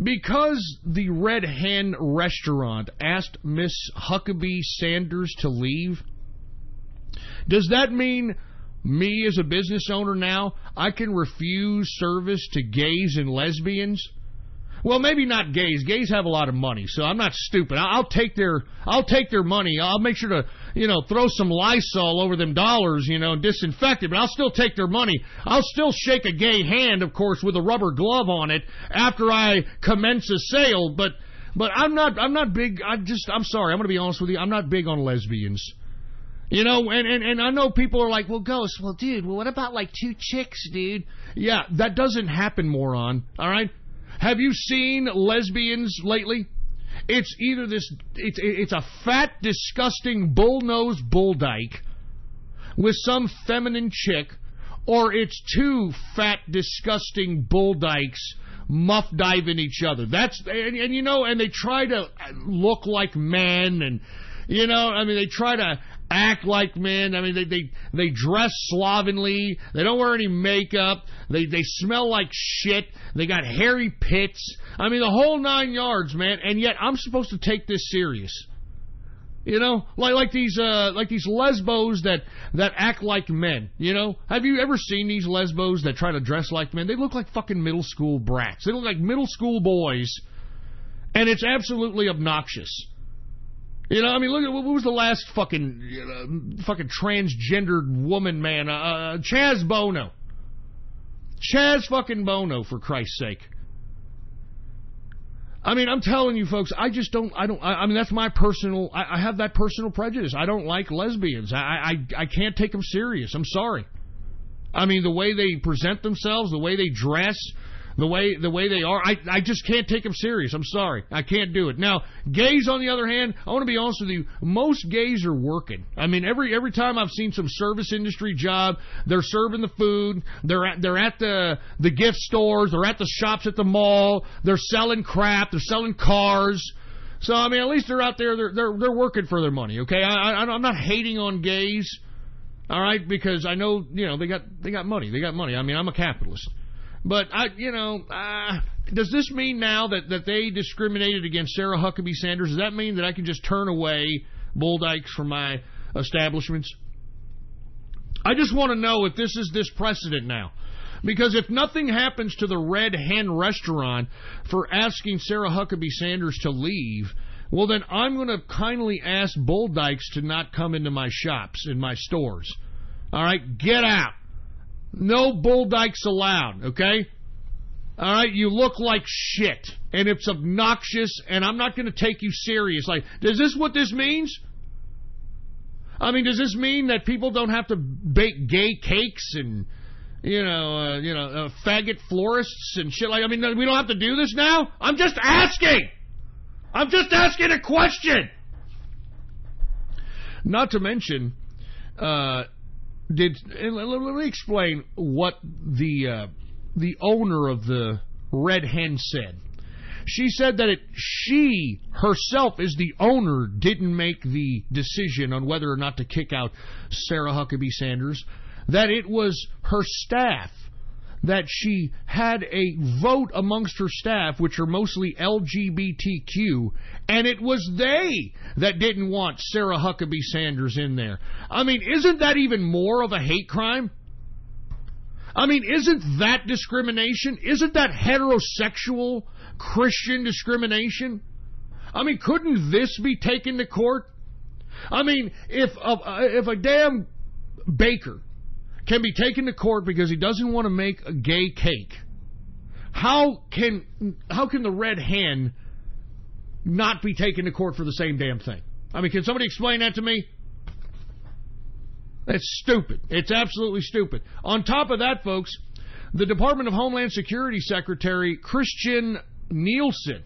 because the Red Hen Restaurant asked Miss Huckabee Sanders to leave, does that mean me as a business owner now, I can refuse service to gays and lesbians? Well, maybe not gays. Gays have a lot of money, so I'm not stupid. I'll take their money. I'll make sure to, throw some Lysol over them dollars, disinfect it, but I'll still take their money. I'll still shake a gay hand, of course, with a rubber glove on it after I commence a sale, but I'm not big. I'm sorry. I'm going to be honest with you. I'm not big on lesbians. And I know people are like, well, Ghost, dude, what about like two chicks, dude? Yeah, that doesn't happen, moron. All right? Have you seen lesbians lately? It's either it's a fat, disgusting, bull-nosed bull dyke with some feminine chick, or it's two fat, disgusting bull dykes muff diving each other. And they try to look like men, and they try to act like men. I mean, they dress slovenly. They don't wear any makeup. They smell like shit. They got hairy pits. I mean, the whole 9 yards, man. And yet, I'm supposed to take this serious. Like these lesbos that act like men. Have you ever seen these lesbos that try to dress like men? They look like fucking middle school brats. They look like middle school boys, and it's absolutely obnoxious. Look at what was the last fucking transgendered woman, man? Chaz Bono. Chaz fucking Bono, for Christ's sake. I mean, I'm telling you, folks, I mean, that's my personal, I have that personal prejudice. I don't like lesbians. I can't take them serious. I'm sorry. I mean, the way they present themselves, the way they dress, the way they are, I just can't take them serious. I'm sorry. I can't do it. Now, gays, on the other hand, I want to be honest with you, most gays are working. I mean, every time I've seen some service industry job, they're serving the food, they're at the gift stores, they're at the shops at the mall, they're selling crap, they're selling cars. So, I mean, at least they're out there, they're working for their money, okay? I'm not hating on gays, all right, because I know, they got money. They got money. I mean, I'm a capitalist. But, does this mean now that they discriminated against Sarah Huckabee Sanders? Does that mean that I can just turn away Bull Dykes from my establishments? I just want to know if this is this precedent now. Because if nothing happens to the Red Hen restaurant for asking Sarah Huckabee Sanders to leave, well, then I'm going to kindly ask Bull Dykes to not come into my shops, in my stores. All right? Get out. No Bull Dykes allowed, okay? All right? You look like shit, and it's obnoxious, and I'm not going to take you serious. Like, is this what this means? I mean, does this mean that people don't have to bake gay cakes and, faggot florists and shit like? I mean, we don't have to do this now? I'm just asking. I'm just asking a question. Not to mention, let me explain what the owner of the Red Hen said. She said that she herself, as the owner, didn't make the decision on whether or not to kick out Sarah Huckabee Sanders, that it was her staff, that she had a vote amongst her staff, which are mostly LGBTQ, and it was they that didn't want Sarah Huckabee Sanders in there. I mean, isn't that even more of a hate crime? I mean, isn't that discrimination? Isn't that heterosexual Christian discrimination? I mean, couldn't this be taken to court? I mean, if a damn baker can be taken to court because he doesn't want to make a gay cake, how can the Red Hen not be taken to court for the same damn thing? I mean, can somebody explain that to me? That's stupid. It's absolutely stupid. On top of that, folks, the Department of Homeland Security Secretary Christian Nielsen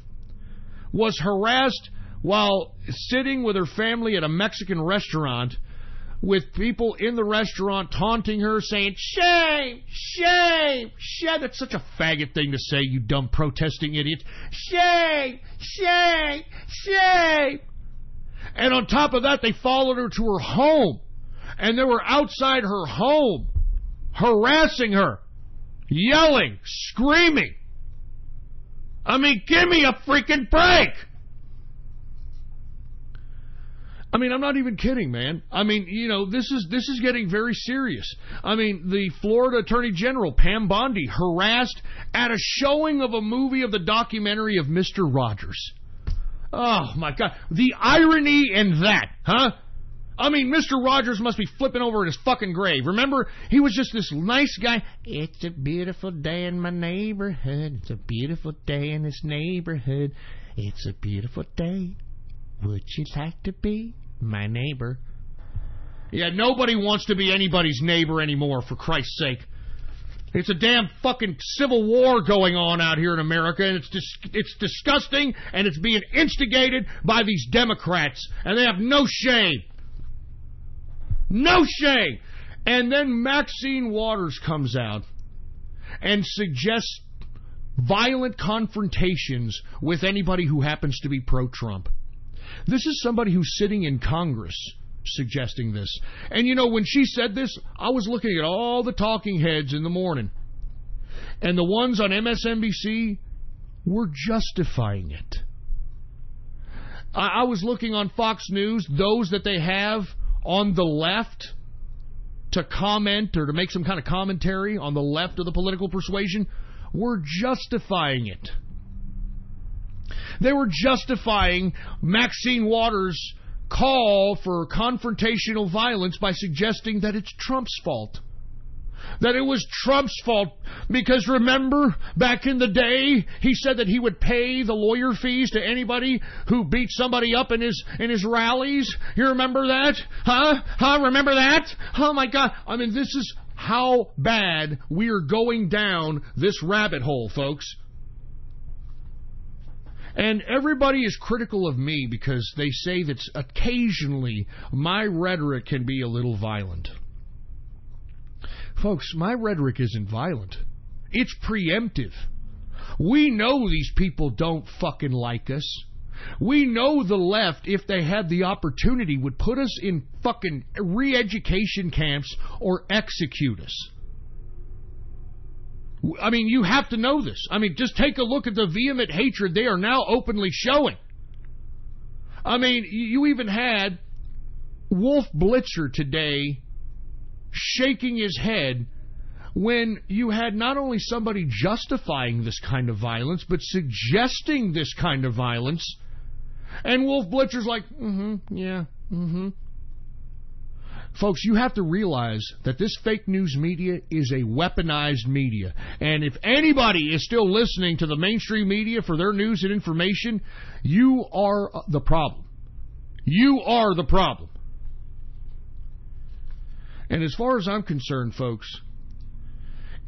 was harassed while sitting with her family at a Mexican restaurant, with people in the restaurant taunting her, saying, "Shame, shame, shame." That's such a faggot thing to say, you dumb protesting idiot. Shame, shame, shame. And on top of that, they followed her to her home. And they were outside her home, harassing her, yelling, screaming. I mean, give me a freaking break. I mean, I'm not even kidding, man. I mean, this is getting very serious. I mean, the Florida Attorney General, Pam Bondi, harassed at a showing of a movie of the documentary of Mr. Rogers. Oh, my God. The irony in that, huh? I mean, Mr. Rogers must be flipping over in his fucking grave. Remember, he was just this nice guy. It's a beautiful day in my neighborhood. It's a beautiful day in this neighborhood. It's a beautiful day. Would you like to be my neighbor? Yeah, nobody wants to be anybody's neighbor anymore, for Christ's sake. It's a damn fucking civil war going on out here in America, and it's disgusting, and it's being instigated by these Democrats, and they have no shame. No shame. And then Maxine Waters comes out and suggests violent confrontations with anybody who happens to be pro-Trump. This is somebody who's sitting in Congress suggesting this. And when she said this, I was looking at all the talking heads in the morning. And the ones on MSNBC were justifying it. I was looking on Fox News, those that they have on the left to comment or to make some kind of commentary on the left of the political persuasion were justifying it. They were justifying Maxine Waters' call for confrontational violence by suggesting that it's Trump's fault. That it was Trump's fault because, remember, back in the day, he said that he would pay the lawyer fees to anybody who beat somebody up in his rallies. You remember that? Huh? Remember that? Oh, my God. I mean, this is how bad we are going down this rabbit hole, folks. And everybody is critical of me because they say that occasionally my rhetoric can be a little violent. Folks, my rhetoric isn't violent. It's preemptive. We know these people don't fucking like us. We know the left, if they had the opportunity, would put us in fucking re-education camps or execute us. I mean, you have to know this. I mean, just take a look at the vehement hatred they are now openly showing. I mean, you even had Wolf Blitzer today shaking his head when you had not only somebody justifying this kind of violence, but suggesting this kind of violence. And Wolf Blitzer's like, yeah. Folks, you have to realize that this fake news media is a weaponized media. And if anybody is still listening to the mainstream media for their news and information, you are the problem. You are the problem. And as far as I'm concerned, folks,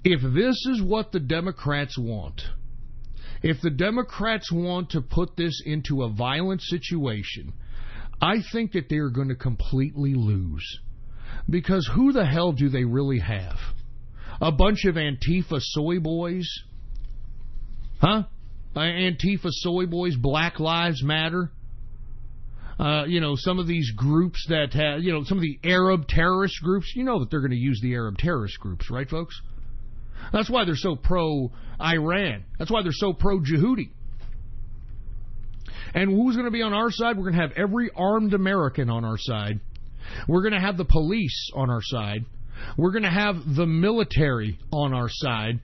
if this is what the Democrats want, if the Democrats want to put this into a violent situation, I think that they're going to completely lose. Because who the hell do they really have? A bunch of Antifa soy boys? Huh? Antifa soy boys, Black Lives Matter? Some of these groups that have, some of the Arab terrorist groups, you know that they're going to use the Arab terrorist groups, right, folks? That's why they're so pro-Iran. That's why they're so pro-Jihadi. And who's going to be on our side? We're going to have every armed American on our side. We're going to have the police on our side. We're going to have the military on our side.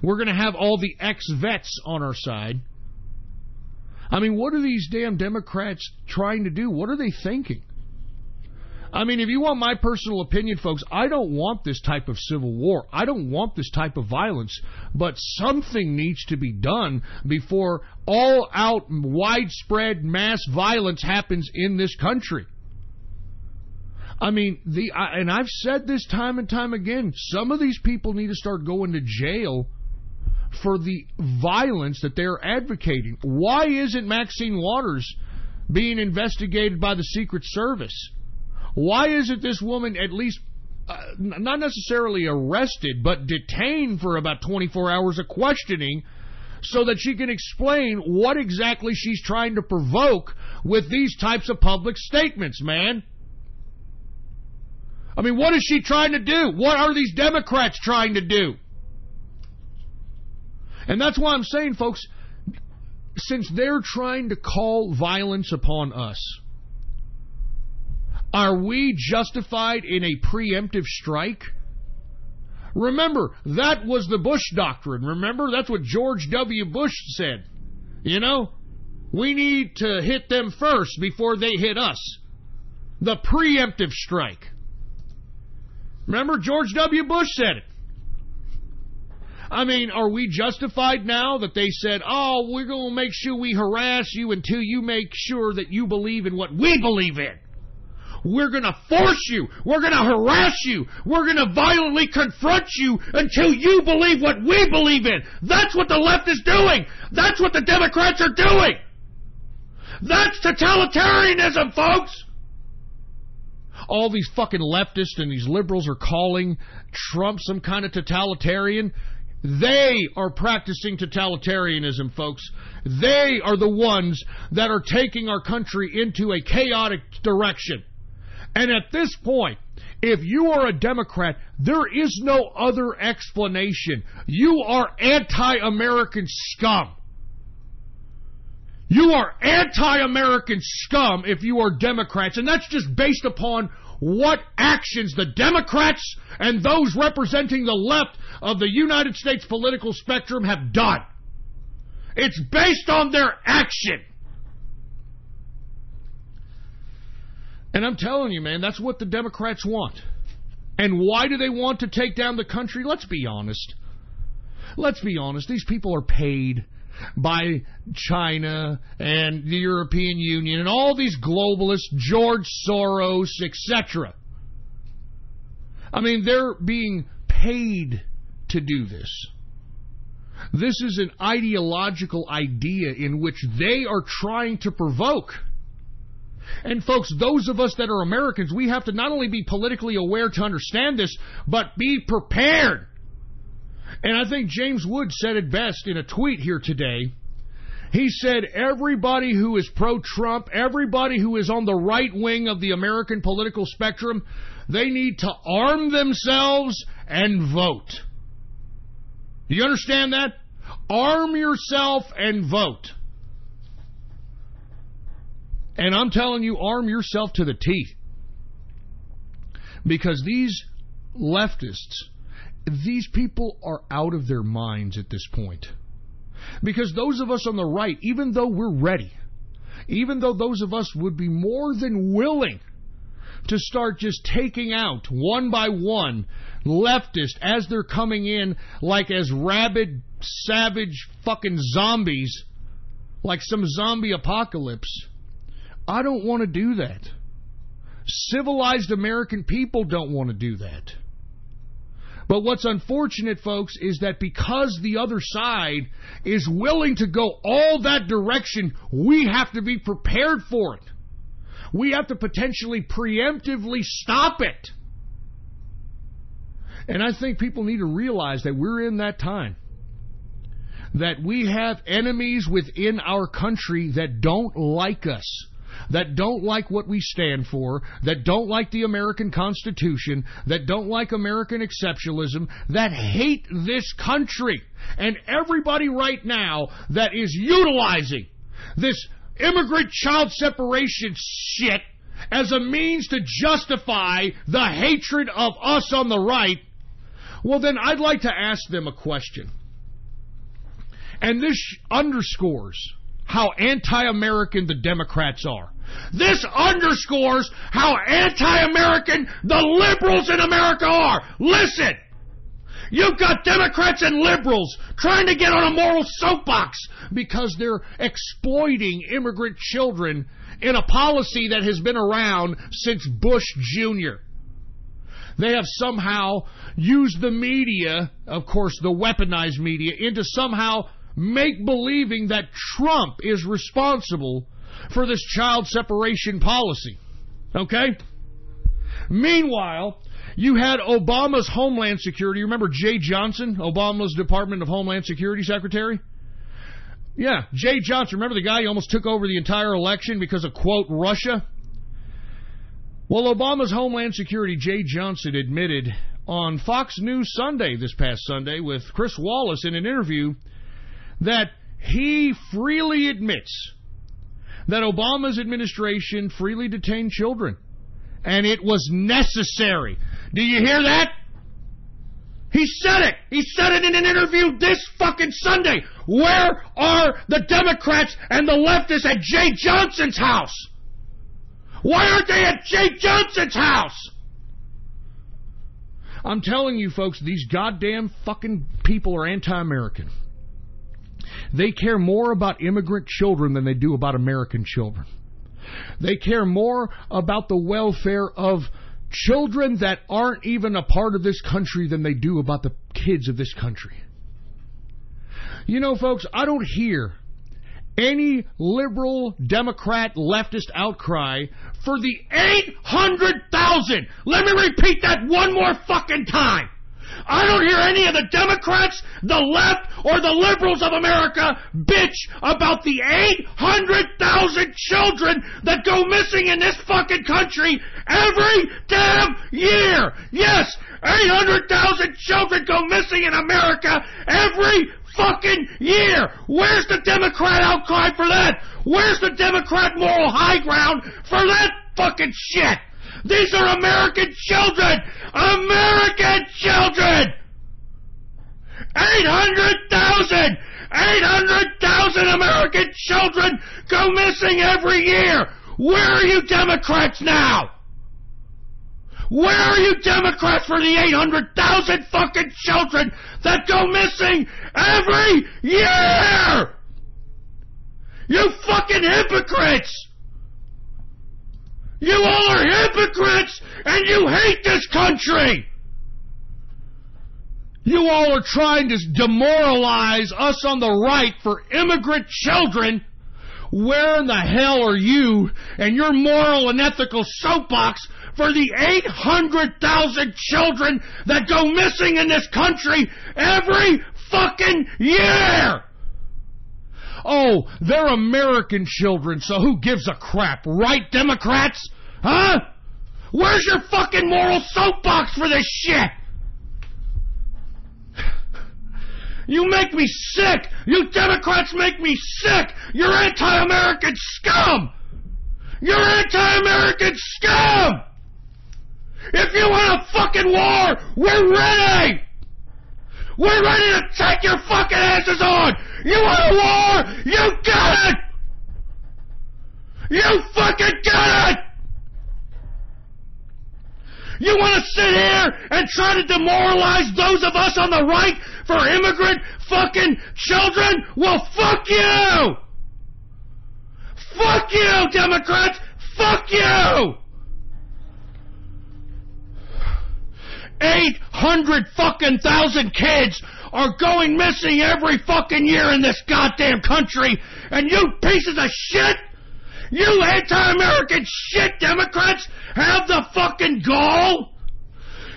We're going to have all the ex-vets on our side. I mean, what are these damn Democrats trying to do? What are they thinking? I mean, if you want my personal opinion, folks, I don't want this type of civil war. I don't want this type of violence. But something needs to be done before all-out, widespread mass violence happens in this country. I mean, and I've said this time and time again, some of these people need to start going to jail for the violence that they're advocating. Why isn't Maxine Waters being investigated by the Secret Service? Why isn't this woman at least not necessarily arrested, but detained for about 24 hours of questioning so that she can explain what exactly she's trying to provoke with these types of public statements, man? I mean, what is she trying to do? What are these Democrats trying to do? And that's why I'm saying, folks, since they're trying to call violence upon us, are we justified in a preemptive strike? Remember, that was the Bush doctrine. Remember, that's what George W. Bush said. We need to hit them first before they hit us. The preemptive strike. Remember, George W. Bush said it. I mean, are we justified now that they said, we're going to make sure we harass you until you make sure that you believe in what we believe in? We're going to force you. We're going to harass you. We're going to violently confront you until you believe what we believe in. That's what the left is doing. That's what the Democrats are doing. That's totalitarianism, folks. All these fucking leftists and these liberals are calling Trump some kind of totalitarian. They are practicing totalitarianism, folks. They are the ones that are taking our country into a chaotic direction. And at this point, if you are a Democrat, there is no other explanation. You are anti-American scum. You are anti-American scum if you are Democrats, and that's just based upon what actions the Democrats and those representing the left of the United States political spectrum have done. It's based on their action. And I'm telling you, man, that's what the Democrats want. And why do they want to take down the country? Let's be honest. Let's be honest. These people are paid by China and the European Union and all these globalists, George Soros, etc. I mean, they're being paid to do this. This is an ideological idea in which they are trying to provoke. And folks, those of us that are Americans, we have to not only be politically aware to understand this, but be prepared. And I think James Wood said it best in a tweet here today. He said, everybody who is pro-Trump, everybody who is on the right wing of the American political spectrum, they need to arm themselves and vote. Do you understand that? Arm yourself and vote. And I'm telling you, arm yourself to the teeth. Because these leftists, these people are out of their minds at this point. Because those of us on the right, even though we're ready, even though those of us would be more than willing to start just taking out one by one leftists as they're coming in like as rabid, savage fucking zombies, like some zombie apocalypse, I don't want to do that. Civilized American people don't want to do that. But what's unfortunate, folks, is that because the other side is willing to go all that direction, we have to be prepared for it. We have to potentially preemptively stop it. And I think people need to realize that we're in that time. That we have enemies within our country that don't like us, that don't like what we stand for, that don't like the American Constitution, that don't like American exceptionalism, that hate this country. And everybody right now that is utilizing this immigrant child separation shit as a means to justify the hatred of us on the right, well then I'd like to ask them a question. And this underscores how anti-American the Democrats are. This underscores how anti-American the liberals in America are. Listen! You've got Democrats and liberals trying to get on a moral soapbox because they're exploiting immigrant children in a policy that has been around since Bush Jr. They have somehow used the media, of course the weaponized media, into somehow make-believing that Trump is responsible for this child separation policy. Okay? Meanwhile, you had Obama's Homeland Security. Remember Jay Johnson, Obama's Department of Homeland Security Secretary? Yeah, Jay Johnson. Remember the guy who almost took over the entire election because of, quote, Russia? Well, Obama's Homeland Security, Jay Johnson, admitted on Fox News Sunday, this past Sunday, with Chris Wallace in an interview, that he freely admits that Obama's administration freely detained children. And it was necessary. Do you hear that? He said it. He said it in an interview this fucking Sunday. Where are the Democrats and the leftists at Jay Johnson's house? Why aren't they at Jay Johnson's house? I'm telling you, folks, these goddamn fucking people are anti-American. They care more about immigrant children than they do about American children. They care more about the welfare of children that aren't even a part of this country than they do about the kids of this country. You know, folks, I don't hear any liberal, Democrat, leftist outcry for the 800,000. Let me repeat that one more fucking time. I don't hear any of the Democrats, the left, or the liberals of America bitch about the 800,000 children that go missing in this fucking country every damn year. Yes, 800,000 children go missing in America every fucking year. Where's the Democrat outcry for that? Where's the Democrat moral high ground for that fucking shit? These are American children! American children! 800,000! 800,000 American children go missing every year! Where are you Democrats now? Where are you Democrats for the 800,000 fucking children that go missing every year? You fucking hypocrites! You all are hypocrites, and you hate this country! You all are trying to demoralize us on the right for immigrant children. Where in the hell are you and your moral and ethical soapbox for the 800,000 children that go missing in this country every fucking year? Oh, they're American children, so who gives a crap, right, Democrats? Huh? Where's your fucking moral soapbox for this shit? You make me sick! You Democrats make me sick! You're anti-American scum! You're anti-American scum! If you want a fucking war, we're ready! We're ready to take your fucking asses on! You want a war? You got it! You fucking got it! You want to sit here and try to demoralize those of us on the right for immigrant fucking children? Well, fuck you! Fuck you, Democrats! Fuck you! 800,000 kids are going missing every fucking year in this goddamn country, and you pieces of shit, you anti-American shit Democrats have the fucking gall?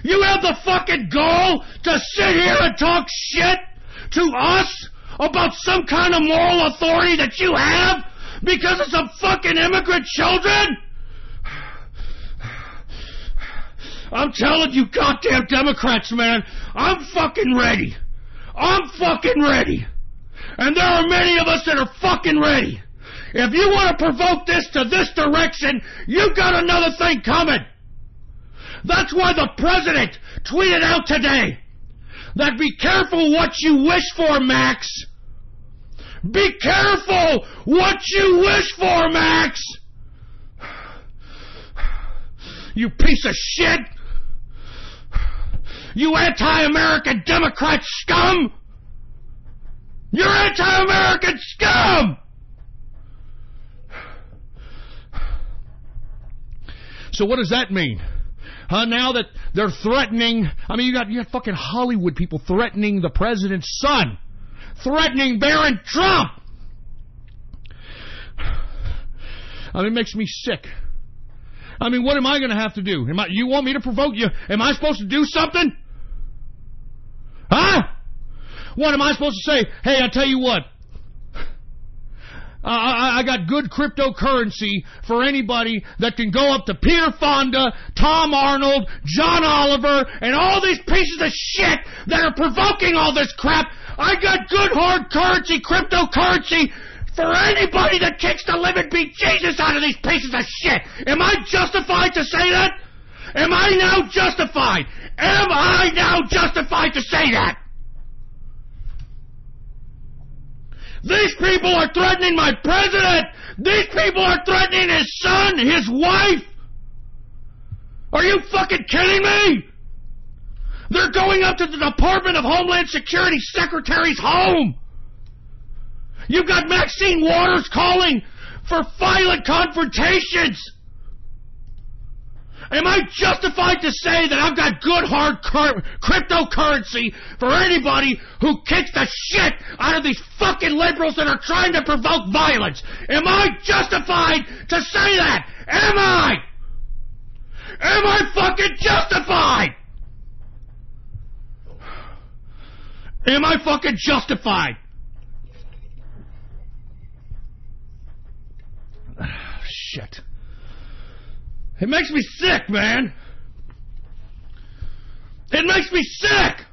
You have the fucking gall to sit here and talk shit to us about some kind of moral authority that you have because of some fucking immigrant children? I'm telling you goddamn Democrats, man, I'm fucking ready. I'm fucking ready. And there are many of us that are fucking ready. If you want to provoke this to this direction, you got another thing coming. That's why the president tweeted out today that be careful what you wish for, Max. Be careful what you wish for, Max. You piece of shit. You anti-American Democrat scum. You're anti-American scum. So what does that mean? Now that they're threatening, I mean, you got fucking Hollywood people threatening the president's son, threatening Barron Trump. I mean, it makes me sick. I mean, what am I going to have to do? You want me to provoke you? Am I supposed to do something? Huh? What am I supposed to say? Hey, I tell you what. I got good cryptocurrency for anybody that can go up to Peter Fonda, Tom Arnold, John Oliver, and all these pieces of shit that are provoking all this crap. I got good hard currency, cryptocurrency for anybody that kicks the living bejesus out of these pieces of shit. Am I justified to say that? Am I now justified? Am I now justified to say that? These people are threatening my president. These people are threatening his son, his wife. Are you fucking kidding me? They're going up to the Department of Homeland Security Secretary's home. You've got Maxine Waters calling for violent confrontations. Am I justified to say that I've got good hard cryptocurrency for anybody who kicks the shit out of these fucking liberals that are trying to provoke violence? Am I justified to say that? Am I? Am I fucking justified? Am I fucking justified? Shit. It makes me sick, man. It makes me sick.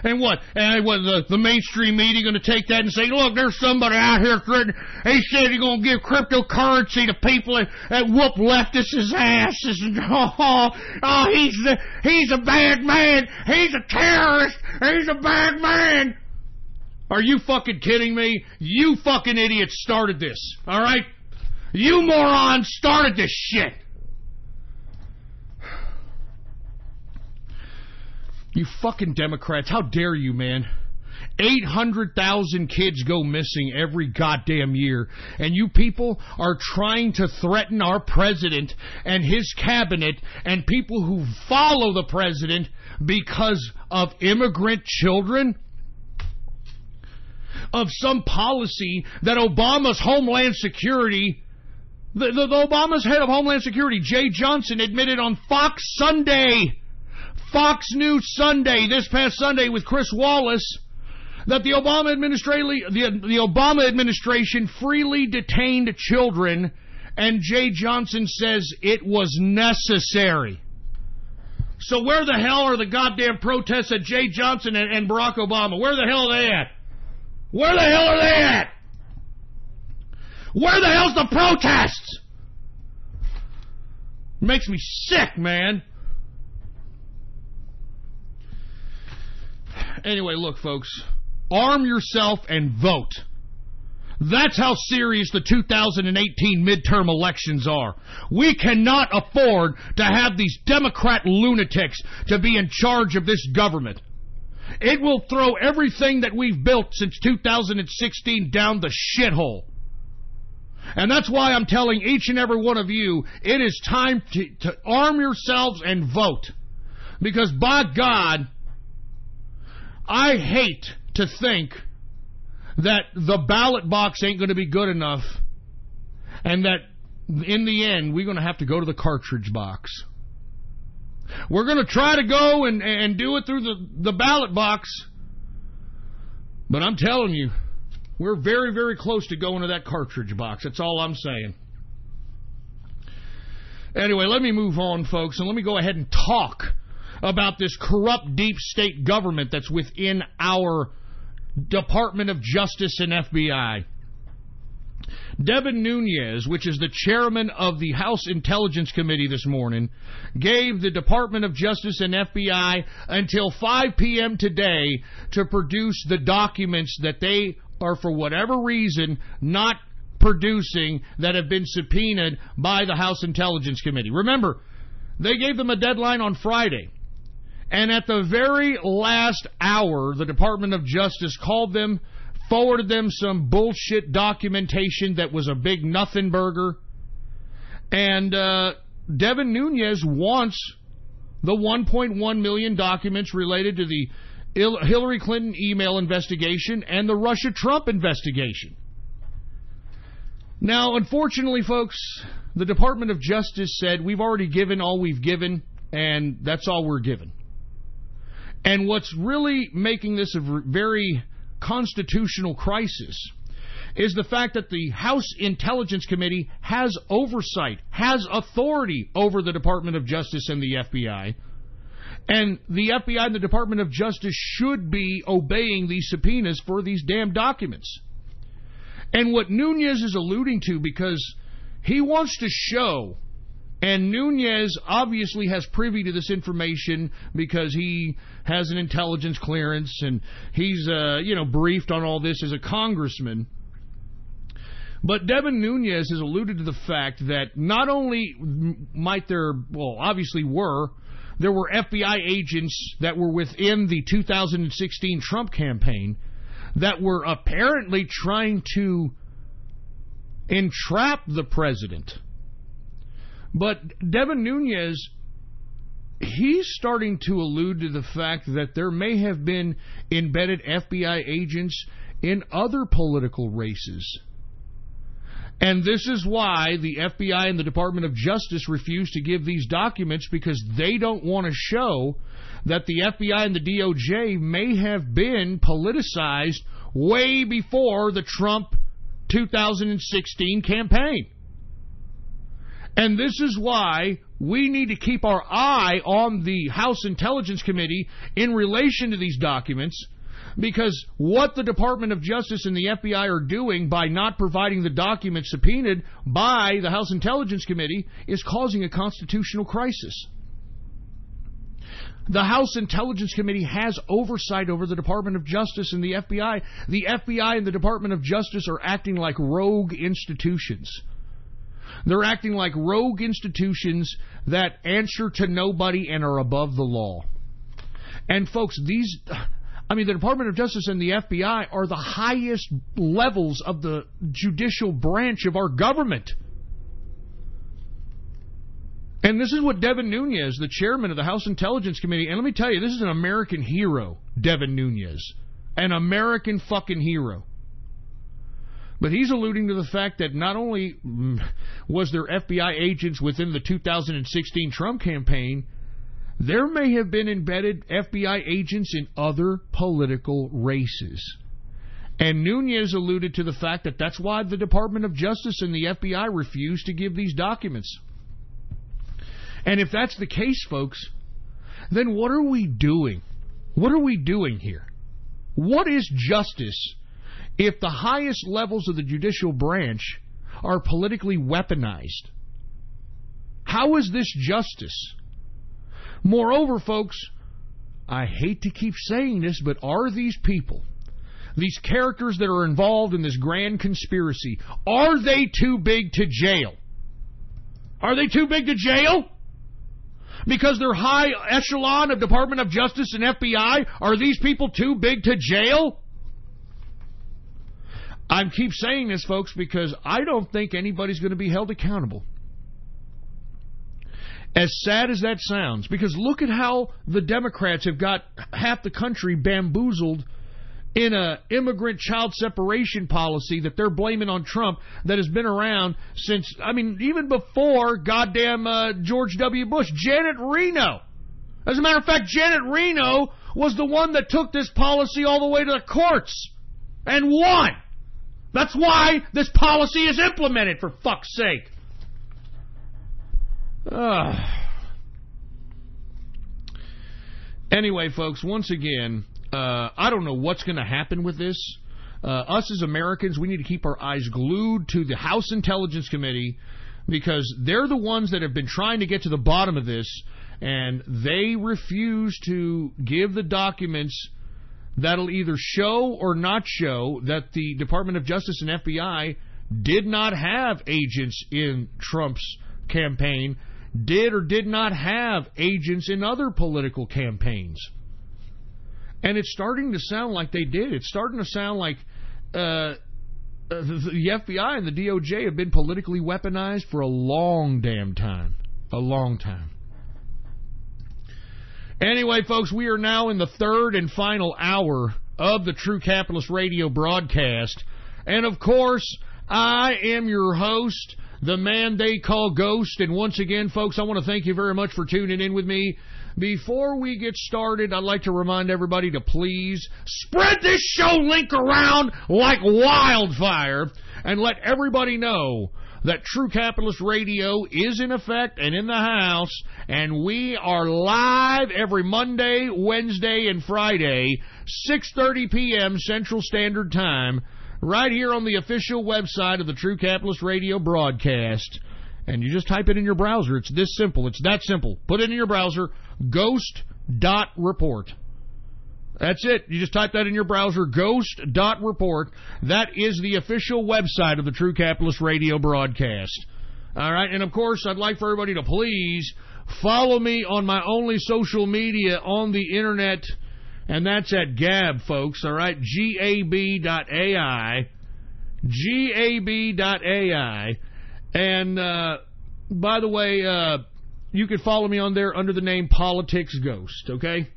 And what? And what? The mainstream media going to take that and say, "Look, there's somebody out here threatening. He said he's going to give cryptocurrency to people that whoop leftists' asses." And he's a bad man. He's a terrorist. He's a bad man. Are you fucking kidding me? You fucking idiots started this. All right. You morons started this shit. You fucking Democrats, how dare you, man? 800,000 kids go missing every goddamn year, and you people are trying to threaten our president and his cabinet and people who follow the president because of immigrant children? Of some policy that Obama's Homeland Security, the Obama's head of Homeland Security, Jay Johnson, admitted on Fox News Sunday, this past Sunday with Chris Wallace, that the Obama administration freely detained children, and Jay Johnson says it was necessary. So where the hell are the goddamn protests that Jay Johnson and Barack Obama? Where the hell are they at? Where the hell are they at? Where the hell's the protests? Makes me sick, man. Anyway, look, folks. Arm yourself and vote. That's how serious the 2018 midterm elections are. We cannot afford to have these Democrat lunatics to be in charge of this government. It will throw everything that we've built since 2016 down the shithole. And that's why I'm telling each and every one of you, it is time to arm yourselves and vote. Because by God, I hate to think that the ballot box ain't going to be good enough and that in the end we're going to have to go to the cartridge box. We're going to try to go and do it through the ballot box. But I'm telling you, we're very, very close to going to that cartridge box. That's all I'm saying. Anyway, let me move on, folks, and let me go ahead and talk about this corrupt deep state government that's within our Department of Justice and FBI. Devin Nunes, which is the chairman of the House Intelligence Committee this morning, gave the Department of Justice and FBI until 5 p.m. today to produce the documents that they are, for whatever reason, not producing that have been subpoenaed by the House Intelligence Committee. Remember, they gave them a deadline on Friday. And at the very last hour, the Department of Justice called them, forwarded them some bullshit documentation that was a big nothing burger. And Devin Nunes wants the 1.1 million documents related to the Hillary Clinton email investigation and the Russia-Trump investigation. Now, unfortunately, folks, the Department of Justice said we've already given all we've given, and that's all we're given. And what's really making this a very constitutional crisis is the fact that the House Intelligence Committee has oversight, has authority over the Department of Justice and the FBI. And the FBI and the Department of Justice should be obeying these subpoenas for these damn documents. And what Nunes is alluding to, because he wants to show, and Nunes obviously has privy to this information because he has an intelligence clearance and he's briefed on all this as a congressman. But Devin Nunes has alluded to the fact that not only there were FBI agents that were within the 2016 Trump campaign that were apparently trying to entrap the president. But Devin Nunes, he's starting to allude to the fact that there may have been embedded FBI agents in other political races. And this is why the FBI and the Department of Justice refuse to give these documents, because they don't want to show that the FBI and the DOJ may have been politicized way before the Trump 2016 campaign. And this is why we need to keep our eye on the House Intelligence Committee in relation to these documents, because what the Department of Justice and the FBI are doing by not providing the documents subpoenaed by the House Intelligence Committee is causing a constitutional crisis. The House Intelligence Committee has oversight over the Department of Justice and the FBI. The FBI and the Department of Justice are acting like rogue institutions. They're acting like rogue institutions that answer to nobody and are above the law. And folks, I mean, the Department of Justice and the FBI are the highest levels of the judicial branch of our government. And this is what Devin Nunes, the chairman of the House Intelligence Committee, and let me tell you, this is an American hero, Devin Nunes. An American fucking hero. But he's alluding to the fact that not only was there FBI agents within the 2016 Trump campaign, there may have been embedded FBI agents in other political races. And Nunes alluded to the fact that that's why the Department of Justice and the FBI refused to give these documents. And if that's the case, folks, then what are we doing? What are we doing here? What is justice if the highest levels of the judicial branch are politically weaponized? How is this justice? Moreover, folks, I hate to keep saying this, but are these people, these characters that are involved in this grand conspiracy, are they too big to jail? Are they too big to jail? Because they're high echelon of Department of Justice and FBI, are these people too big to jail? I keep saying this, folks, because I don't think anybody's going to be held accountable. As sad as that sounds, because look at how the Democrats have got half the country bamboozled in an immigrant child separation policy that they're blaming on Trump that has been around since, I mean, even before goddamn George W. Bush. Janet Reno. As a matter of fact, Janet Reno was the one that took this policy all the way to the courts and won. That's why this policy is implemented, for fuck's sake. Anyway, folks, once again, I don't know what's going to happen with this. Us as Americans, we need to keep our eyes glued to the House Intelligence Committee because they're the ones that have been trying to get to the bottom of this, and they refuse to give the documents that'll either show or not show that the Department of Justice and FBI did not have agents in Trump's campaign, did or did not have agents in other political campaigns. And it's starting to sound like they did. It's starting to sound like the FBI and the DOJ have been politically weaponized for a long damn time. A long time. Anyway, folks, we are now in the third and final hour of the True Capitalist Radio broadcast. And, of course, I am your host, the man they call Ghost. And once again, folks, I want to thank you very much for tuning in with me. Before we get started, I'd like to remind everybody to please spread this show link around like wildfire and let everybody know that True Capitalist Radio is in effect and in the house, and we are live every Monday, Wednesday, and Friday, 6:30 p.m. Central Standard Time, right here on the official website of the True Capitalist Radio broadcast. And you just type it in your browser. It's this simple. It's that simple. Put it in your browser, ghost.report. That's it. You just type that in your browser, ghost.report. That is the official website of the True Capitalist Radio broadcast. All right, and of course, I'd like for everybody to please follow me on my only social media on the internet, and that's at Gab, folks, all right, gab.ai, gab.ai. And, by the way, you can follow me on there under the name Politics Ghost, okay?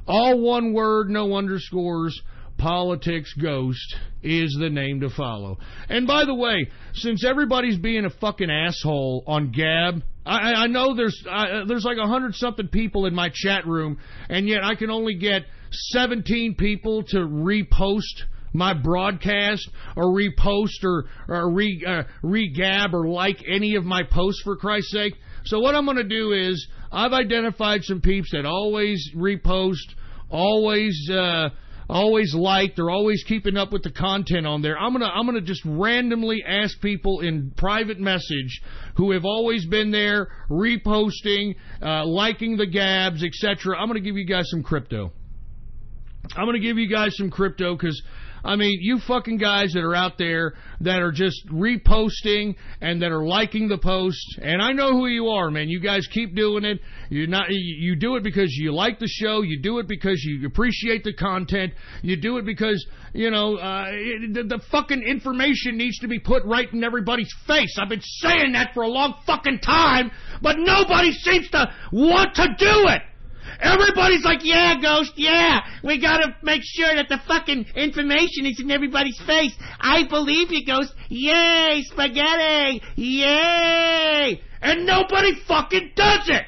All one word, no underscores. Politics Ghost is the name to follow. And by the way, since everybody's being a fucking asshole on Gab, I know there's like 100-something people in my chat room, and yet I can only get 17 people to repost my broadcast or repost or re-gab or like any of my posts, for Christ's sake. So what I'm going to do is I've identified some peeps that always repost, always like, they're always keeping up with the content on there. I'm gonna just randomly ask people in private message who have always been there, reposting, liking the gabs, etc. I'm gonna give you guys some crypto. I'm gonna give you guys some crypto because I mean, you fucking guys that are out there that are just reposting and that are liking the post, and I know who you are, man. You guys keep doing it. You do it because you like the show. You do it because you appreciate the content. You do it because, the fucking information needs to be put right in everybody's face. I've been saying that for a long fucking time, but nobody seems to want to do it. Everybody's like, yeah, Ghost, yeah, we gotta make sure that the fucking information is in everybody's face. I believe you, Ghost. Yay, spaghetti, yay. And nobody fucking does it.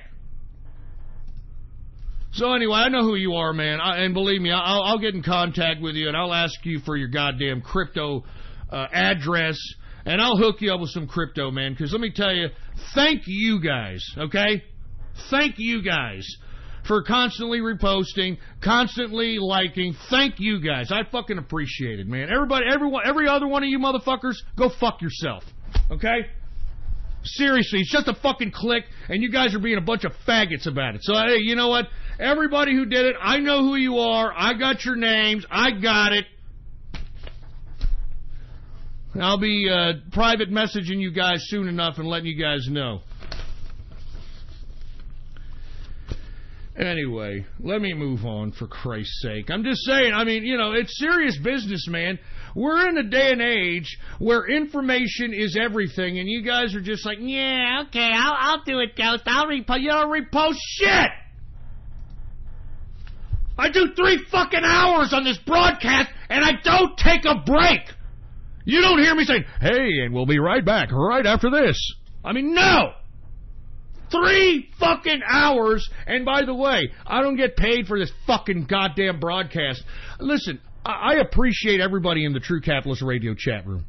So anyway, I know who you are, man, and believe me, I'll get in contact with you, and I'll ask you for your goddamn crypto address, and I'll hook you up with some crypto, man, because let me tell you, thank you guys, okay? Thank you guys for constantly reposting, constantly liking. Thank you guys. I fucking appreciate it, man. Every other one of you motherfuckers, go fuck yourself, okay? Seriously, it's just a fucking click, and you guys are being a bunch of faggots about it. So, hey, you know what? Everybody who did it, I know who you are. I got your names. I got it. I'll be private messaging you guys soon enough and letting you guys know. Anyway, let me move on, for Christ's sake. I'm just saying, I mean, it's serious business, man. We're in a day and age where information is everything, and you guys are just like, yeah, okay, I'll do it, Ghost. I'll repost. You don't repost shit! I do 3 fucking hours on this broadcast, and I don't take a break! You don't hear me saying, hey, and we'll be right back right after this. I mean, no! 3 fucking hours, and by the way, I don't get paid for this fucking goddamn broadcast. Listen, I appreciate everybody in the True Capitalist Radio chat room.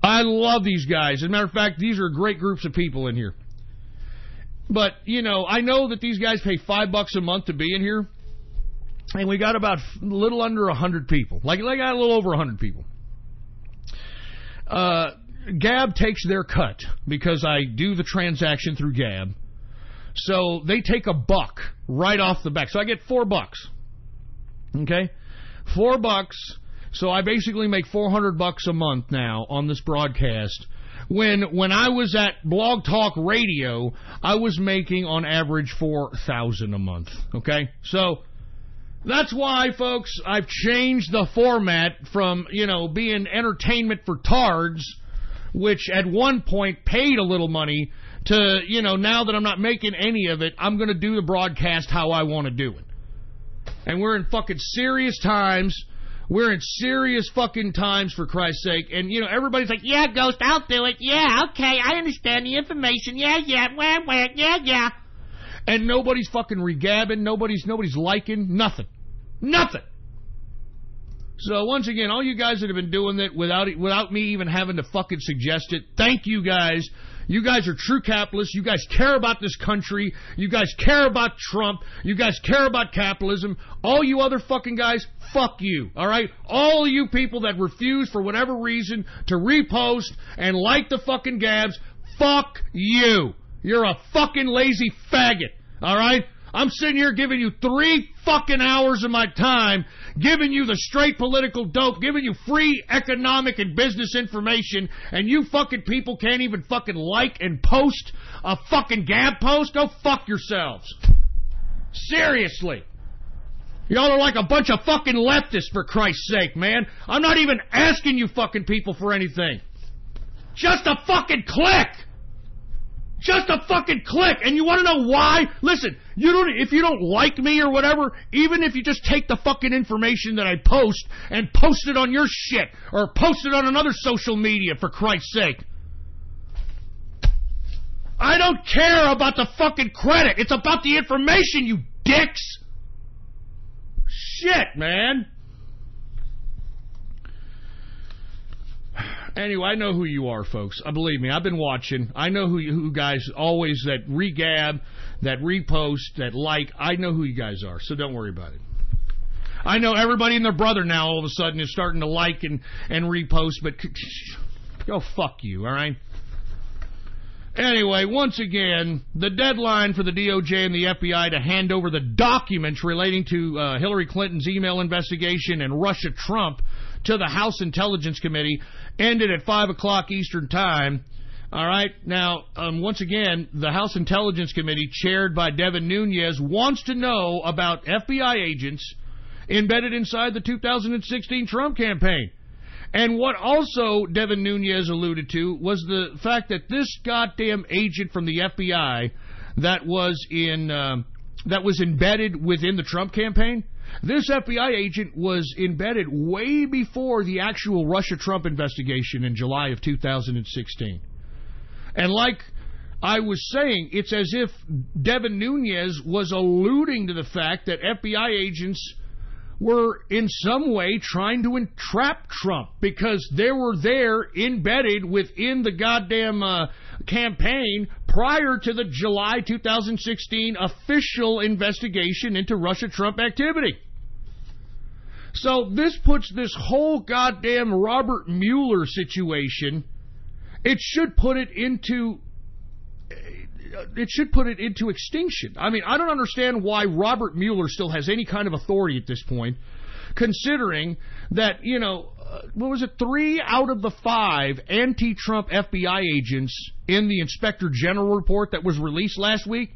I love these guys. As a matter of fact, these are great groups of people in here. But, I know that these guys pay $5 a month to be in here, and we got about a little under 100 people. Like a little over 100 people. Gab takes their cut because I do the transaction through Gab. So they take $1 right off the back. So I get $4. Okay? $4. So I basically make $400 a month now on this broadcast. When I was at Blog Talk Radio, I was making on average $4,000 a month. Okay? So that's why, folks, I've changed the format from, being entertainment for tards, which at one point paid a little money, to, now that I'm not making any of it, I'm going to do the broadcast how I want to do it. And we're in fucking serious times. We're in serious fucking times, for Christ's sake. And, everybody's like, yeah, Ghost, I'll do it. Yeah, okay, I understand the information. Yeah, wah, yeah. And nobody's fucking regabbing. Nobody's liking. Nothing. So once again, all you guys that have been doing it without me even having to fucking suggest it, thank you guys. You guys are true capitalists. You guys care about this country. You guys care about Trump. You guys care about capitalism. All you other fucking guys, fuck you. All right? All you people that refuse for whatever reason to repost and like the fucking gabs, fuck you. You're a fucking lazy faggot. All right? I'm sitting here giving you 3 fucking hours of my time, giving you the straight political dope, giving you free economic and business information, and you fucking people can't even fucking like and post a fucking Gab post? Go fuck yourselves. Seriously. Y'all are like a bunch of fucking leftists, for Christ's sake, man. I'm not even asking you fucking people for anything. Just a fucking click. Just a fucking click. And you want to know why? Listen, if you don't like me or whatever, even if you just take the fucking information that I post and post it on your shit or post it on another social media, for Christ's sake. I don't care about the fucking credit. It's about the information, you dicks. Shit, man. Anyway, I know who you are, folks. Believe me, I've been watching. I know who guys always that regab, that repost, that like. I know who you guys are, so don't worry about it. I know everybody and their brother now all of a sudden is starting to like and repost, but go fuck you, all right? Anyway, once again, the deadline for the DOJ and the FBI to hand over the documents relating to Hillary Clinton's email investigation and Russia Trump to the House Intelligence Committee ended at 5 o'clock Eastern Time. All right. Now, once again, the House Intelligence Committee, chaired by Devin Nunes, wants to know about FBI agents embedded inside the 2016 Trump campaign. And what also Devin Nunes alluded to was the fact that this goddamn agent from the FBI that was embedded within the Trump campaign, this FBI agent was embedded way before the actual Russia-Trump investigation in July of 2016. And like I was saying, it's as if Devin Nunes was alluding to the fact that FBI agents were in some way trying to entrap Trump because they were there embedded within the goddamn campaign prior to the July 2016 official investigation into Russia-Trump activity. So this puts this whole goddamn Robert Mueller situation, it should put it into extinction. I mean, I don't understand why Robert Mueller still has any kind of authority at this point, considering that, what was it, 3 out of the 5 anti-Trump FBI agents in the Inspector General report that was released last week,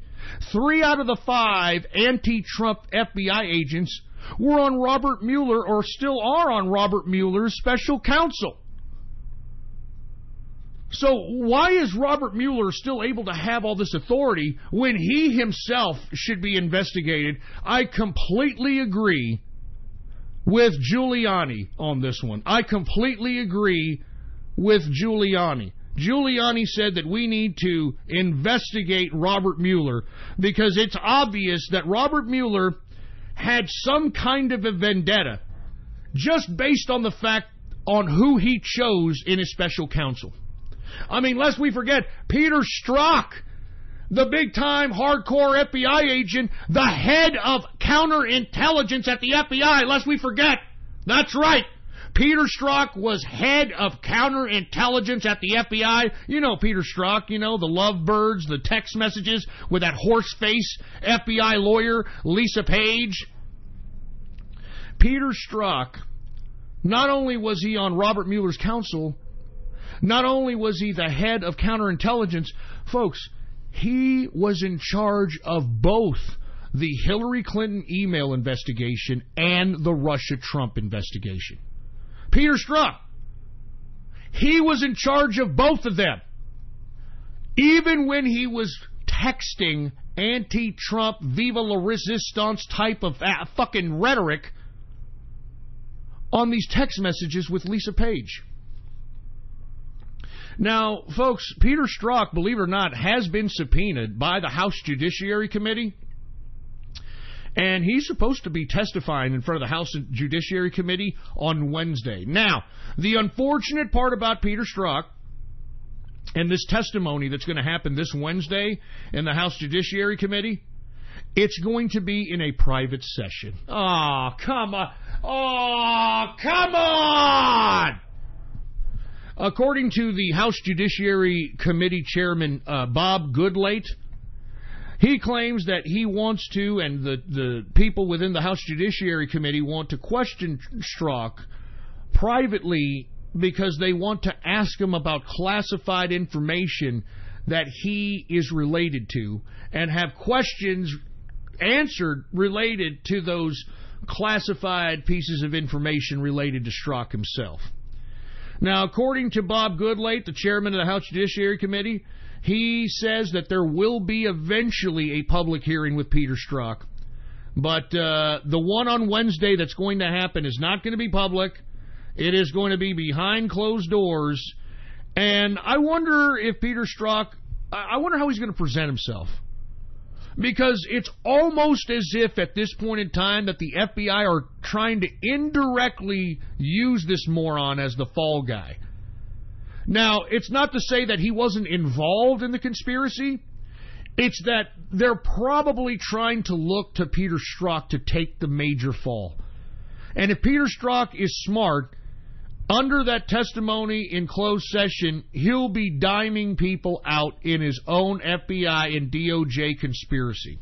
3 out of the 5 anti-Trump FBI agents were on Robert Mueller, or still are on Robert Mueller's special counsel. So why is Robert Mueller still able to have all this authority when he himself should be investigated? I completely agree with Giuliani on this one. I completely agree with Giuliani. Giuliani said that we need to investigate Robert Mueller because it's obvious that Robert Mueller had some kind of a vendetta just based on the fact on who he chose in his special counsel. I mean, lest we forget, Peter Strzok, the big-time hardcore FBI agent, the head of counterintelligence at the FBI, lest we forget. That's right. Peter Strzok was head of counterintelligence at the FBI. You know Peter Strzok, the lovebirds, the text messages with that horse-face FBI lawyer, Lisa Page. Peter Strzok, not only was he on Robert Mueller's counsel, not only was he the head of counterintelligence, folks, he was in charge of both the Hillary Clinton email investigation and the Russia-Trump investigation. Peter Strzok, he was in charge of both of them. Even when he was texting anti-Trump, viva la resistance type of fucking rhetoric on these text messages with Lisa Page. Now, folks, Peter Strzok, believe it or not, has been subpoenaed by the House Judiciary Committee, and he's supposed to be testifying in front of the House Judiciary Committee on Wednesday. Now, the unfortunate part about Peter Strzok and this testimony that's going to happen this Wednesday in the House Judiciary Committee, it's going to be in a private session. Oh, come on. Oh, come on! According to the House Judiciary Committee Chairman Bob Goodlate, he claims that he wants to, and the people within the House Judiciary Committee want to question Strzok privately because they want to ask him about classified information that he is related to and have questions answered related to those classified pieces of information related to Strzok himself. Now, according to Bob Goodlate, the chairman of the House Judiciary Committee, he says that there will be eventually a public hearing with Peter Strzok. But the one on Wednesday that's going to happen is not going to be public. It is going to be behind closed doors. And I wonder if Peter Strzok, I wonder how he's going to present himself. Because it's almost as if at this point in time that the FBI are trying to indirectly use this moron as the fall guy. Now, it's not to say that he wasn't involved in the conspiracy. It's that they're probably trying to look to Peter Strzok to take the major fall. And if Peter Strzok is smart, under that testimony in closed session, he'll be diming people out in his own FBI and DOJ conspiracy,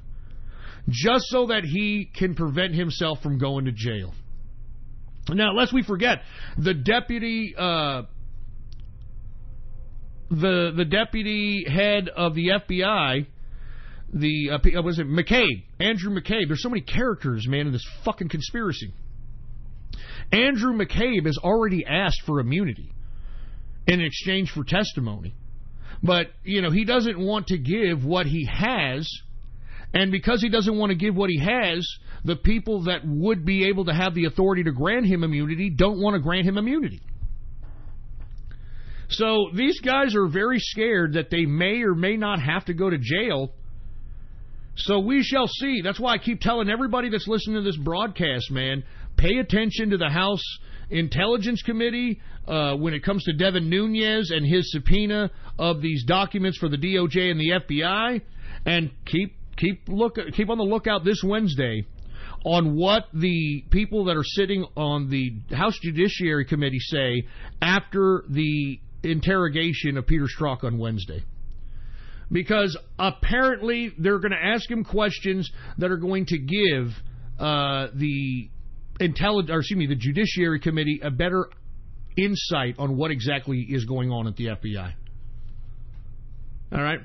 just so that he can prevent himself from going to jail. Now, lest we forget, the deputy the deputy head of the FBI, was it McCabe? Andrew McCabe. There's so many characters, man, in this fucking conspiracy. Andrew McCabe has already asked for immunity in exchange for testimony. But, he doesn't want to give what he has, and because he doesn't want to give what he has, the people that would be able to have the authority to grant him immunity don't want to grant him immunity. So these guys are very scared that they may or may not have to go to jail. So we shall see. That's why I keep telling everybody that's listening to this broadcast, man, pay attention to the House Intelligence Committee when it comes to Devin Nunes and his subpoena of these documents for the DOJ and the FBI, and keep on the lookout this Wednesday on what the people that are sitting on the House Judiciary Committee say after the interrogation of Peter Strzok on Wednesday. Because apparently they're going to ask him questions that are going to give the Judiciary Committee a better insight on what exactly is going on at the FBI. All right.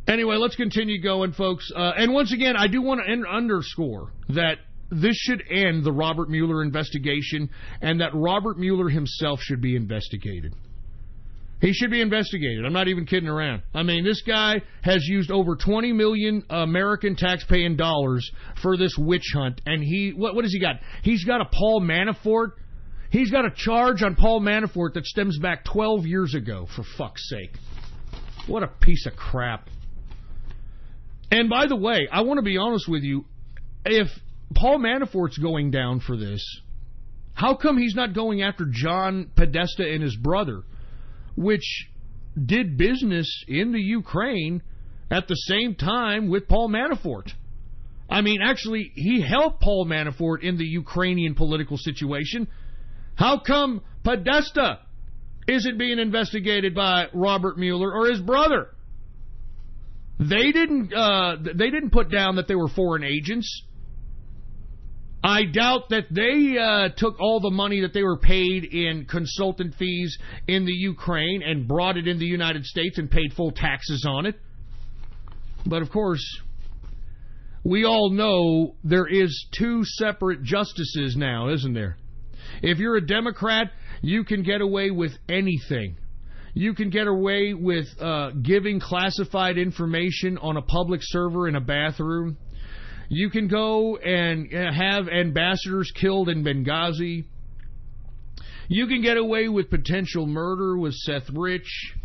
Anyway, let's continue going, folks. And once again, I do want to underscore that this should end the Robert Mueller investigation, and that Robert Mueller himself should be investigated. He should be investigated. I'm not even kidding around. I mean, this guy has used over 20 million American taxpaying dollars for this witch hunt. And what has he got? He's got a Paul Manafort. He's got a charge on Paul Manafort that stems back 12 years ago, for fuck's sake. What a piece of crap. And by the way, I want to be honest with you. If Paul Manafort's going down for this, how come he's not going after John Podesta and his brother, which did business in the Ukraine at the same time with Paul Manafort? I mean, actually, he helped Paul Manafort in the Ukrainian political situation. How come Podesta isn't being investigated by Robert Mueller or his brother? They didn't put down that they were foreign agents. I doubt that they took all the money that they were paid in consultant fees in the Ukraine and brought it in the United States and paid full taxes on it. But of course, we all know there is two separate justices now, isn't there? If you're a Democrat, you can get away with anything. You can get away with giving classified information on a public server in a bathroom. You can go and have ambassadors killed in Benghazi. You can get away with potential murder with Seth Rich.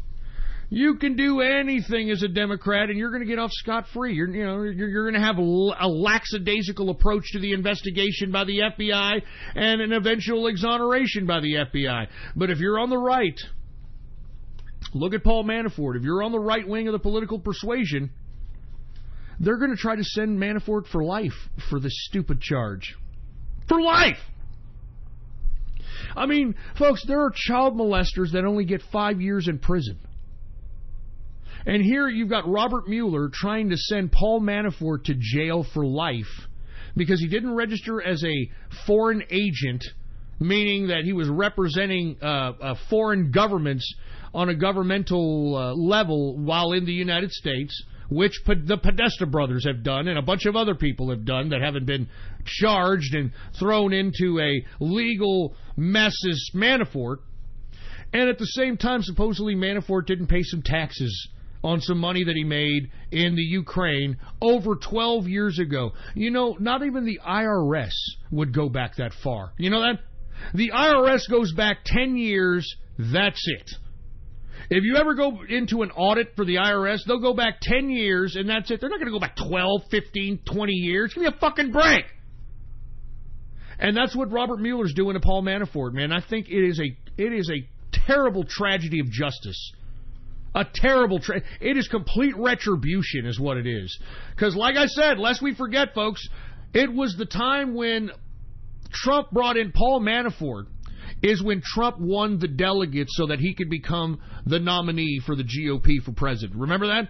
You can do anything as a Democrat, and you're going to get off scot-free. You're going to have a lackadaisical approach to the investigation by the FBI and an eventual exoneration by the FBI. But if you're on the right, look at Paul Manafort. If you're on the right wing of the political persuasion, they're going to try to send Manafort for life for this stupid charge. For life! I mean, folks, there are child molesters that only get 5 years in prison. And here you've got Robert Mueller trying to send Paul Manafort to jail for life because he didn't register as a foreign agent, meaning that he was representing foreign governments on a governmental level while in the United States, which the Podesta brothers have done and a bunch of other people have done that haven't been charged and thrown into a legal mess as Manafort. And at the same time, supposedly Manafort didn't pay some taxes on some money that he made in the Ukraine over 12 years ago. You know, not even the IRS would go back that far. You know that? The IRS goes back 10 years, that's it. If you ever go into an audit for the IRS, they'll go back 10 years, and that's it. They're not going to go back 12, 15, 20 years. Give me a fucking break. And that's what Robert Mueller's doing to Paul Manafort, man. I think it is a terrible tragedy of justice. A terrible it is complete retribution is what it is. Because like I said, lest we forget, folks, it was the time when Trump brought in Paul Manafort is when Trump won the delegates so that he could become the nominee for the GOP for president. Remember that?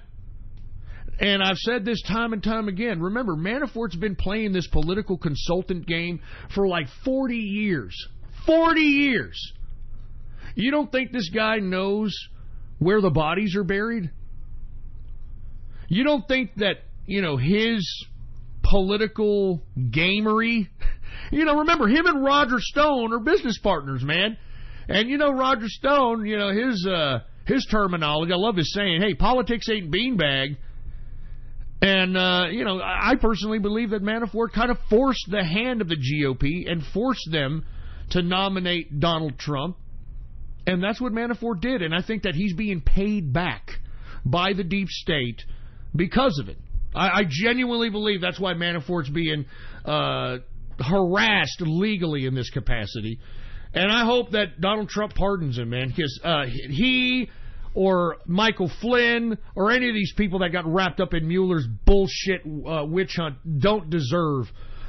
And I've said this time and time again. Remember, Manafort's been playing this political consultant game for like 40 years. 40 years. You don't think this guy knows where the bodies are buried? You don't think that, his political gamery... remember, him and Roger Stone are business partners, man. And, Roger Stone, his terminology, I love his saying, hey, politics ain't beanbag. And, I personally believe that Manafort kind of forced the hand of the GOP and forced them to nominate Donald Trump. And that's what Manafort did. And I think that he's being paid back by the deep state because of it. I genuinely believe that's why Manafort's being harassed legally in this capacity. And I hope that Donald Trump pardons him, man, because he or Michael Flynn or any of these people that got wrapped up in Mueller's bullshit witch hunt don't deserve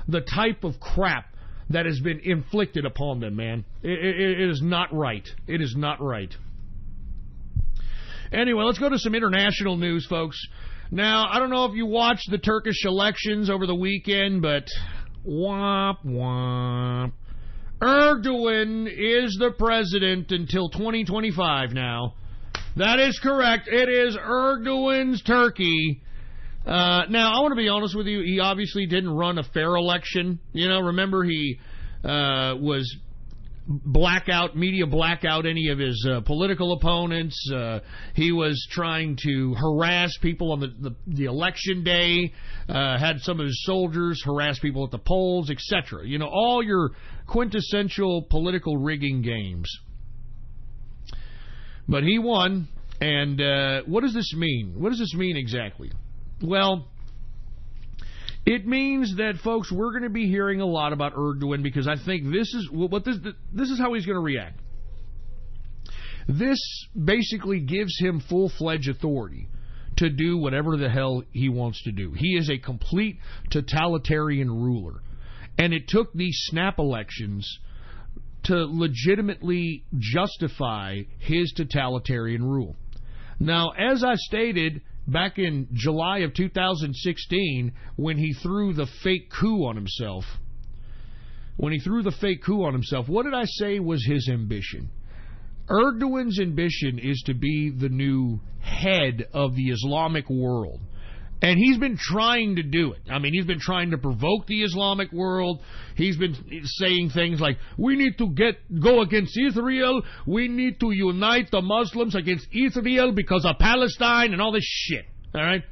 the type of crap that has been inflicted upon them, man. It is not right. It is not right. Anyway, let's go to some international news, folks. Now, I don't know if you watched the Turkish elections over the weekend, but womp womp. Erdogan is the president until 2025 now. That is correct. It is Erdogan's Turkey. Now, I want to be honest with you. He obviously didn't run a fair election. Remember he was media blackout any of his political opponents. He was trying to harass people on the election day, had some of his soldiers harass people at the polls, etc. All your quintessential political rigging games. But he won, and what does this mean? What does this mean exactly? Well, it means that, folks, we're going to be hearing a lot about Erdogan because I think this is how he's going to react. This basically gives him full-fledged authority to do whatever the hell he wants to do. He is a complete totalitarian ruler. And it took these snap elections to legitimately justify his totalitarian rule. Now, as I stated back in July of 2016, when he threw the fake coup on himself, what did I say was his ambition? Erdogan's ambition is to be the new head of the Islamic world. And he's been trying to do it. I mean, he's been trying to provoke the Islamic world. He's been saying things like, we need to go against Israel. We need to unite the Muslims against Israel because of Palestine and all this shit. All right?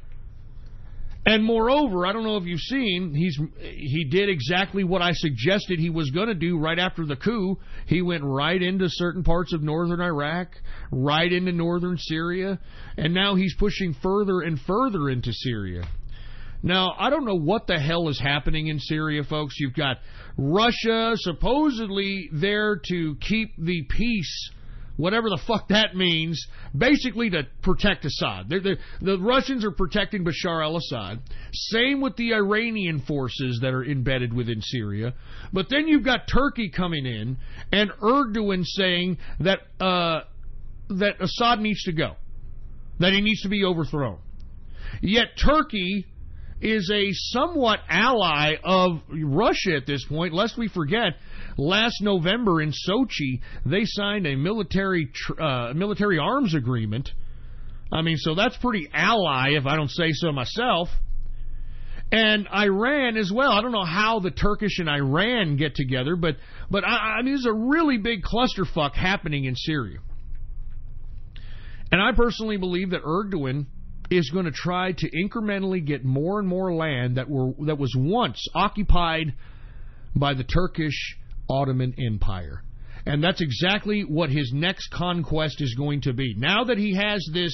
And moreover, I don't know if you've seen, he did exactly what I suggested he was going to do right after the coup. He went right into certain parts of northern Iraq, right into northern Syria, and now he's pushing further and further into Syria. Now, I don't know what the hell is happening in Syria, folks. You've got Russia supposedly there to keep the peace, whatever the fuck that means, basically to protect Assad. The Russians are protecting Bashar al-Assad. Same with the Iranian forces that are embedded within Syria. But then you've got Turkey coming in and Erdogan saying that Assad needs to go, that he needs to be overthrown. Yet Turkey is a somewhat ally of Russia at this point, lest we forget. Last November in Sochi, they signed a military arms agreement. I mean, so that's pretty ally, if I don't say so myself. And Iran as well. I don't know how the Turkish and Iran get together, but I mean, there's a really big clusterfuck happening in Syria. And I personally believe that Erdogan is going to try to incrementally get more and more land that was once occupied by the Turkish Ottoman Empire. And that's exactly what his next conquest is going to be. Now that he has this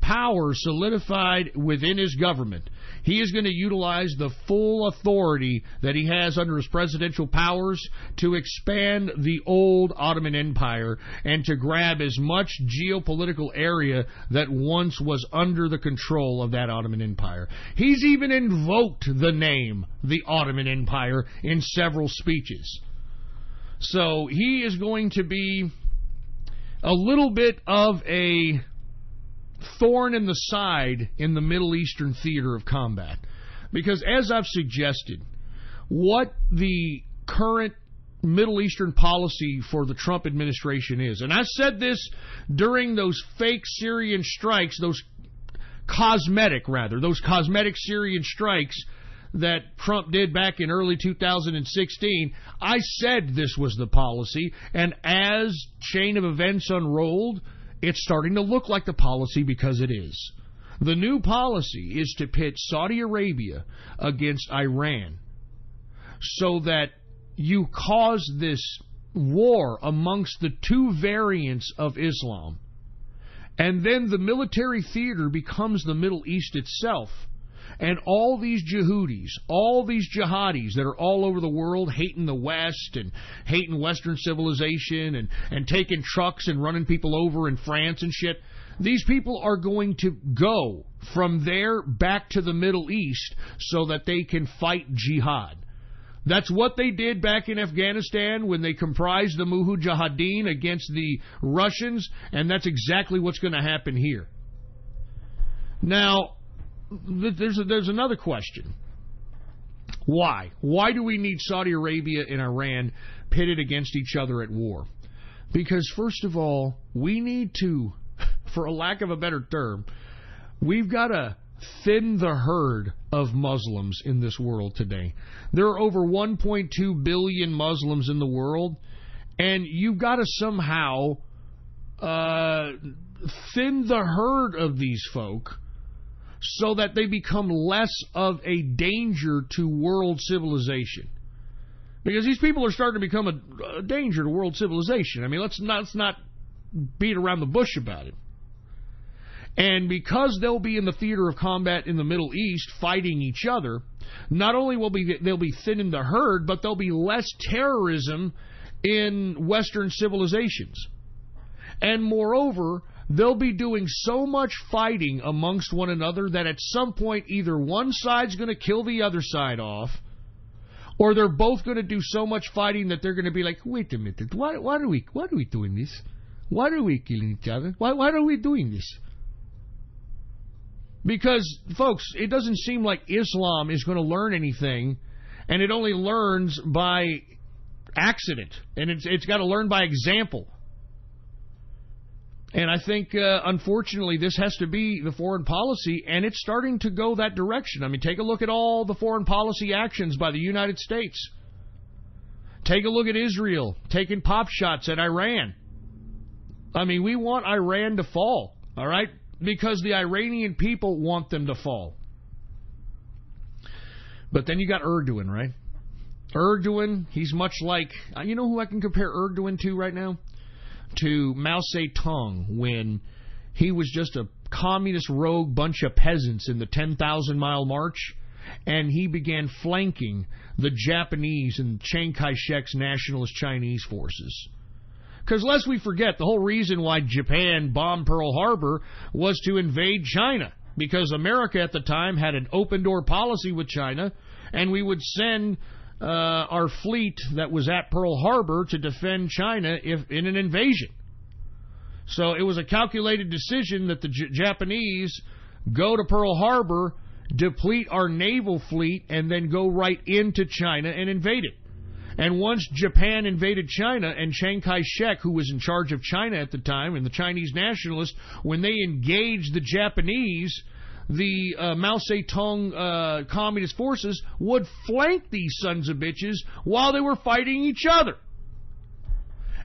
power solidified within his government, he is going to utilize the full authority that he has under his presidential powers to expand the old Ottoman Empire and to grab as much geopolitical area that once was under the control of that Ottoman Empire. He's even invoked the name, the Ottoman Empire, in several speeches. So he is going to be a little bit of a thorn in the side in the Middle Eastern theater of combat. Because as I've suggested, what the current Middle Eastern policy for the Trump administration is, and I said this during those fake Syrian strikes, those cosmetic Syrian strikes that Trump did back in early 2016, I said this was the policy, and as chain of events unrolled, it's starting to look like the policy because it is. The new policy is to pit Saudi Arabia against Iran so that you cause this war amongst the two variants of Islam, and then the military theater becomes the Middle East itself. And all these Yehudis, all these jihadis that are all over the world hating the West and hating Western civilization and taking trucks and running people over in France and shit, these people are going to go from there back to the Middle East so that they can fight jihad. That's what they did back in Afghanistan when they comprised the Mujahideen against the Russians, and that's exactly what's going to happen here. Now, there's another question. Why? Why do we need Saudi Arabia and Iran pitted against each other at war? Because, first of all, we need to, for a lack of a better term, we've got to thin the herd of Muslims in this world today. There are over 1.2 billion Muslims in the world, and you've got to somehow thin the herd of these folk so that they become less of a danger to world civilization. Because these people are starting to become a danger to world civilization. I mean, let's not beat around the bush about it. And because they'll be in the theater of combat in the Middle East fighting each other, not only will they'll be thinning the herd, but there'll be less terrorism in Western civilizations. And moreover, they'll be doing so much fighting amongst one another that at some point either one side's going to kill the other side off, or they're both going to do so much fighting that they're going to be like, wait a minute, why are we doing this? Why are we killing each other? Why are we doing this? Because, folks, it doesn't seem like Islam is going to learn anything, and it only learns by accident, and it's got to learn by example. And I think, unfortunately, this has to be the foreign policy, and it's starting to go that direction. I mean, take a look at all the foreign policy actions by the United States. Take a look at Israel taking pop shots at Iran. I mean, we want Iran to fall, all right? Because the Iranian people want them to fall. But then you got Erdogan, right? Erdogan, he's much like, you know who I can compare Erdogan to right now? To Mao Zedong, when he was just a communist rogue bunch of peasants in the 10,000-mile march, and he began flanking the Japanese and Chiang Kai-shek's nationalist Chinese forces. Because lest we forget, the whole reason why Japan bombed Pearl Harbor was to invade China, because America at the time had an open-door policy with China, and we would send our fleet that was at Pearl Harbor to defend China if in an invasion. So it was a calculated decision that the Japanese go to Pearl Harbor, deplete our naval fleet, and then go right into China and invade it. And once Japan invaded China, and Chiang Kai-shek, who was in charge of China at the time, and the Chinese nationalists, when they engaged the Japanese, the Mao Zedong communist forces would flank these sons of bitches while they were fighting each other.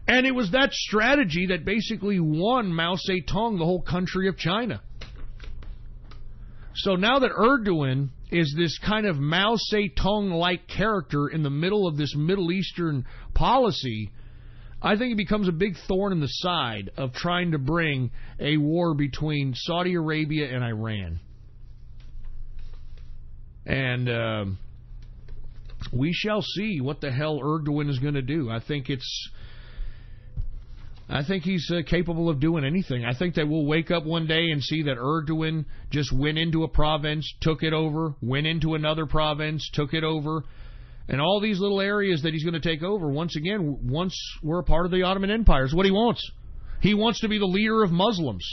And it was that strategy that basically won Mao Zedong the whole country of China. So now that Erdogan is this kind of Mao Zedong-like character in the middle of this Middle Eastern policy, I think it becomes a big thorn in the side of trying to bring a war between Saudi Arabia and Iran. And we shall see what the hell Erdogan is going to do. I think he's capable of doing anything. I think that we'll wake up one day and see that Erdogan just went into a province, took it over, went into another province, took it over, and all these little areas that he's going to take over, once we're a part of the Ottoman Empire, is what he wants. He wants to be the leader of Muslims.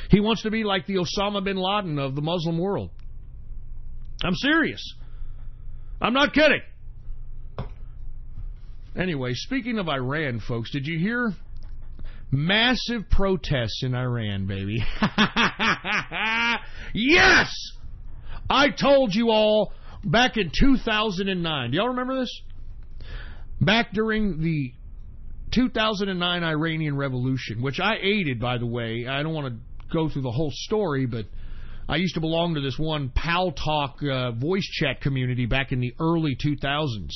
He wants to be like the Osama bin Laden of the Muslim world. I'm serious. I'm not kidding. Anyway, speaking of Iran, folks, did you hear? Massive protests in Iran, baby. Yes! I told you all back in 2009. Do y'all remember this? Back during the 2009 Iranian Revolution, which I aided, by the way. I don't want to go through the whole story, but I used to belong to this one Pal Talk voice chat community back in the early 2000s.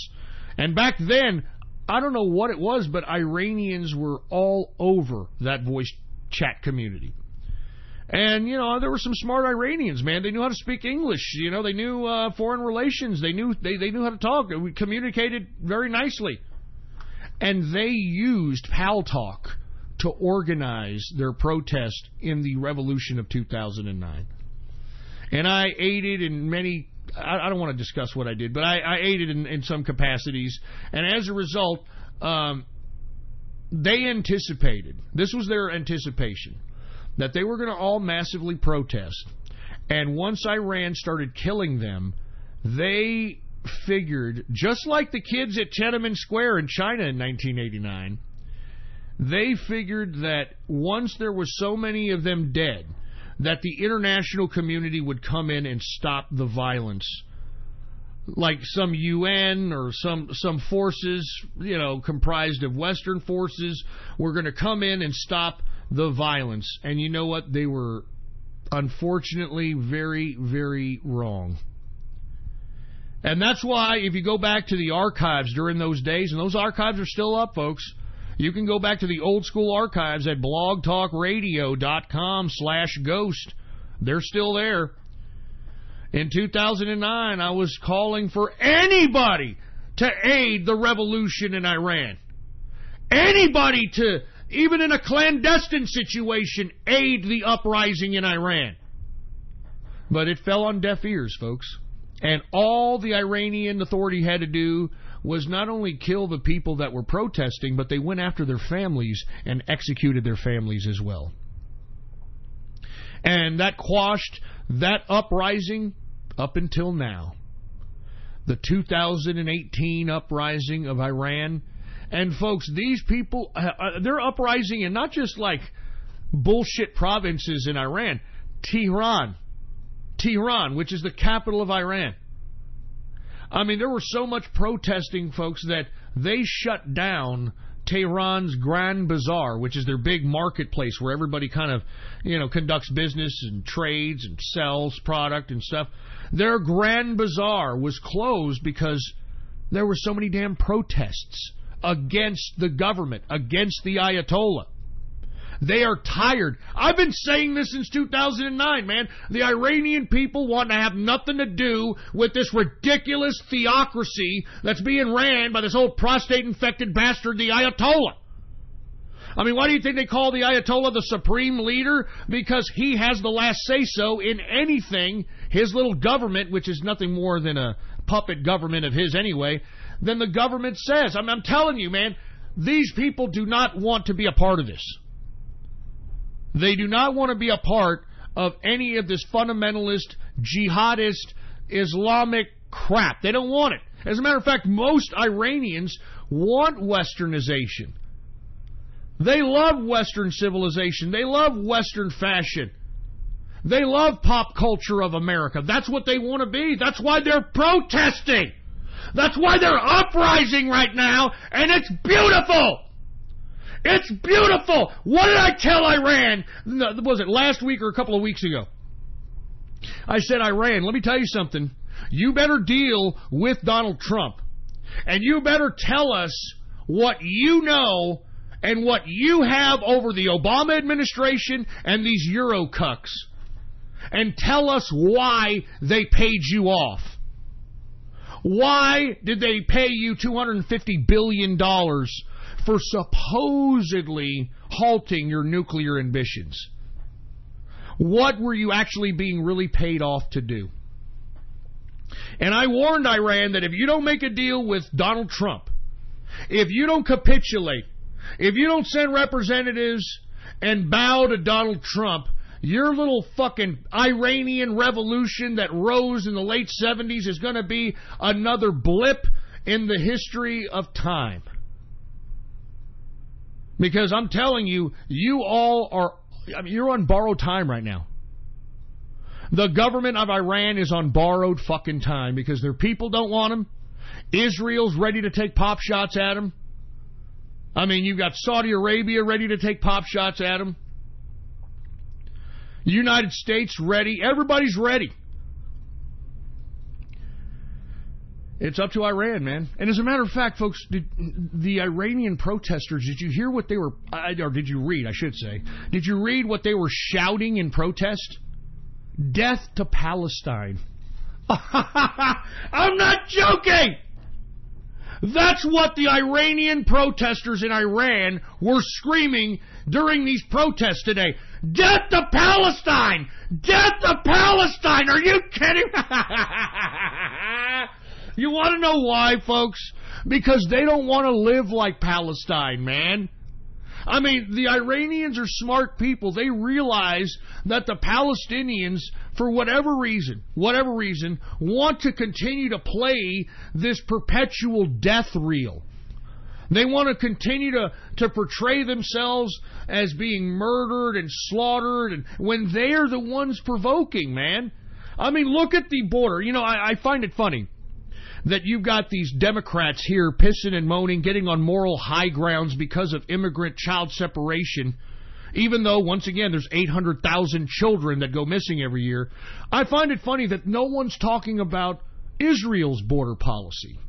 And back then, I don't know what it was, but Iranians were all over that voice chat community. And, you know, there were some smart Iranians, man. They knew how to speak English. You know, they knew foreign relations. They knew how to talk. We communicated very nicely. And they used Pal Talk to organize their protest in the revolution of 2009. And I aided in many, I don't want to discuss what I did, but I aided in some capacities. And as a result, they anticipated, this was their anticipation, that they were going to all massively protest. And once Iran started killing them, they figured, just like the kids at Tiananmen Square in China in 1989, they figured that once there was so many of them dead, that the international community would come in and stop the violence. Like some UN or some forces, you know, comprised of Western forces, were going to come in and stop the violence. And you know what? They were, unfortunately, very, very wrong. And that's why, if you go back to the archives during those days, and those archives are still up, folks, you can go back to the old school archives at blogtalkradio.com/ghost. They're still there. In 2009, I was calling for anybody to aid the revolution in Iran. Anybody to, even in a clandestine situation, aid the uprising in Iran. But it fell on deaf ears, folks. And all the Iranian Authority had to do was not only kill the people that were protesting, but they went after their families and executed their families as well. And that quashed that uprising up until now. The 2018 uprising of Iran. And folks, these people, they're uprising in not just like bullshit provinces in Iran. Tehran, which is the capital of Iran. I mean, there was so much protesting, folks, that they shut down Tehran's Grand Bazaar, which is their big marketplace where everybody kind of, you know, conducts business and trades and sells product and stuff. Their Grand Bazaar was closed because there were so many damn protests against the government, against the Ayatollah. They are tired. I've been saying this since 2009, man. The Iranian people want to have nothing to do with this ridiculous theocracy that's being ran by this old prostate-infected bastard, the Ayatollah. I mean, why do you think they call the Ayatollah the supreme leader? Because he has the last say-so in anything his little government, which is nothing more than a puppet government of his anyway, than the government says. I'm telling you, man, these people do not want to be a part of this. They do not want to be a part of any of this fundamentalist, jihadist, Islamic crap. They don't want it. As a matter of fact, most Iranians want westernization. They love Western civilization. They love Western fashion. They love pop culture of America. That's what they want to be. That's why they're protesting. That's why they're uprising right now, and it's beautiful. It's beautiful. What did I tell Iran? Was it last week or a couple of weeks ago? I said, Iran, let me tell you something. You better deal with Donald Trump. And you better tell us what you know and what you have over the Obama administration and these Euro cucks. And tell us why they paid you off. Why did they pay you $250 billion for supposedly halting your nuclear ambitions? What were you actually being really paid off to do? And I warned Iran that if you don't make a deal with Donald Trump, if you don't capitulate, if you don't send representatives and bow to Donald Trump, your little fucking Iranian revolution that rose in the late 70s is going to be another blip in the history of time. Because I'm telling you, you all are, you're on borrowed time right now. The government of Iran is on borrowed fucking time because their people don't want them. Israel's ready to take pop shots at them. I mean, you've got Saudi Arabia ready to take pop shots at them. United States ready. Everybody's ready. It's up to Iran, man. And as a matter of fact, folks, the Iranian protesters, did you hear what they were, or did you read, I should say, did you read what they were shouting in protest? Death to Palestine. I'm not joking! That's what the Iranian protesters in Iran were screaming during these protests today. Death to Palestine! Death to Palestine! Are you kidding? You want to know why, folks? Because they don't want to live like Palestine, man. I mean, the Iranians are smart people. They realize that the Palestinians, for whatever reason, want to continue to play this perpetual death reel. They want to continue to portray themselves as being murdered and slaughtered, and when they're the ones provoking, man. I mean, look at the border. You know, I find it funny that you've got these Democrats here pissing and moaning, getting on moral high grounds because of immigrant child separation, even though, once again, there's 800,000 children that go missing every year. I find it funny that no one's talking about Israel's border policy.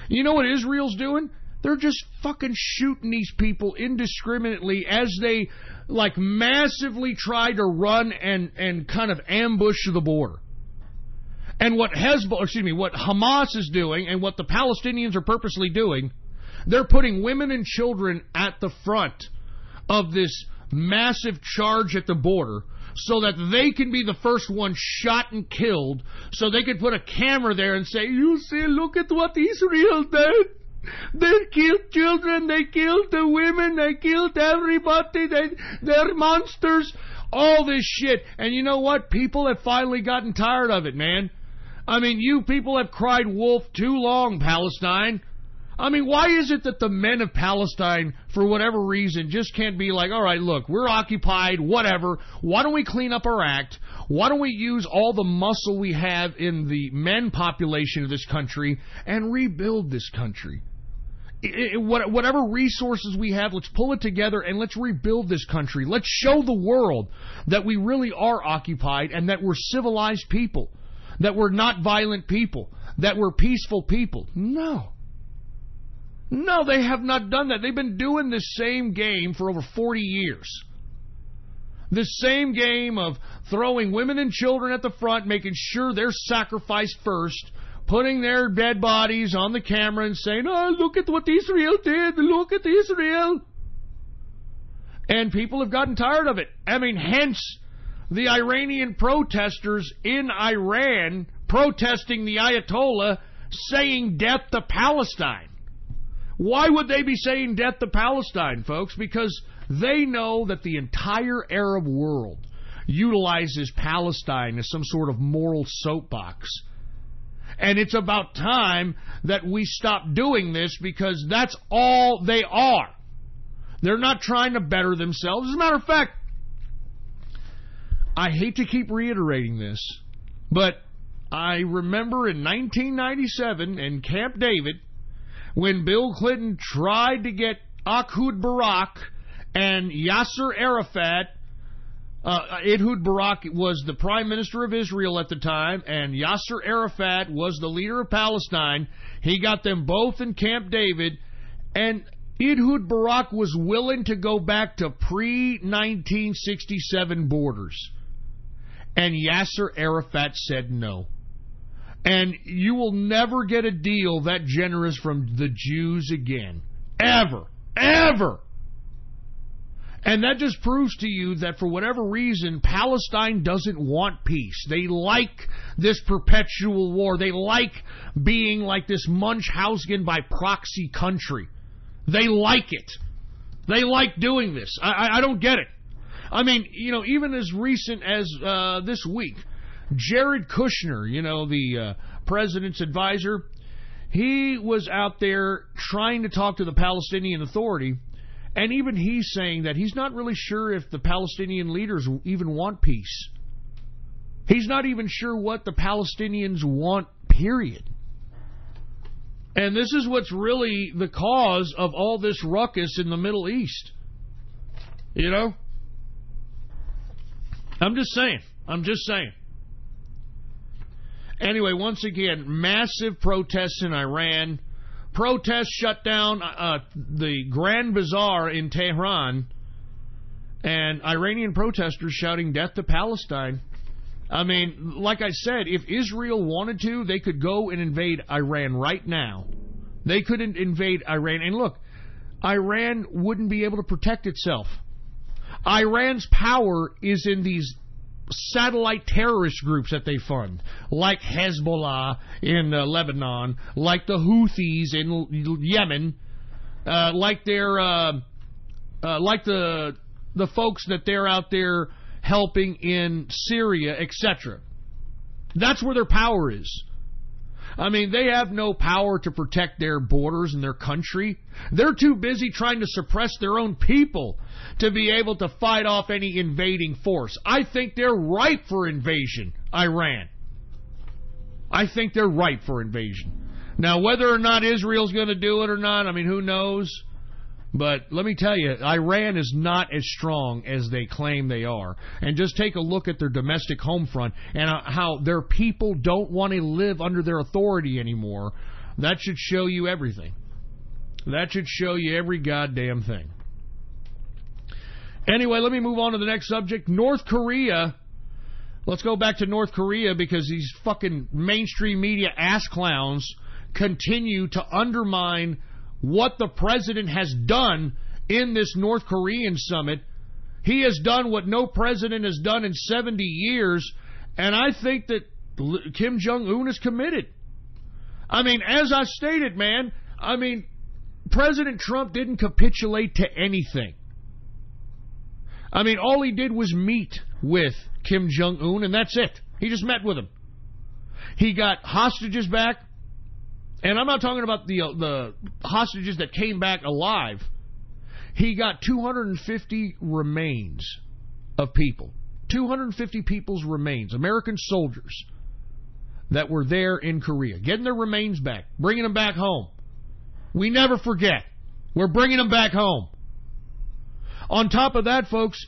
You know what Israel's doing? They're just fucking shooting these people indiscriminately as they, like, massively try to run and kind of ambush the border. And what Hamas is doing and what the Palestinians are purposely doing, they're putting women and children at the front of this massive charge at the border so that they can be the first one shot and killed, so they can put a camera there and say, you see, look at what Israel did. They killed children, they killed the women, they killed everybody, they're monsters, all this shit. And you know what? People have finally gotten tired of it, man. I mean, you people have cried wolf too long, Palestine. I mean, why is it that the men of Palestine, for whatever reason, just can't be like, all right, look, we're occupied, whatever. Why don't we clean up our act? Why don't we use all the muscle we have in the men population of this country and rebuild this country? Whatever resources we have, let's pull it together and let's rebuild this country. Let's show the world that we really are occupied and that we're civilized people, that we're not violent people, that we're peaceful people. No, they have not done that. They've been doing this same game for over 40 years. This same game of throwing women and children at the front, making sure they're sacrificed first, putting their dead bodies on the camera and saying, oh, look at what Israel did, look at Israel. And people have gotten tired of it. I mean, hence the Iranian protesters in Iran protesting the Ayatollah saying death to Palestine. Why would they be saying death to Palestine, folks? Because they know that the entire Arab world utilizes Palestine as some sort of moral soapbox. And it's about time that we stop doing this, because that's all they are. They're not trying to better themselves. As a matter of fact, I hate to keep reiterating this, but I remember in 1997 in Camp David when Bill Clinton tried to get Ehud Barak and Yasser Arafat. Ehud Barak was the prime minister of Israel at the time, and Yasser Arafat was the leader of Palestine. He got them both in Camp David, and Ehud Barak was willing to go back to pre-1967 borders. And Yasser Arafat said no. And you will never get a deal that generous from the Jews again. Ever. Ever. And that just proves to you that for whatever reason, Palestine doesn't want peace. They like this perpetual war. They like being like this Munchausen by proxy country. They like it. They like doing this. I don't get it. I mean, even as recent as this week, Jared Kushner, the president's advisor, he was out there trying to talk to the Palestinian Authority, and even he's saying that he's not really sure if the Palestinian leaders even want peace. He's not even sure what the Palestinians want, period. And this is what's really the cause of all this ruckus in the Middle East. I'm just saying. Anyway, once again, massive protests in Iran. Protests shut down the Grand Bazaar in Tehran. And Iranian protesters shouting death to Palestine. I mean, like I said, if Israel wanted to, they could go and invade Iran right now. They could invade Iran. And look, Iran wouldn't be able to protect itself. Iran's power is in these satellite terrorist groups that they fund, like Hezbollah in Lebanon, like the Houthis in Yemen, like the folks that they're out there helping in Syria, etc. That's where their power is. I mean, they have no power to protect their borders and their country. They're too busy trying to suppress their own people to be able to fight off any invading force. I think they're ripe for invasion, Iran. I think they're ripe for invasion. Now, whether or not Israel's going to do it or not, I mean, who knows? But let me tell you, Iran is not as strong as they claim they are. And just take a look at their domestic home front and how their people don't want to live under their authority anymore. That should show you everything. That should show you every goddamn thing. Anyway, let me move on to the next subject. North Korea. Let's go back to North Korea because these fucking mainstream media ass clowns continue to undermine what the president has done in this North Korean summit. He has done what no president has done in 70 years, and I think that Kim Jong-un is committed. I mean, as I stated, man, President Trump didn't capitulate to anything. I mean, all he did was meet with Kim Jong-un, and that's it. He just met with him. He got hostages back. And I'm not talking about the hostages that came back alive. He got 250 remains of people. 250 people's remains, American soldiers that were there in Korea. Getting their remains back, bringing them back home. We never forget. We're bringing them back home. On top of that, folks,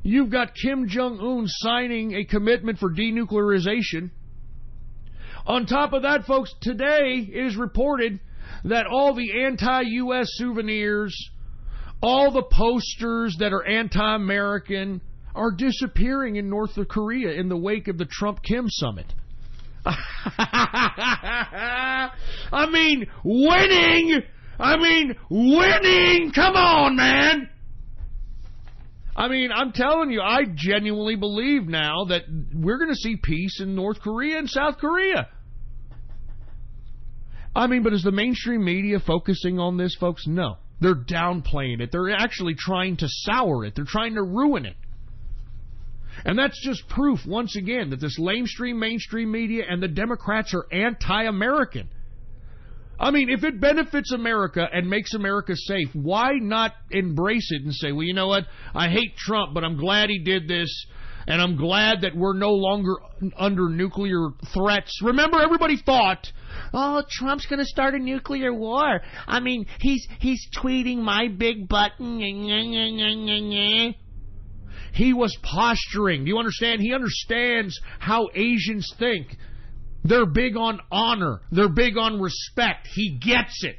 you've got Kim Jong-un signing a commitment for denuclearization. On top of that, folks, today it is reported that all the anti-U.S. souvenirs, all the posters that are anti-American are disappearing in North Korea in the wake of the Trump-Kim summit. Winning! Come on, man! I'm telling you, I genuinely believe now that we're going to see peace in North Korea and South Korea. But is the mainstream media focusing on this, folks? No. They're downplaying it. They're actually trying to sour it. They're trying to ruin it. And that's just proof, once again, that this mainstream media and the Democrats are anti-American. If it benefits America and makes America safe, why not embrace it and say, well, you know what? I hate Trump, but I'm glad he did this, and I'm glad that we're no longer under nuclear threats. Remember, everybody thought, oh, Trump's going to start a nuclear war. He's tweeting my big button. He was posturing. Do you understand? He understands how Asians think. They're big on honor. They're big on respect. He gets it.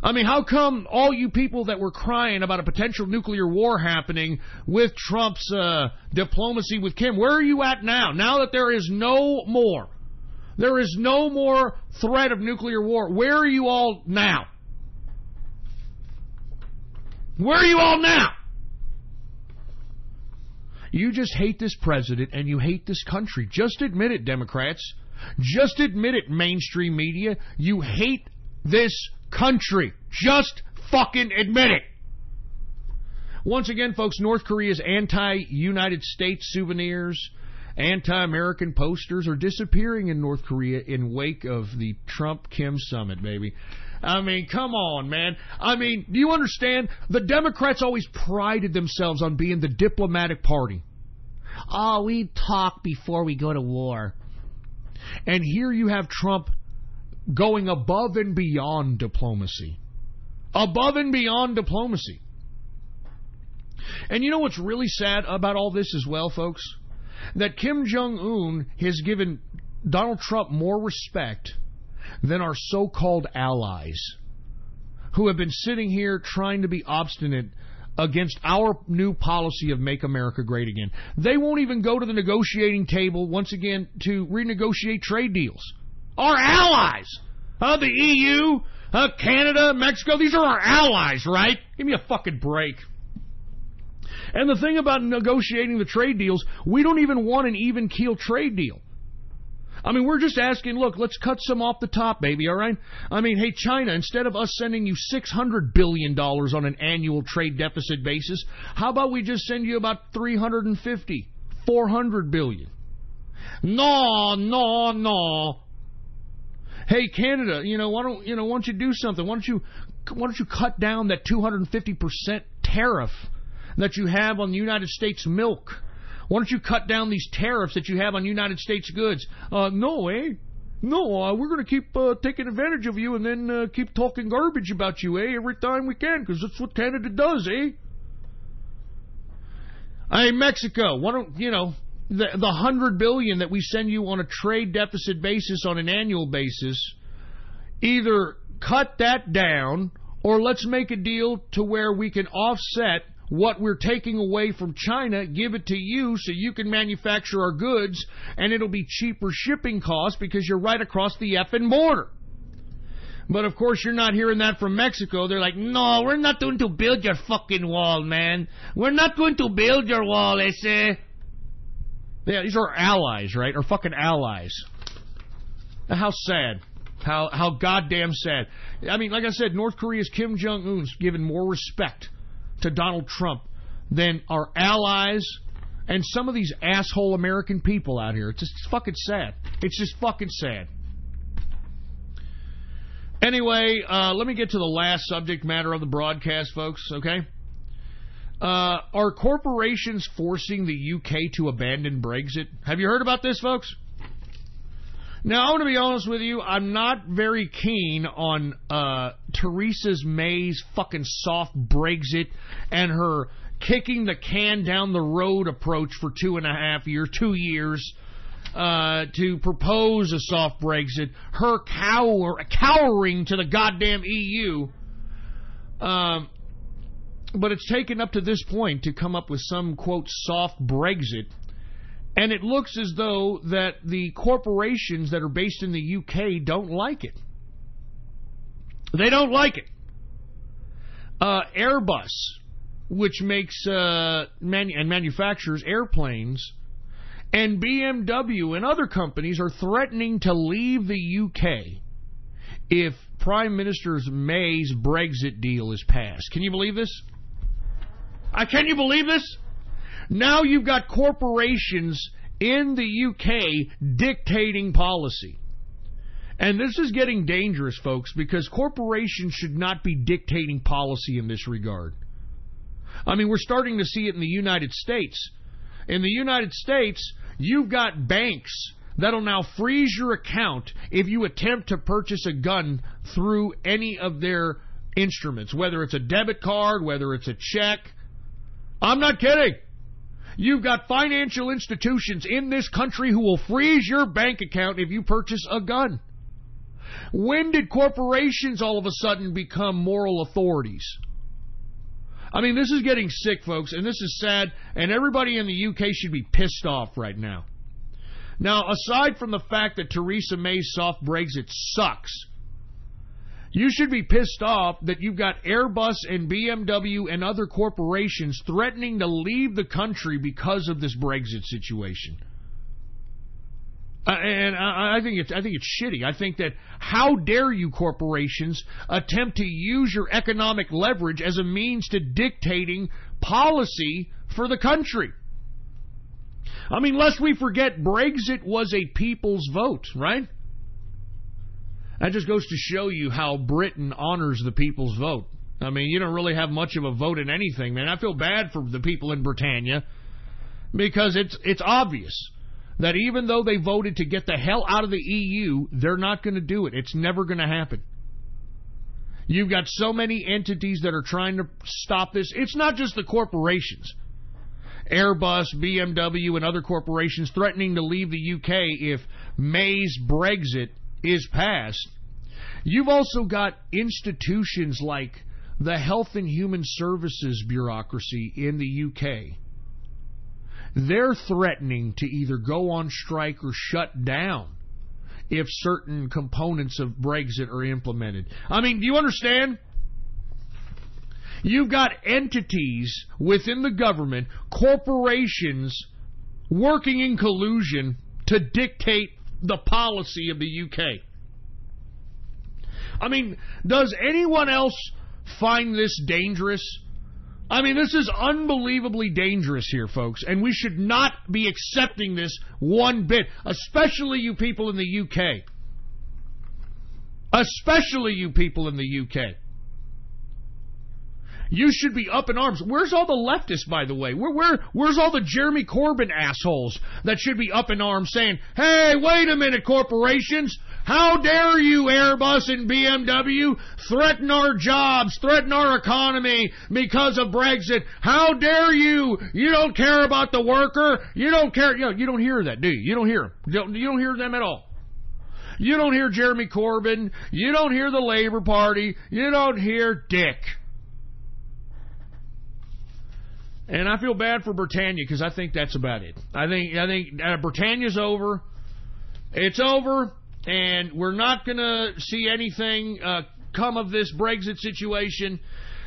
How come all you people that were crying about a potential nuclear war happening with Trump's diplomacy with Kim, where are you at now? Now that there is no more threat of nuclear war, where are you all now? Where are you all now? You just hate this president and you hate this country. Just admit it, Democrats. Just admit it, mainstream media. You hate this country. Just fucking admit it. Once again, folks, North Korea's anti-United States souvenirs, anti-American posters are disappearing in North Korea in wake of the Trump-Kim summit, baby. I mean, come on, man. I mean, do you understand? The Democrats always prided themselves on being the diplomatic party. Oh, we talk before we go to war. And here you have Trump going above and beyond diplomacy. Above and beyond diplomacy. And you know what's really sad about all this as well, folks? That Kim Jong-un has given Donald Trump more respect than our so-called allies who have been sitting here trying to be obstinate against our new policy of Make America Great Again. They won't even go to the negotiating table once again to renegotiate trade deals. Our allies, the EU, Canada, Mexico, these are our allies, right? Give me a fucking break. And the thing about negotiating the trade deals, we don't even want an even keel trade deal. I mean, we're just asking, look, let's cut some off the top, baby, all right? I mean, hey, China, instead of us sending you $600 billion on an annual trade deficit basis, how about we just send you about $350, $400 billion? No. Hey, Canada, why don't you do something? Why don't you cut down that 250% tariff that you have on the United States milk? Why don't you cut down these tariffs that you have on United States goods? No, we're going to keep taking advantage of you and then keep talking garbage about you, every time we can, because that's what Canada does, Hey, Mexico, why don't, the $100 billion that we send you on a trade deficit basis on an annual basis, either cut that down or let's make a deal to where we can offset what we're taking away from China, give it to you so you can manufacture our goods, and it'll be cheaper shipping costs because you're right across the effing border. But, of course, you're not hearing that from Mexico. They're like, no, we're not going to build your fucking wall, man. We're not going to build your wall, ese. Yeah, these are our allies, right? Our fucking allies. How sad. How goddamn sad. I mean, like I said, North Korea's Kim Jong-un's given more respect to Donald Trump than our allies and some of these asshole American people out here. It's just fucking sad. It's just fucking sad. Anyway, let me get to the last subject matter of the broadcast, folks, okay? Are corporations forcing the UK to abandon Brexit? Have you heard about this, folks? Now, I want to be honest with you. I'm not very keen on Theresa May's fucking soft Brexit and her kicking the can down the road approach for 2 years to propose a soft Brexit. Her cowering to the goddamn EU. But it's taken up to this point to come up with some, quote, soft Brexit. And it looks as though that the corporations that are based in the UK don't like it. They don't like it. Airbus, which makes and manufactures airplanes, and BMW and other companies are threatening to leave the UK if Prime Minister May's Brexit deal is passed. Can you believe this? Can you believe this? Now you've got corporations in the UK dictating policy. And this is getting dangerous, folks, because corporations should not be dictating policy in this regard. I mean, we're starting to see it in the United States. In the United States, you've got banks that'll now freeze your account if you attempt to purchase a gun through any of their instruments, whether it's a debit card, whether it's a check. I'm not kidding. You've got financial institutions in this country who will freeze your bank account if you purchase a gun. When did corporations all of a sudden become moral authorities? I mean, this is getting sick, folks, and this is sad, and everybody in the UK should be pissed off right now. Now, aside from the fact that Theresa May's soft Brexit sucks, you should be pissed off that you've got Airbus and BMW and other corporations threatening to leave the country because of this Brexit situation. And I think it's shitty. I think that how dare you corporations attempt to use your economic leverage as a means to dictating policy for the country. I mean, lest we forget, Brexit was a people's vote, right? That just goes to show you how Britain honors the people's vote. I mean, you don't really have much of a vote in anything, man. I feel bad for the people in Britannia because it's obvious that even though they voted to get the hell out of the EU, they're not going to do it. It's never going to happen. You've got so many entities that are trying to stop this. It's not just the corporations. Airbus, BMW, and other corporations threatening to leave the UK if May's Brexit is passed. You've also got institutions like the Health and Human Services bureaucracy in the UK. They're threatening to either go on strike or shut down if certain components of Brexit are implemented. I mean, do you understand? You've got entities within the government, corporations, working in collusion to dictate the policy of the UK. I mean, does anyone else find this dangerous? I mean, this is unbelievably dangerous here, folks, and we should not be accepting this one bit, especially you people in the UK. Especially you people in the UK. You should be up in arms. Where's all the leftists, by the way? Where's all the Jeremy Corbyn assholes that should be up in arms saying, hey, wait a minute, corporations. How dare you, Airbus and BMW, threaten our jobs, threaten our economy because of Brexit? How dare you? You don't care about the worker. You don't care. You don't hear that, do you? You don't hear them. You don't hear them at all. You don't hear Jeremy Corbyn. You don't hear the Labour Party. You don't hear Dick. And I feel bad for Britannia because I think that's about it. I think Britannia's over. It's over, and we're not going to see anything come of this Brexit situation.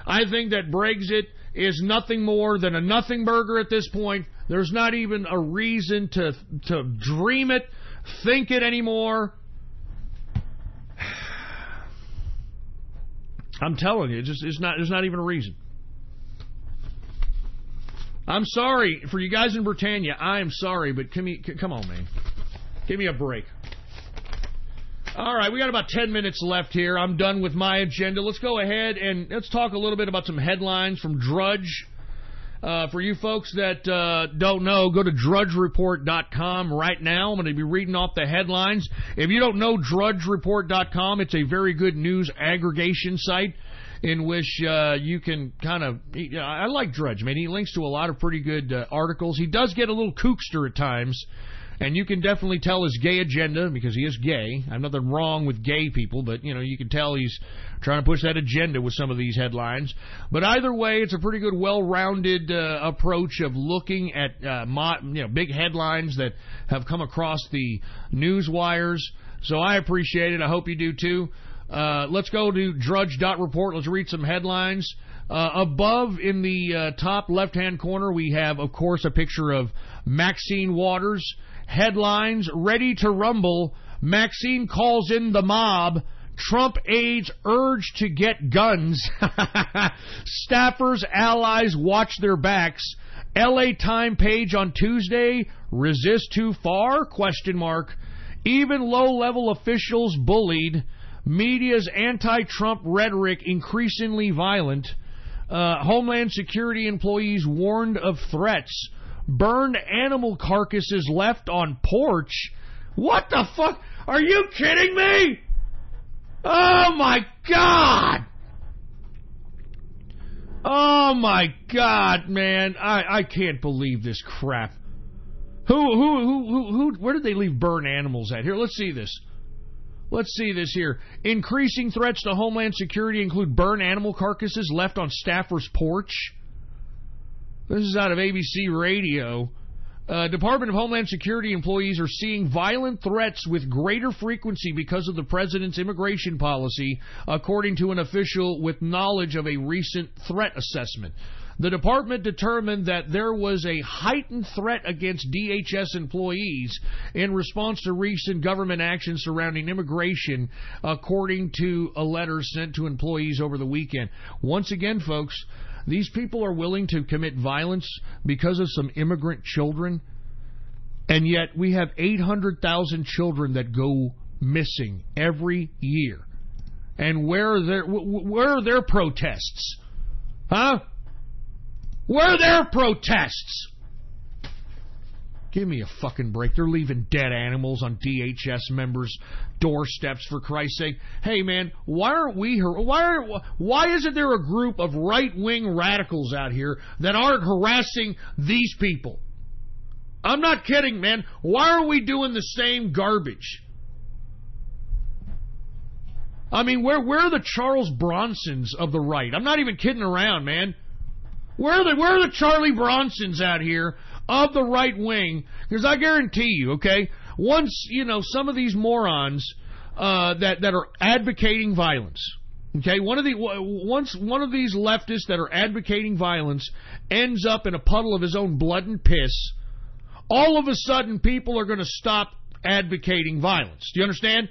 I think that Brexit is nothing more than a nothing burger at this point. There's not even a reason to dream it, think it anymore. I'm telling you, there's not even a reason. I'm sorry for you guys in Britannia. I am sorry, but come on, man. Give me a break. All right, we got about 10 minutes left here. I'm done with my agenda. Let's go ahead and let's talk a little bit about some headlines from Drudge. For you folks that don't know, go to drudgereport.com right now. I'm going to be reading off the headlines. If you don't know drudgereport.com, it's a very good news aggregation site in which you can kind of... I like Drudge, man. He links to a lot of pretty good articles. He does get a little kookster at times, and you can definitely tell his gay agenda, because he is gay. I have nothing wrong with gay people, but, you can tell he's trying to push that agenda with some of these headlines. But either way, it's a pretty good, well-rounded approach of looking at big headlines that have come across the news wires. So I appreciate it. I hope you do, too. Let's go to drudge.report. Let's read some headlines. Above in the top left-hand corner, we have, of course, a picture of Maxine Waters. Headlines, ready to rumble. Maxine calls in the mob. Trump aides urge to get guns. Staffers, allies watch their backs. LA Time page on Tuesday. Resist too far? ? Even low-level officials bullied. Media's anti-Trump rhetoric increasingly violent. Homeland Security employees warned of threats. Burned animal carcasses left on porch. What the fuck? Are you kidding me? Oh my God! Oh my God, man! I can't believe this crap. Who? Where did they leave burned animals at? Here, let's see this. Let's see this here. Increasing threats to Homeland Security include burned animal carcasses left on staffer's porch. This is out of ABC Radio. Department of Homeland Security employees are seeing violent threats with greater frequency because of the president's immigration policy, according to an official with knowledge of a recent threat assessment. The department determined that there was a heightened threat against DHS employees in response to recent government action surrounding immigration, according to a letter sent to employees over the weekend. Once again, folks, these people are willing to commit violence because of some immigrant children, and yet we have 800,000 children that go missing every year. And where are their protests? Huh? Where are their protests? Give me a fucking break. They're leaving dead animals on DHS members' doorsteps, for Christ's sake. Hey, man, why aren't we here? Why isn't there a group of right-wing radicals out here that aren't harassing these people? I'm not kidding, man. Why are we doing the same garbage? I mean, where are the Charles Bronsons of the right? I'm not even kidding around, man. Where are the Charlie Bronsons out here of the right wing? Because I guarantee you, okay, once, some of these morons that are advocating violence, okay, once one of these leftists that are advocating violence ends up in a puddle of his own blood and piss, all of a sudden people are going to stop advocating violence. Do you understand?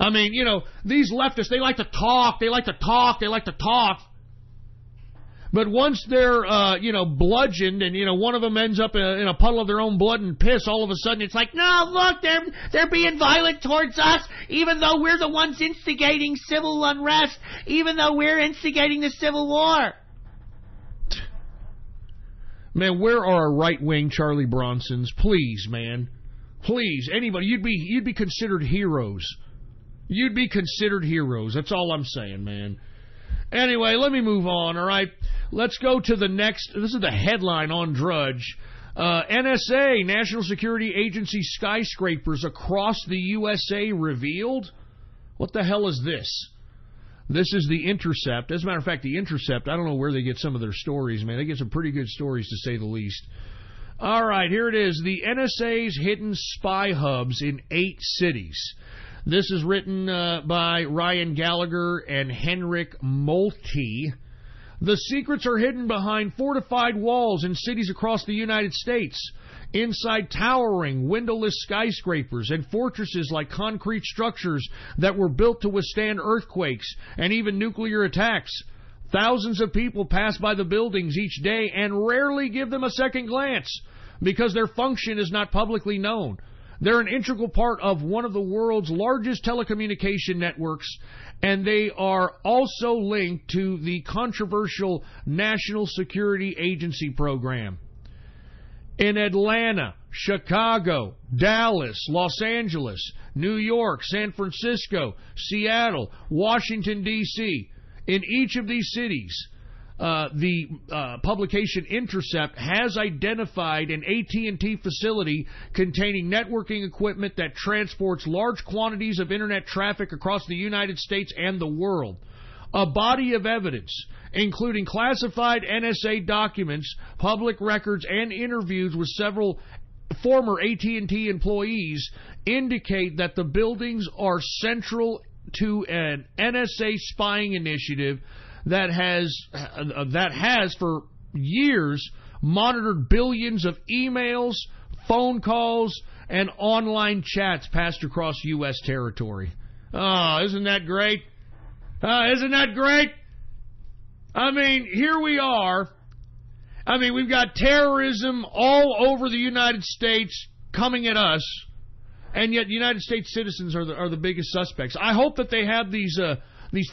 I mean, these leftists, they like to talk. But once they're, bludgeoned and, one of them ends up in a puddle of their own blood and piss, all of a sudden it's like, no, look, they're being violent towards us, even though we're the ones instigating civil unrest, even though we're instigating the Civil War. Man, where are our right-wing Charlie Bronsons? Please, man. Please, anybody. You'd be considered heroes. You'd be considered heroes. That's all I'm saying, man. Anyway, let me move on, all right? Let's go to the next. This is the headline on Drudge. NSA, National Security Agency skyscrapers across the USA revealed. What the hell is this? This is The Intercept. As a matter of fact, The Intercept, I don't know where they get some of their stories, man. They get some pretty good stories, to say the least. All right, here it is. The NSA's hidden spy hubs in 8 cities. This is written by Ryan Gallagher and Henrik Moltke. The secrets are hidden behind fortified walls in cities across the United States, inside towering, windowless skyscrapers and fortresses like concrete structures that were built to withstand earthquakes and even nuclear attacks. Thousands of people pass by the buildings each day and rarely give them a second glance because their function is not publicly known. They're an integral part of one of the world's largest telecommunication networks, and they are also linked to the controversial National Security Agency program. In Atlanta, Chicago, Dallas, Los Angeles, New York, San Francisco, Seattle, Washington, D.C., in each of these cities, the publication Intercept has identified an AT&T facility containing networking equipment that transports large quantities of internet traffic across the United States and the world. A body of evidence, including classified NSA documents, public records, and interviews with several former AT&T employees, indicate that the buildings are central to an NSA spying initiative that has for years monitored billions of emails, phone calls, and online chats passed across U.S. territory. Oh, isn't that great? Isn't that great? I mean, here we are. I mean, we've got terrorism all over the United States coming at us, and yet United States citizens are the biggest suspects. I hope that they have these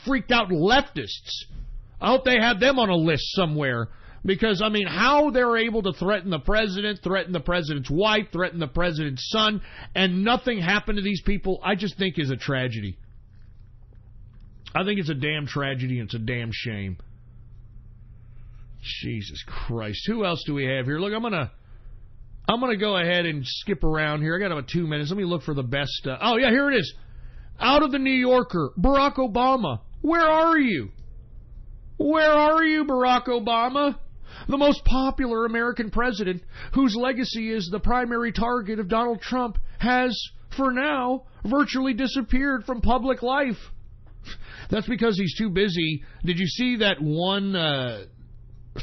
freaked out leftists. I hope they have them on a list somewhere, because, I mean, how they're able to threaten the president, threaten the president's wife, threaten the president's son, and nothing happened to these people, I just think is a tragedy. I think it's a damn tragedy, and it's a damn shame. Jesus Christ. Who else do we have here? Look, I'm gonna go ahead and skip around here. I got about 2 minutes. Let me look for the best. Oh, yeah, here it is. Out of the New Yorker, Barack Obama. Where are you? Where are you, Barack Obama? The most popular American president, whose legacy is the primary target of Donald Trump, has, for now, virtually disappeared from public life. That's because he's too busy. Did you see that one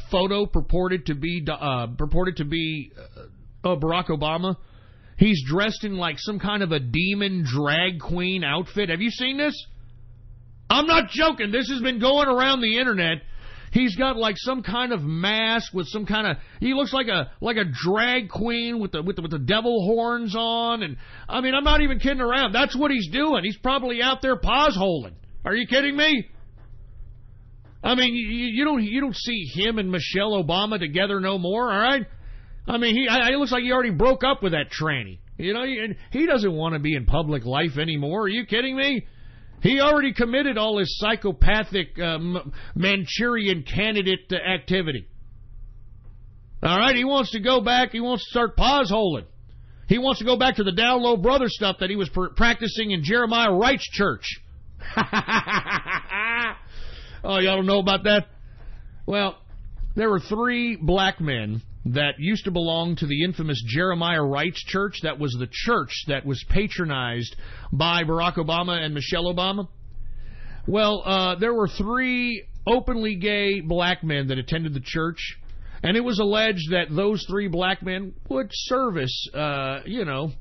photo purported to be Barack Obama? He's dressed in like some kind of a demon drag queen outfit. Have you seen this? I'm not joking. This has been going around the internet, He's got like some kind of mask with some kind of. He looks like a drag queen with the devil horns on, and I mean, I'm not even kidding around. That's what he's doing. He's probably out there pause-holing. Are you kidding me? I mean, you don't see him and Michelle Obama together no more. All right. I mean, it looks like he already broke up with that tranny. You know, he doesn't want to be in public life anymore. Are you kidding me? He already committed all his psychopathic Manchurian candidate activity. All right, he wants to go back. He wants to start pause-holing. He wants to go back to the down low brother stuff that he was practicing in Jeremiah Wright's church. Oh, y'all don't know about that? Well, there were 3 black men that used to belong to the infamous Jeremiah Wright's church. That was the church that was patronized by Barack Obama and Michelle Obama. Well, there were 3 openly gay black men that attended the church, and it was alleged that those 3 black men would service, Barack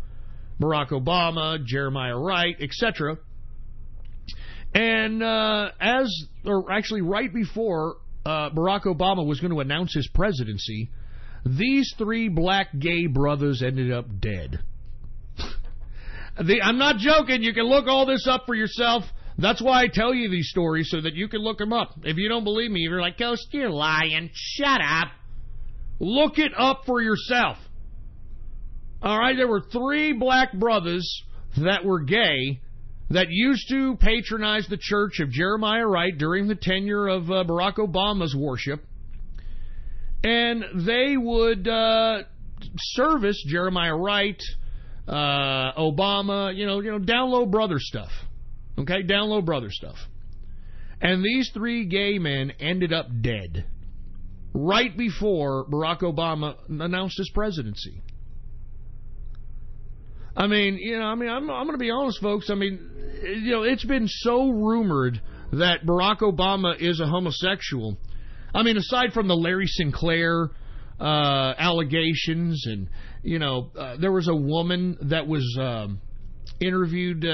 Obama, Jeremiah Wright, etc. And right before Barack Obama was going to announce his presidency, these 3 black gay brothers ended up dead. I'm not joking. You can look all this up for yourself. That's why I tell you these stories, so that you can look them up. If you don't believe me, you're like, Ghost, you're lying. Shut up. Look it up for yourself. All right, there were 3 black brothers that were gay that used to patronize the church of Jeremiah Wright during the tenure of Barack Obama's worship. And they would service Jeremiah Wright, Obama, down low brother stuff. Okay, down low brother stuff. And these 3 gay men ended up dead right before Barack Obama announced his presidency. I'm going to be honest, folks. I mean, it's been so rumored that Barack Obama is a homosexual. I mean, aside from the Larry Sinclair allegations, and there was a woman that was interviewed,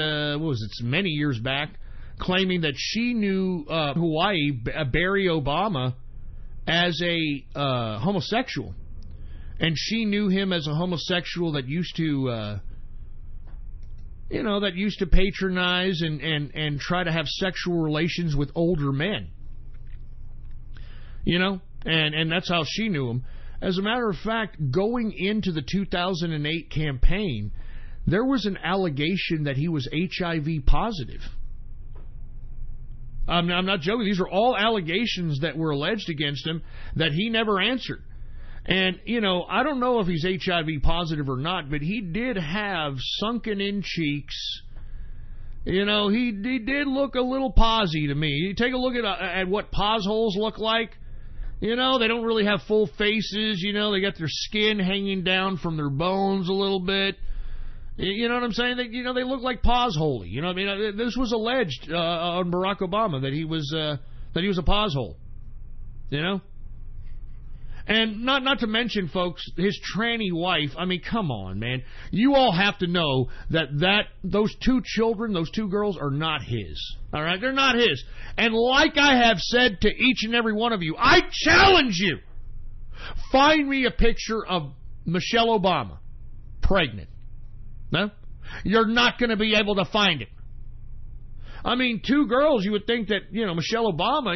many years back, claiming that she knew Hawaii, Barry Obama, as a homosexual, and she knew him as a homosexual that used to. That used to patronize and try to have sexual relations with older men. And that's how she knew him. As a matter of fact, going into the 2008 campaign, there was an allegation that he was HIV positive. I'm not joking. These are all allegations that were alleged against him that he never answered. And, I don't know if he's HIV positive or not, but he did have sunken-in cheeks. He did look a little posy to me. You take a look at what pos holes look like. They don't really have full faces. They got their skin hanging down from their bones a little bit. You know what I'm saying? They look like pos holey. This was alleged on Barack Obama that he was a pos hole. And not to mention, folks, his tranny wife. I mean, come on, man. You all have to know that those 2 children, those 2 girls, are not his. All right? They're not his. And like I have said to each and every one of you, I challenge you. Find me a picture of Michelle Obama pregnant. No? You're not going to be able to find it. I mean, 2 girls, you would think that, Michelle Obama,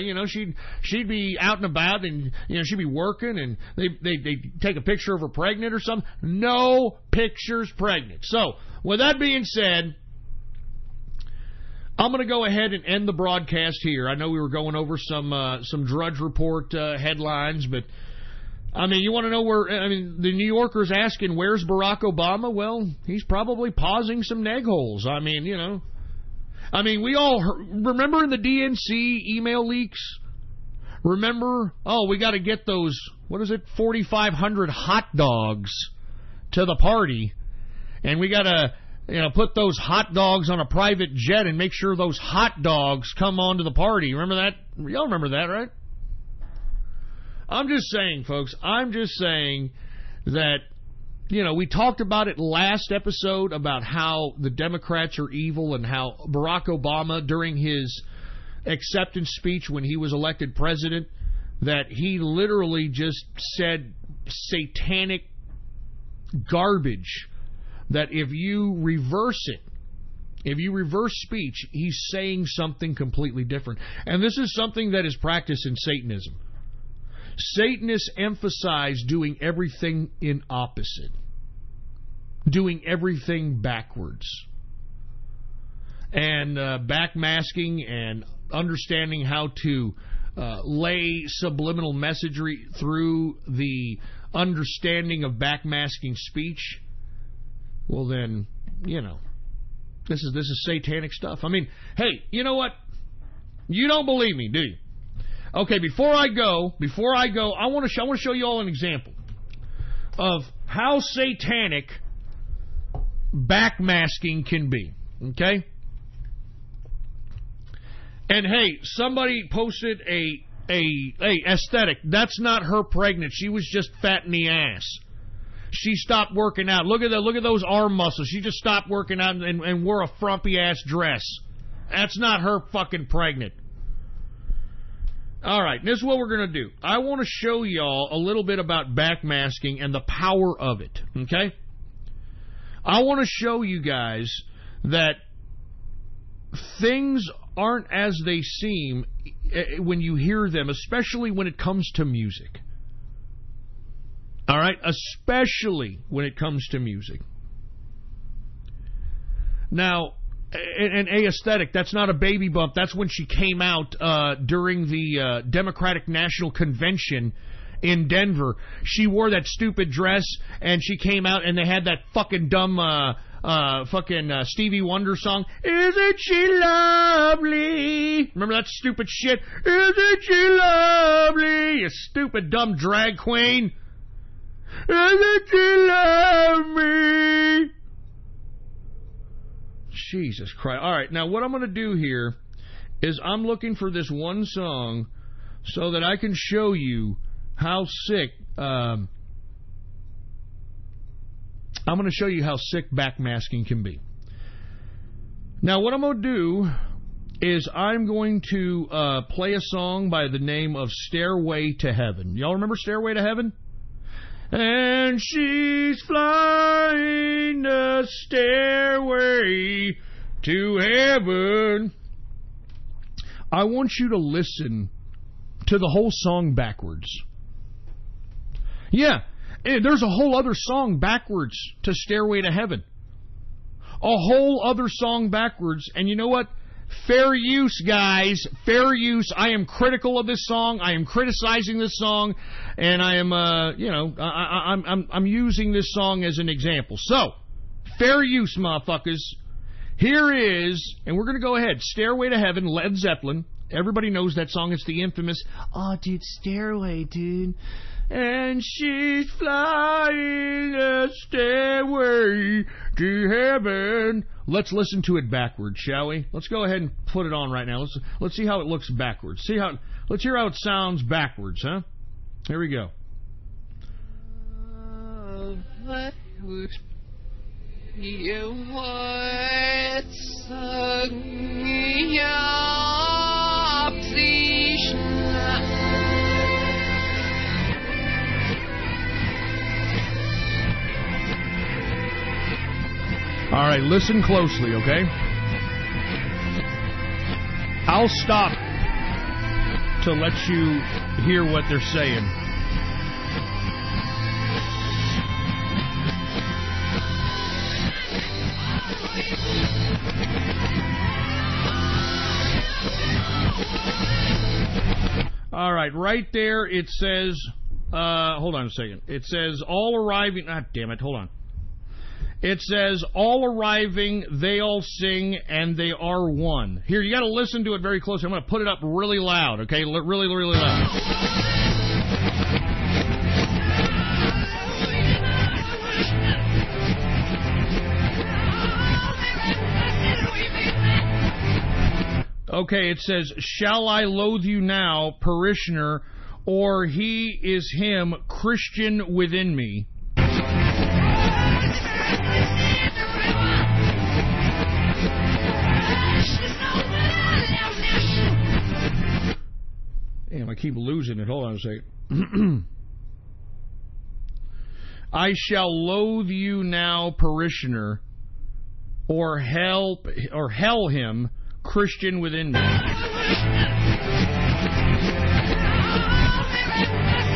she'd be out and about and, she'd be working and they take a picture of her pregnant or something. No pictures pregnant. So, with that being said, I'm going to go ahead and end the broadcast here. I know we were going over some Drudge Report headlines, but, I mean, you want to know the New Yorker's asking, where's Barack Obama? Well, he's probably pausing some neg holes. I mean, we all remember in the DNC email leaks? Remember? Oh, we got to get those, 4,500 hot dogs to the party. And we got to, put those hot dogs on a private jet and make sure those hot dogs come on to the party. Remember that? Y'all remember that, right? I'm just saying, folks, that, we talked about it last episode about how the Democrats are evil and how Barack Obama, during his acceptance speech when he was elected president, that he literally just said satanic garbage, that if you reverse it, if you reverse speech, he's saying something completely different. And this is something that is practiced in Satanism. Satanists emphasize doing everything in opposite, doing everything backwards, and backmasking and understanding how to lay subliminal messagery through the understanding of backmasking speech. Well, then, this is satanic stuff. I mean, hey, you know what? You don't believe me, do you? Okay, before I go, I want to show you all an example of how satanic backmasking can be. Okay? And hey, somebody posted a aesthetic. That's not her pregnant. She was just fat in the ass. She stopped working out. Look at those arm muscles. She just stopped working out and wore a frumpy ass dress. That's not her fucking pregnant. All right, this is what we're going to do. I want to show y'all a little bit about backmasking and the power of it, okay? I want to show you guys that things aren't as they seem when you hear them, especially when it comes to music. All right? Especially when it comes to music. Now, an aesthetic, that's not a baby bump. That's when she came out during the Democratic National Convention in Denver. She wore that stupid dress, and she came out, and they had that fucking dumb Stevie Wonder song, Isn't She Lovely? Remember that stupid shit? Isn't she lovely? You stupid dumb drag queen. Isn't she love me? Jesus Christ. All right, now what I'm going to do here is I'm looking for this one song so that I can show you how sick I'm going to show you how sick backmasking can be. Now what I'm going to do is I'm going to play a song by the name of Stairway to Heaven. Y'all remember Stairway to Heaven? And she's flying the stairway to heaven. I want you to listen to the whole song backwards. Yeah, there's a whole other song backwards to Stairway to Heaven. A whole other song backwards. And you know what? Fair use, guys. Fair use. I am critical of this song. I am criticizing this song, and I am, I'm using this song as an example. So, fair use, motherfuckers. Here is, and we're going to go ahead. Stairway to Heaven, Led Zeppelin. Everybody knows that song. It's the infamous, oh, dude, Stairway, dude. And she's flying a stairway to heaven. Let's listen to it backwards, shall we? Let's go ahead and put it on right now. Let's see how it looks backwards. Let's hear how it sounds backwards, huh? Here we go. All right, listen closely, okay? I'll stop to let you hear what they're saying. All right, right there it says, hold on a second. It says, all arriving, damn it, hold on. It says, all arriving, they all sing, and they are one. Here, you got to listen to it very closely. I'm going to put it up really loud, okay? Really, really loud. Okay, it says, shall I loathe you now, parishioner, or he is him, Christian within me? Damn, I keep losing it. Hold on a second. I shall loathe you now, parishioner, or hell him, Christian within me.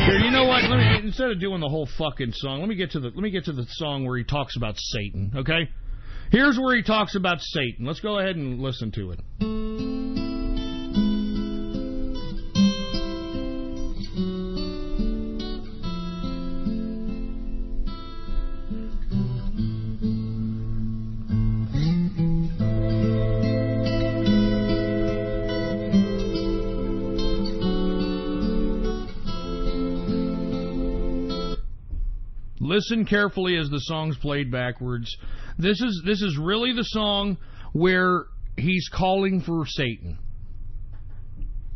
Here, you know what? Instead of doing the whole fucking song, let me get to the song where he talks about Satan. Okay, here's where he talks about Satan. Let's go ahead and listen to it. Listen carefully as the song's played backwards. This is really the song where he's calling for Satan.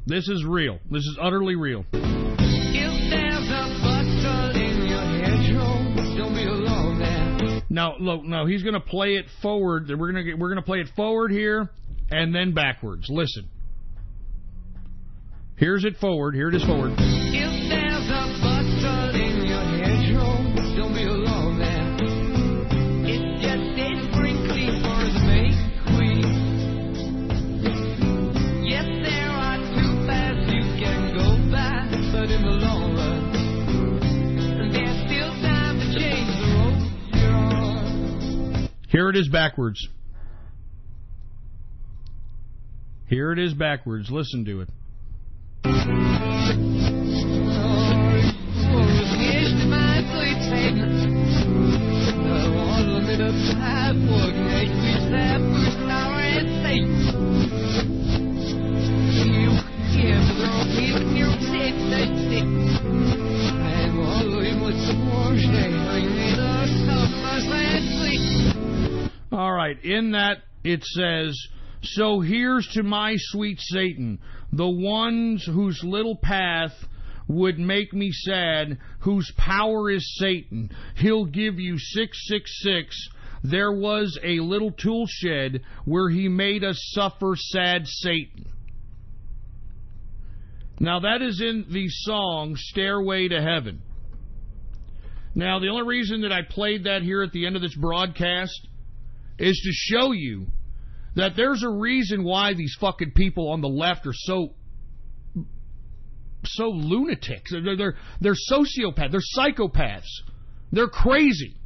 This is real. This is utterly real. If there's a bustle in your hedgerow, don't be alone there. Now, look, no, he's going to play it forward. We're going to play it forward here and then backwards. Listen. Here's it forward. Here it is forward. If there's a bustle in your hedgerow, don't be alone there. It's just a sprinkling for the May Queen. Yes, there are two paths you can go by, but in the long run, there's still time to change the road you're on. Here it is backwards. Here it is backwards. Listen to it. All right, in that it says, so here's to my sweet Satan, the ones whose little path would make me sad, whose power is Satan. He'll give you 666. There was a little tool shed where he made us suffer, sad Satan. Now that is in the song Stairway to Heaven. Now the only reason that I played that here at the end of this broadcast is to show you that there's a reason why these fucking people on the left are so lunatics. They're sociopaths. They're psychopaths. They're crazy.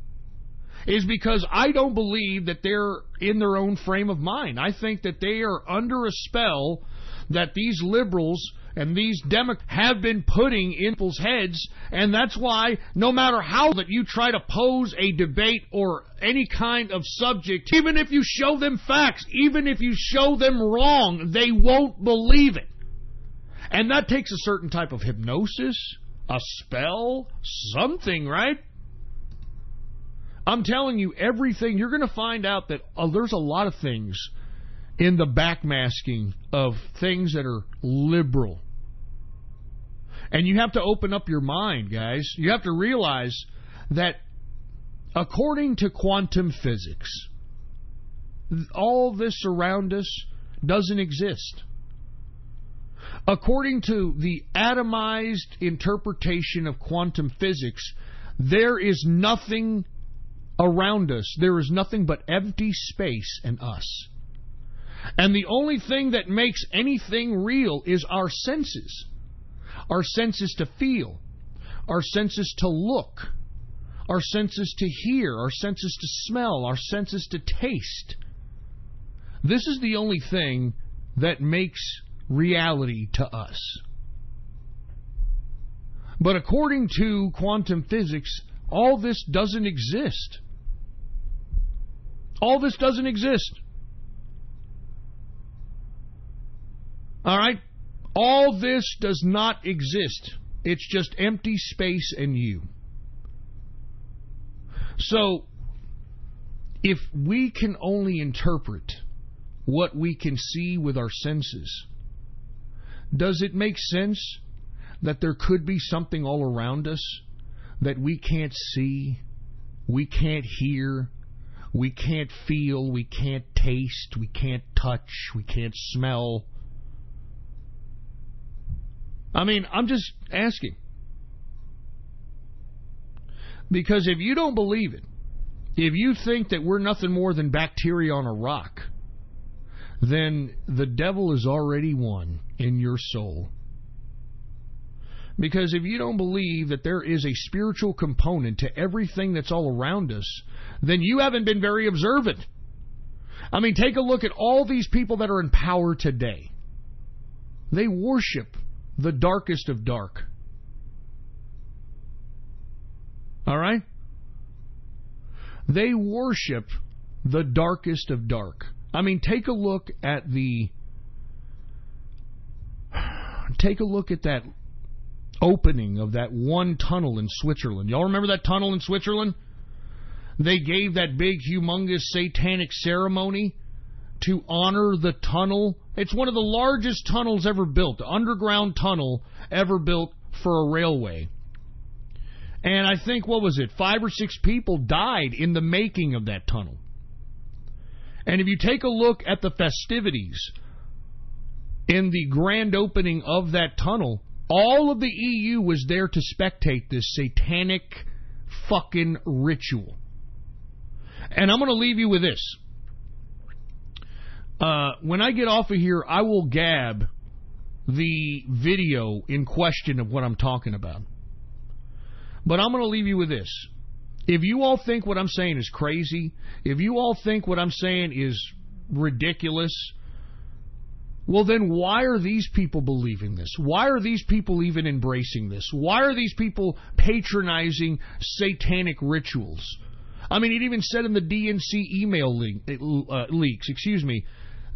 Is because I don't believe that they're in their own frame of mind. I think that they are under a spell that these liberals and these Democrats have been putting in people's heads, and that's why no matter how that you try to pose a debate or any kind of subject, even if you show them facts, even if you show them wrong, they won't believe it. And that takes a certain type of hypnosis, a spell, something, right? I'm telling you, everything, you're going to find out that there's a lot of things in the backmasking of things that are liberal. And you have to open up your mind, guys. You have to realize that according to quantum physics, all this around us doesn't exist. According to the atomized interpretation of quantum physics, there is nothing around us. There is nothing but empty space and us. And the only thing that makes anything real is our senses. Our senses to feel. Our senses to look. Our senses to hear. Our senses to smell. Our senses to taste. This is the only thing that makes reality to us. But according to quantum physics, all this doesn't exist. All this doesn't exist. All right? All this does not exist. It's just empty space and you. So, if we can only interpret what we can see with our senses, does it make sense that there could be something all around us that we can't see, we can't hear, we can't feel, we can't taste, we can't touch, we can't smell? I mean, I'm just asking. Because if you don't believe it, if you think that we're nothing more than bacteria on a rock, then the devil is already won in your soul. Because if you don't believe that there is a spiritual component to everything that's all around us, then you haven't been very observant. I mean, take a look at all these people that are in power today. They worship the darkest of dark. All right? They worship the darkest of dark. I mean, take a look at that opening of that one tunnel in Switzerland. Y'all remember that tunnel in Switzerland? They gave that big, humongous satanic ceremony to honor the tunnel. It's one of the largest tunnels ever built, underground tunnel ever built for a railway. And I think, 5 or 6 people died in the making of that tunnel. And if you take a look at the festivities in the grand opening of that tunnel, all of the EU was there to spectate this satanic fucking ritual. And I'm going to leave you with this. When I get off of here, I will gab the video in question of what I'm talking about. But I'm going to leave you with this. If you all think what I'm saying is crazy, if you all think what I'm saying is ridiculous, well then why are these people believing this? Why are these people even embracing this? Why are these people patronizing satanic rituals? I mean, it even said in the DNC email leaks,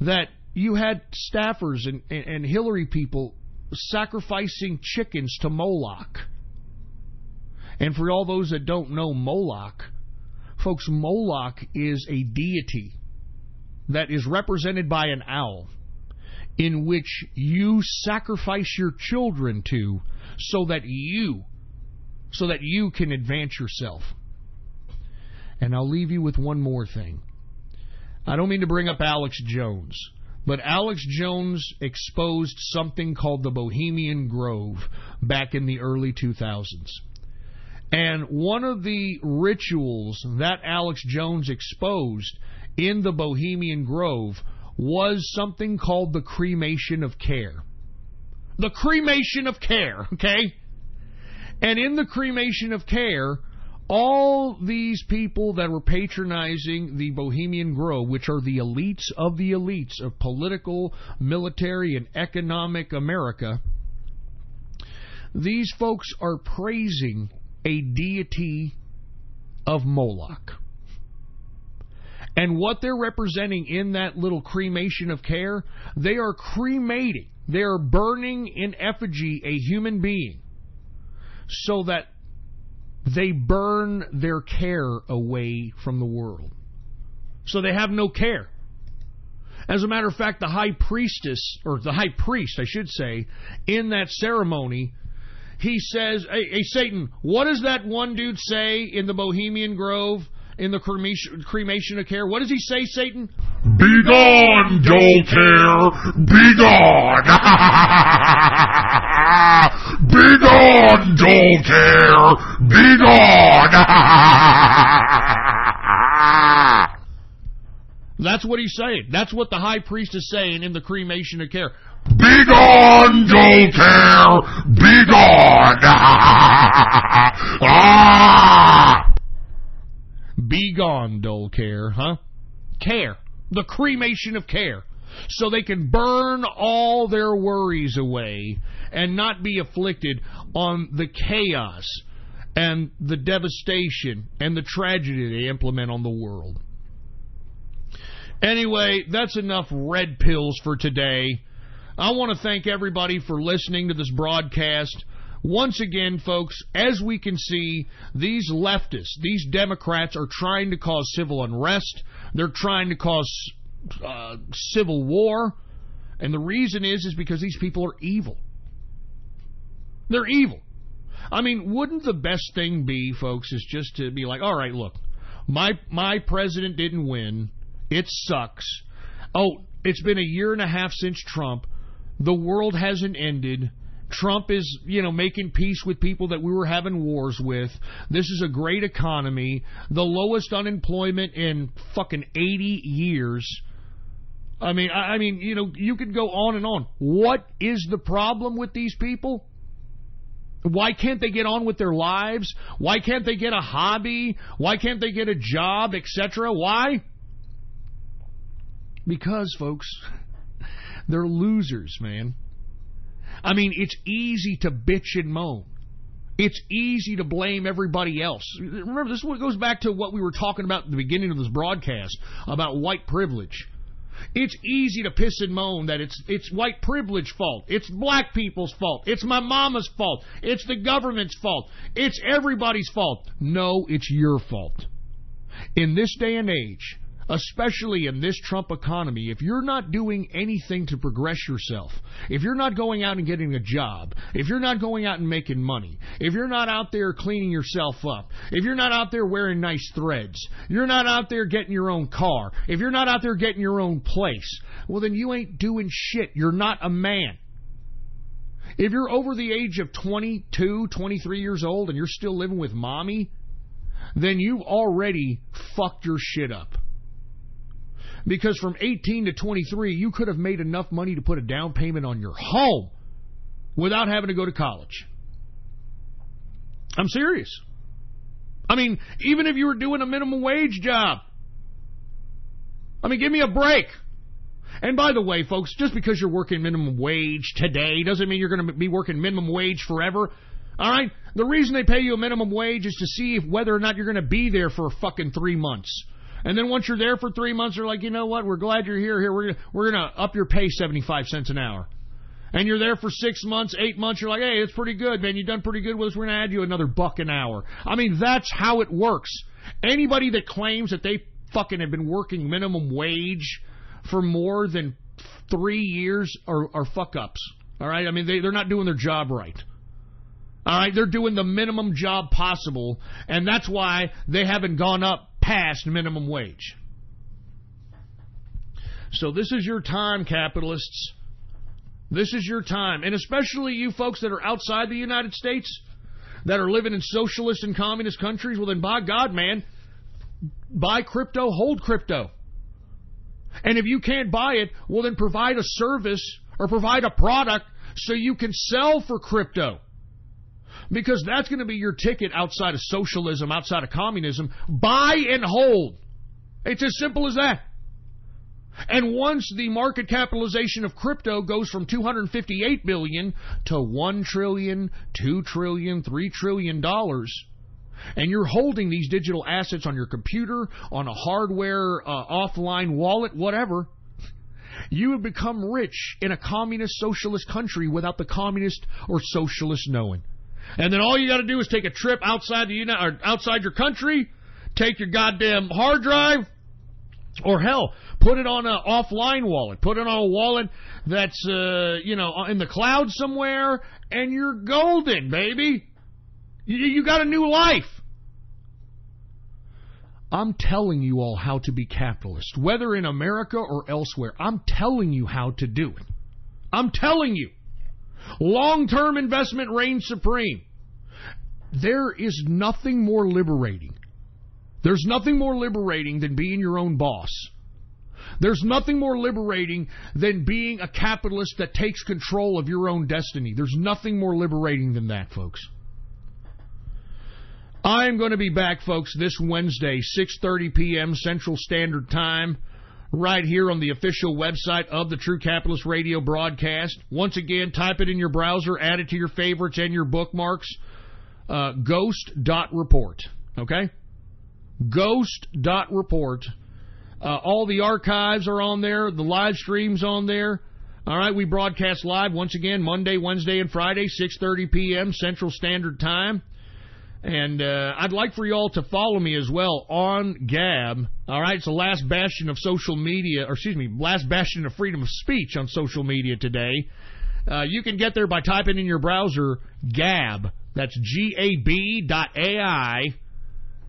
that you had staffers and Hillary people sacrificing chickens to Moloch. And for all those that don't know Moloch, folks, Moloch is a deity that is represented by an owl, in which you sacrifice your children to so that you can advance yourself. And I'll leave you with one more thing. I don't mean to bring up Alex Jones, but Alex Jones exposed something called the Bohemian Grove back in the early 2000s. And one of the rituals that Alex Jones exposed in the Bohemian Grove was something called the cremation of care. The cremation of care, okay? And in the cremation of care, all these people that were patronizing the Bohemian Grove, which are the elites of political, military, and economic America, these folks are praising a deity of Moloch. And what they're representing in that little cremation of care, they are cremating, they are burning in effigy a human being so that they burn their care away from the world. So they have no care. As a matter of fact, the high priest, I should say, in that ceremony, he says, hey, Satan, what does that one dude say in the Bohemian Grove, in the cremation of care? What does he say, Satan? Be gone, dull care! Be gone! Be gone, dull care! Be gone! That's what he's saying. That's what the high priest is saying in the cremation of care. Be gone, dull care! Be gone! Be gone, dull care, huh? Care. The cremation of care. So they can burn all their worries away and not be afflicted on the chaos and the devastation and the tragedy they implement on the world. Anyway, that's enough red pills for today. I want to thank everybody for listening to this broadcast. Once again, folks, as we can see, these leftists, these Democrats are trying to cause civil unrest. They're trying to cause civil war. And the reason is because these people are evil. They're evil. I mean, wouldn't the best thing be, folks, is just to be like, all right, look, my president didn't win. It sucks. Oh, it's been a year and a half since Trump. The world hasn't ended. Trump is, making peace with people that we were having wars with. This is a great economy. The lowest unemployment in fucking 80 years. I mean, you could go on and on. What is the problem with these people? Why can't they get on with their lives? Why can't they get a hobby? Why can't they get a job, etc.? Why? Because, folks, they're losers, man. I mean, it's easy to bitch and moan. It's easy to blame everybody else. Remember, this goes back to what we were talking about at the beginning of this broadcast about white privilege. It's easy to piss and moan that it's white privilege fault. It's black people's fault. It's my mama's fault. It's the government's fault. It's everybody's fault. No, it's your fault. In this day and age, especially in this Trump economy, if you're not doing anything to progress yourself, if you're not going out and getting a job, if you're not going out and making money, if you're not out there cleaning yourself up, if you're not out there wearing nice threads, you're not out there getting your own car, if you're not out there getting your own place, well, then you ain't doing shit. You're not a man. If you're over the age of 22, 23 years old and you're still living with mommy, then you've already fucked your shit up. Because from 18 to 23, you could have made enough money to put a down payment on your home without having to go to college. I'm serious. I mean, even if you were doing a minimum wage job. I mean, give me a break. And by the way, folks, just because you're working minimum wage today doesn't mean you're going to be working minimum wage forever. All right? The reason they pay you a minimum wage is to see whether or not you're going to be there for fucking 3 months. And then once you're there for 3 months, they're like, you know what? We're glad you're here. We're gonna up your pay 75 cents an hour. And you're there for 6 months, 8 months. You're like, hey, it's pretty good, man. You've done pretty good with us. We're gonna add you another $1 an hour. I mean, that's how it works. Anybody that claims that they fucking have been working minimum wage for more than 3 years are fuck ups. All right. I mean, they're not doing their job right. All right. They're doing the minimum job possible, and that's why they haven't gone up past minimum wage. So this is your time, capitalists. This is your time. And especially you folks that are outside the United States, that are living in socialist and communist countries, well then, by God, man, buy crypto, hold crypto. And if you can't buy it, well then provide a service or provide a product so you can sell for crypto. Because that's going to be your ticket outside of socialism, outside of communism. Buy and hold. It's as simple as that. And once the market capitalization of crypto goes from $258 billion to $1 trillion, $2 trillion, $3 trillion, and you're holding these digital assets on your computer, on a hardware, offline wallet, whatever, you have become rich in a communist socialist country without the communist or socialist knowing. And then all you got to do is take a trip outside outside your country, take your goddamn hard drive, or hell, put it on an offline wallet, put it on a wallet that's in the cloud somewhere, and you're golden, baby. You got a new life. I'm telling you all how to be capitalist, whether in America or elsewhere. I'm telling you how to do it. I'm telling you. Long-term investment reigns supreme. There is nothing more liberating. There's nothing more liberating than being your own boss. There's nothing more liberating than being a capitalist that takes control of your own destiny. There's nothing more liberating than that, folks. I'm going to be back, folks, this Wednesday, 6:30 p.m. Central Standard Time, right here on the official website of the True Capitalist Radio broadcast. Once again, type it in your browser, add it to your favorites and your bookmarks. Ghost.report. Okay? Ghost.report. All the archives are on there. The live stream's on there. All right, we broadcast live once again Monday, Wednesday, and Friday, 6:30 p.m. Central Standard Time. And I'd like for you all to follow me as well on Gab. All right, it's the last bastion of social media, last bastion of freedom of speech on social media today. You can get there by typing in your browser Gab. That's gab.ai.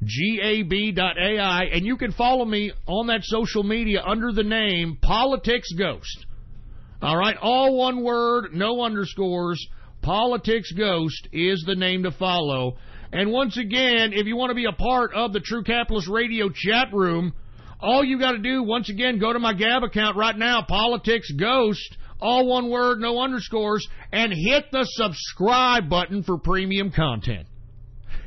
Gab.ai. And you can follow me on that social media under the name Politics Ghost. All right, all one word, no underscores. Politics Ghost is the name to follow. And once again, if you want to be a part of the True Capitalist Radio chat room, all you got to do, once again, go to my Gab account right now, Politics Ghost, all one word, no underscores, and hit the subscribe button for premium content.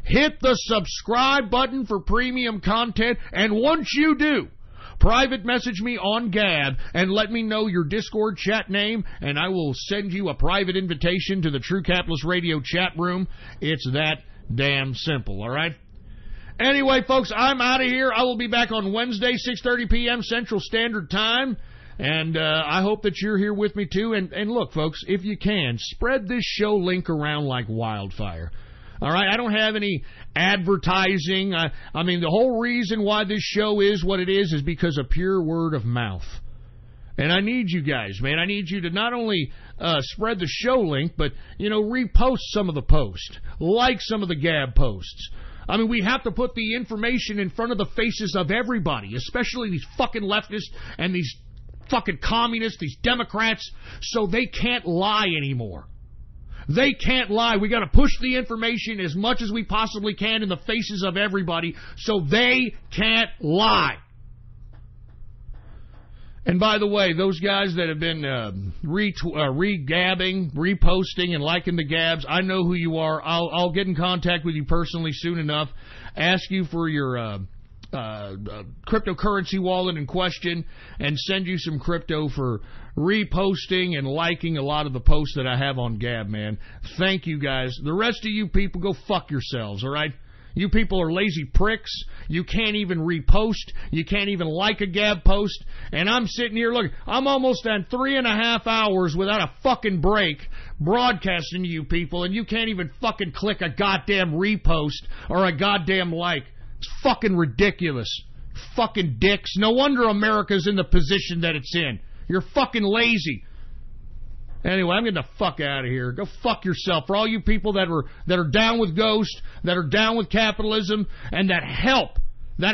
Hit the subscribe button for premium content, and once you do, private message me on Gab and let me know your Discord chat name, and I will send you a private invitation to the True Capitalist Radio chat room. It's that damn simple, all right? Anyway, folks, I'm out of here. I will be back on Wednesday, 6:30 p.m. Central Standard Time, and I hope that you're here with me, too. And look, folks, if you can, spread this show link around like wildfire. All right, I don't have any advertising. I mean, the whole reason why this show is what it is because of pure word of mouth. And I need you guys, man. I need you to not only spread the show link, but, repost some of the posts. Like some of the Gab posts. I mean, we have to put the information in front of the faces of everybody, especially these fucking leftists and these fucking communists, these Democrats, so they can't lie anymore. They can't lie. We got to push the information as much as we possibly can in the faces of everybody so they can't lie. And by the way, those guys that have been re-gabbing, reposting, and liking the Gabs, I know who you are. I'll get in contact with you personally soon enough, ask you for your cryptocurrency wallet in question, and send you some crypto for reposting and liking a lot of the posts that I have on Gab, man. Thank you, guys. The rest of you people, go fuck yourselves, all right? You people are lazy pricks. You can't even repost. You can't even like a Gab post. And I'm sitting here looking. I'm almost at 3.5 hours without a fucking break broadcasting to you people, and you can't even fucking click a goddamn repost or a goddamn like. It's fucking ridiculous. Fucking dicks. No wonder America's in the position that it's in. You're fucking lazy. Anyway, I'm getting the fuck out of here. Go fuck yourself. For all you people that are down with Ghost, that are down with capitalism, and that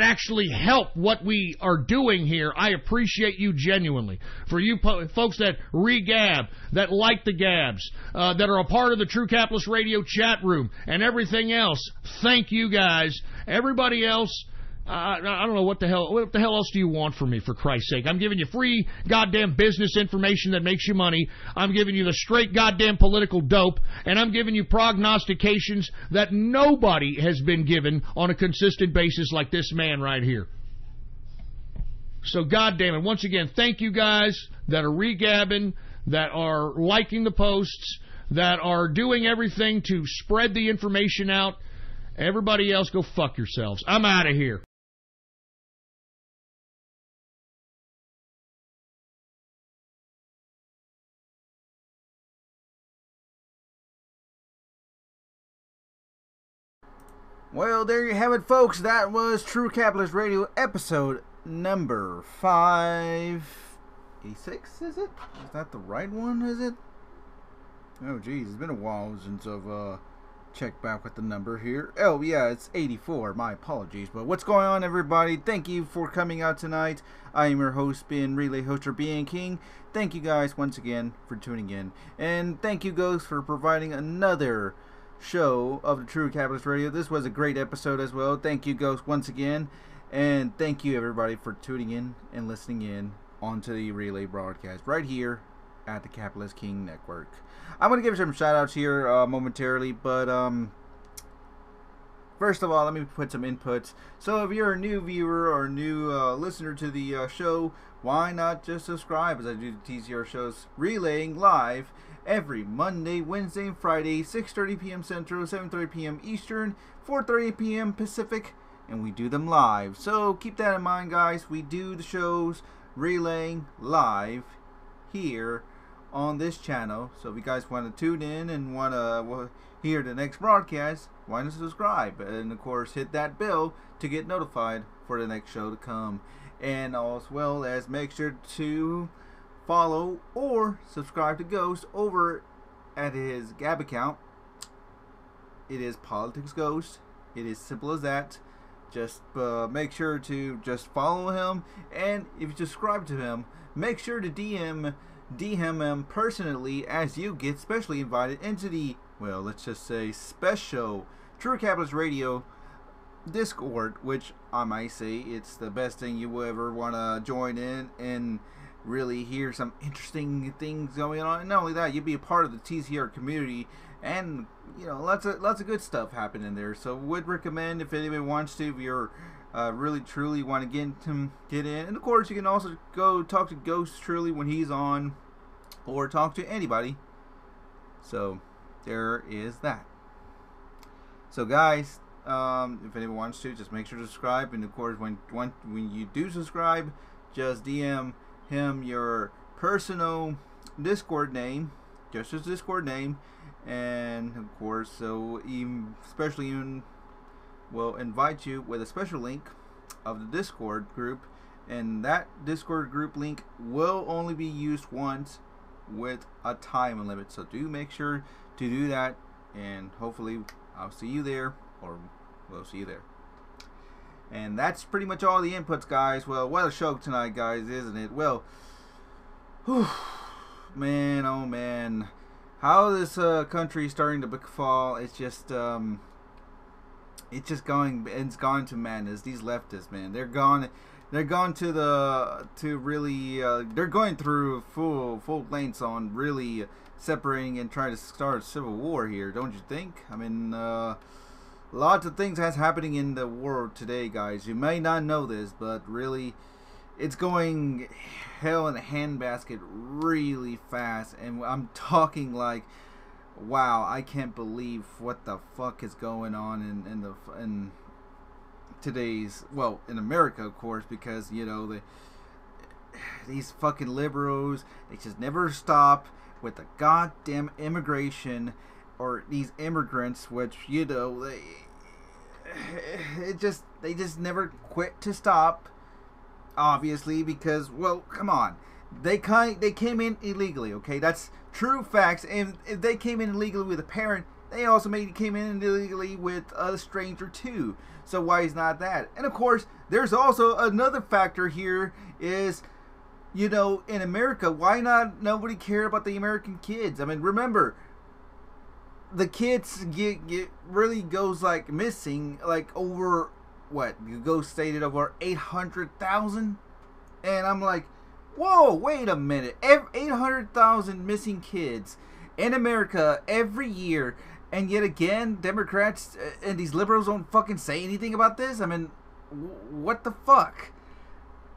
actually help what we are doing here, I appreciate you genuinely. For you folks that re-gab, that like the Gabs, that are a part of the True Capitalist Radio chat room, and everything else, thank you guys. Everybody else, I don't know what the hell else do you want from me, for Christ's sake? I'm giving you free goddamn business information that makes you money. I'm giving you the straight goddamn political dope, and I'm giving you prognostications that nobody has been given on a consistent basis like this man right here. So goddamn it, once again, thank you guys that are regabbing, that are liking the posts, that are doing everything to spread the information out. Everybody else, go fuck yourselves. I'm out of here. Well, there you have it, folks. That was True Capitalist Radio episode number 586, is it? Is that the right one, is it? Oh, geez, it's been a while since I've checked back with the number here. Oh, yeah, it's 84. My apologies. But what's going on, everybody? Thank you for coming out tonight. I am your host, Ben Relay Hoster, BN King. Thank you guys once again for tuning in. And thank you, Ghost, for providing another show of the True Capitalist Radio. This was a great episode as well. Thank you, Ghost, once again, and thank you everybody for tuning in and listening in onto the relay broadcast right here at the Capitalist King Network. I'm going to give some shout outs here momentarily, but first of all, let me put some inputs. So if you're a new viewer or new listener to the show, why not just subscribe, as I do the TCR shows relaying live every Monday, Wednesday, and Friday, 6:30 p.m. Central, 7:30 p.m. Eastern, 4:30 p.m. Pacific, and we do them live. So keep that in mind, guys. We do the shows relaying live here on this channel. So if you guys want to tune in and want to hear the next broadcast, why not subscribe? And of course, hit that bell to get notified for the next show to come. And as well as make sure to follow or subscribe to Ghost over at his Gab account. It is Politics Ghost. It is simple as that. Just make sure to just follow him, and if you subscribe to him, make sure to DM DM him personally, as you get specially invited into the, well, let's just say special True Capitalist Radio Discord, which I might say it's the best thing you will ever want to join in and really hear some interesting things going on. And not only that, you'll be a part of the TCR community, and you know, lots of good stuff happening there. So would recommend, if anybody wants to, if you're really truly want to get in. And of course, you can also go talk to Ghost Truly when he's on, or talk to anybody. So there is that. So guys, if anyone wants to, just make sure to subscribe. And of course, when you do subscribe, just DM him your personal Discord name, just his Discord name, and of course, so especially will invite you with a special link of the Discord group, and that Discord group link will only be used once with a time limit. So do make sure to do that, and hopefully I'll see you there, or we'll see you there. And that's pretty much all the inputs, guys. Well, what a show tonight, guys, isn't it? Well, whew, man, oh man, how this country is starting to fall. It's just gone to madness. These leftists, man, they're gone they're going through full lengths on really separating and trying to start a civil war here, don't you think? I mean, lots of things has happening in the world today, guys. You may not know this, but really, it's going hell in a handbasket really fast. And I'm talking like, wow, I can't believe what the fuck is going on in today's, well, in America, of course, because, you know, these fucking liberals, they just never stop with the goddamn immigration, or these immigrants, which, you know, they just never quit to stop, obviously, because, well, come on, they came in illegally, okay, that's true facts. And if they came in illegally with a parent, they also came in illegally with a stranger too. So why is not that? And of course, there's also another factor here is, you know, in America, why not nobody care about the American kids? I mean, remember, the kids get really goes like missing, like over what you go stated over 800,000, and I'm like, whoa, wait a minute, 800,000 missing kids in America every year. And yet again, Democrats and these liberals don't fucking say anything about this. I mean, what the fuck?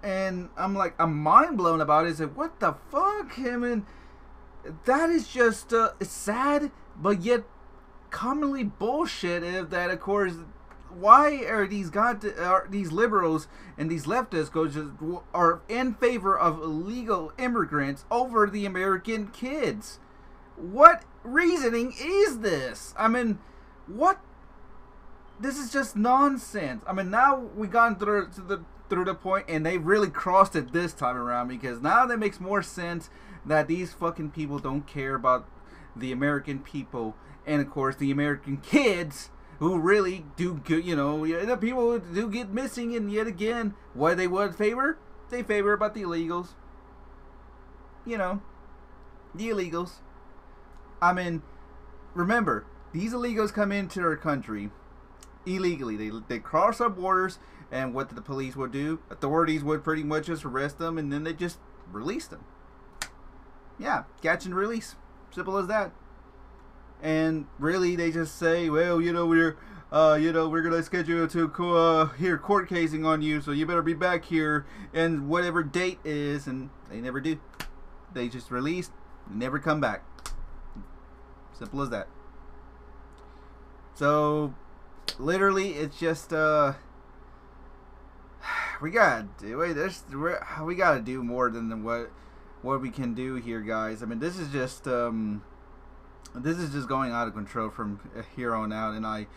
And I'm like, I'm mind blown about it. I said, what the fuck? I mean, that is just it's sad, but yet commonly bullshit. If that, of course, why are these liberals and these leftists are in favor of illegal immigrants over the American kids? What reasoning is this? I mean, what? This is just nonsense. I mean, now we gone through the point, and they really crossed it this time around, because now that makes more sense that these fucking people don't care about the American people, and of course the American kids who really do good. You know, the people who do get missing, and yet again, what they would favor? They favor about the illegals. You know, the illegals. I mean, remember, these illegals come into our country illegally. They cross our borders, and what the police would do? Authorities would pretty much just arrest them, and then they just release them. Yeah, catch and release. Simple as that. And really, they just say, well, you know, we're gonna schedule to hear court casing on you, so you better be back here, and whatever date is, and they never do. They just release, never come back. Simple as that. So, literally, it's just we gotta do more than what we can do here, guys. I mean, this is just going out of control from here on out, and I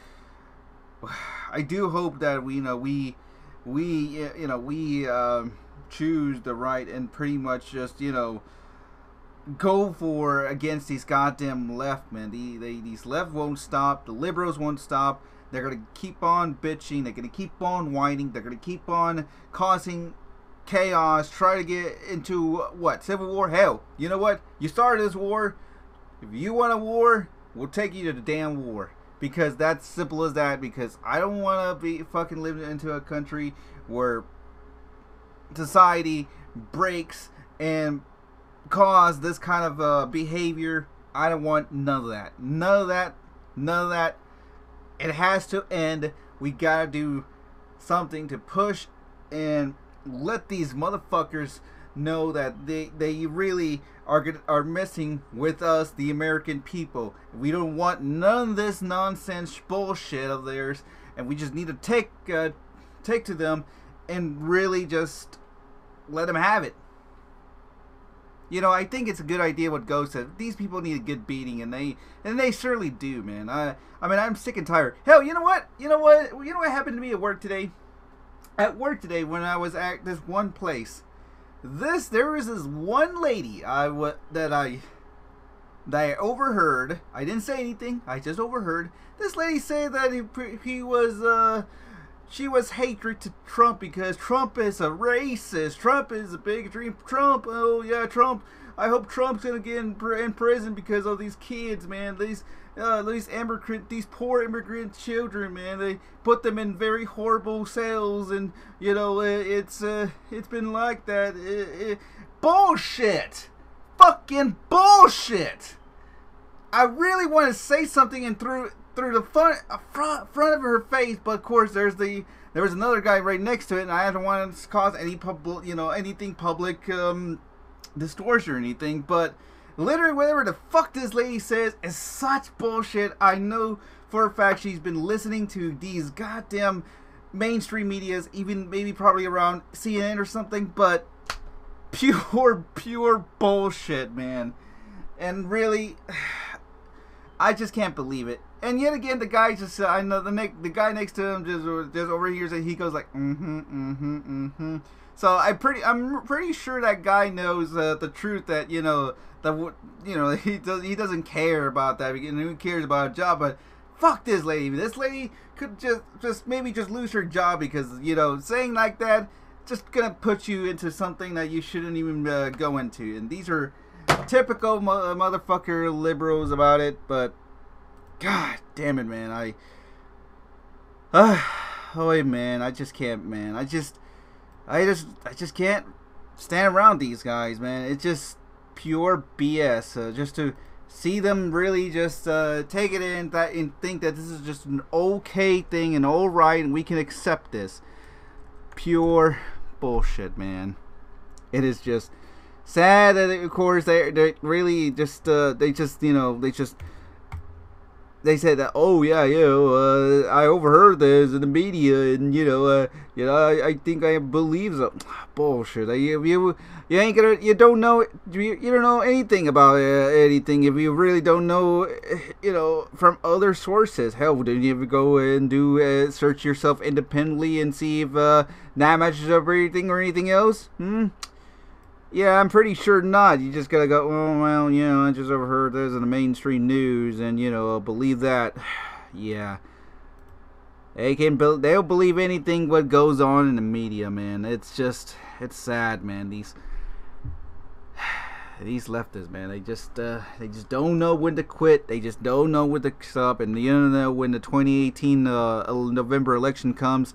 do hope that we choose the right and pretty much just, you know, go for against these goddamn left, man. These left won't stop. The liberals won't stop. They're gonna keep on bitching. They're gonna keep on whining. They're gonna keep on causing chaos, try to get into what? Civil war? Hell, you know what? You started this war. If you want a war, we'll take you to the damn war. Because that's simple as that. Because I don't want to be fucking living into a country where society breaks and cause this kind of behavior. I don't want none of that. None of that. None of that. It has to end. We gotta do something to push and let these motherfuckers know that they really are messing with us, the American people. We don't want none of this nonsense bullshit of theirs, and we just need to take to them and really just let them have it. You know, I think it's a good idea what Ghost said. These people need a good beating, and they certainly do, man. I mean, I'm sick and tired. Hell, you know what? You know what happened to me at work today? At work today, when I was at this one place, there was this one lady that I overheard. I didn't say anything. I just overheard this lady say that she was hatred to Trump because Trump is a racist. Trump is a bigotry. Trump, oh yeah, Trump. I hope Trump's gonna get in prison because of these kids, man. These poor immigrant children, man. They put them in very horrible cells, and you know it's been like that. Bullshit, fucking bullshit. I really want to say something and through the front of her face, but of course there was another guy right next to it, and I didn't want to cause any anything public distortion or anything. But literally, whatever the fuck this lady says is such bullshit. I know for a fact she's been listening to these goddamn mainstream medias, even maybe probably around CNN or something. But pure bullshit, man. And really, I just can't believe it. And yet again, the guy just, I know the guy next to him just overhears it. He goes like, So I'm pretty sure that guy knows the truth that he doesn't care about that. Who cares about a job? But fuck this lady. This lady could just maybe lose her job because saying like that just gonna put you into something that you shouldn't even go into. And these are typical motherfucker liberals about it, but god damn it, man, oh man, I just can't, man. I just can't stand around these guys, man. It's just pure BS. Just to see them really just take it in that and think that this is just an okay thing and all right, and we can accept this. Pure bullshit, man. It is just sad that, of course, they really just they said that, oh yeah, I overheard this in the media, and I think I believe so. Bullshit. You don't know anything about anything if you really don't know, from other sources. Hell, did you ever go and do search yourself independently and see if that matches up anything or anything else? Yeah, I'm pretty sure not. You just gotta go, oh, well, I just overheard this in the mainstream news, and, I'll believe that. Yeah. They'll believe anything what goes on in the media, man. It's sad, man. These leftists, man, they just don't know when to quit. They just don't know when to stop. And when the 2018 November election comes,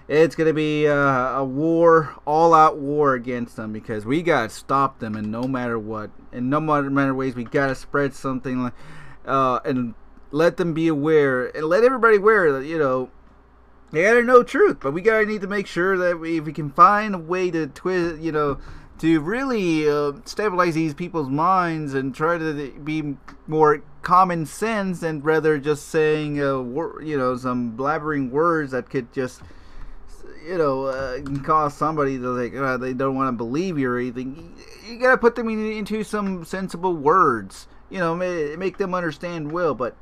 it's going to be a war, all-out war against them, because we got to stop them, and no matter what, in no matter ways, we got to spread something, and let them be aware, and let everybody aware that, they got to know truth, but we need to make sure that if we can find a way to to really stabilize these people's minds and try to be more common sense, and rather just saying, some blabbering words that could just cause somebody to think they don't want to believe you or anything. You gotta put them into some sensible words, make them understand well. But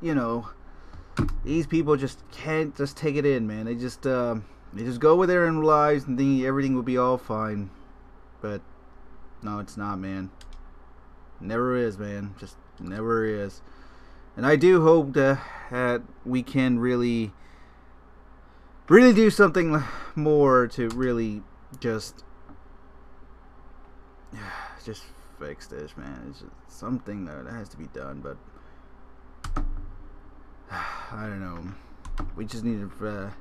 these people just can't just take it in, man. They just go with their own lives and think everything will be all fine. But no, it's not, man. Never is, man. Just never is. And I do hope that we can really do something more to really just just fix this, man. It's just something that has to be done, but I don't know. We just need to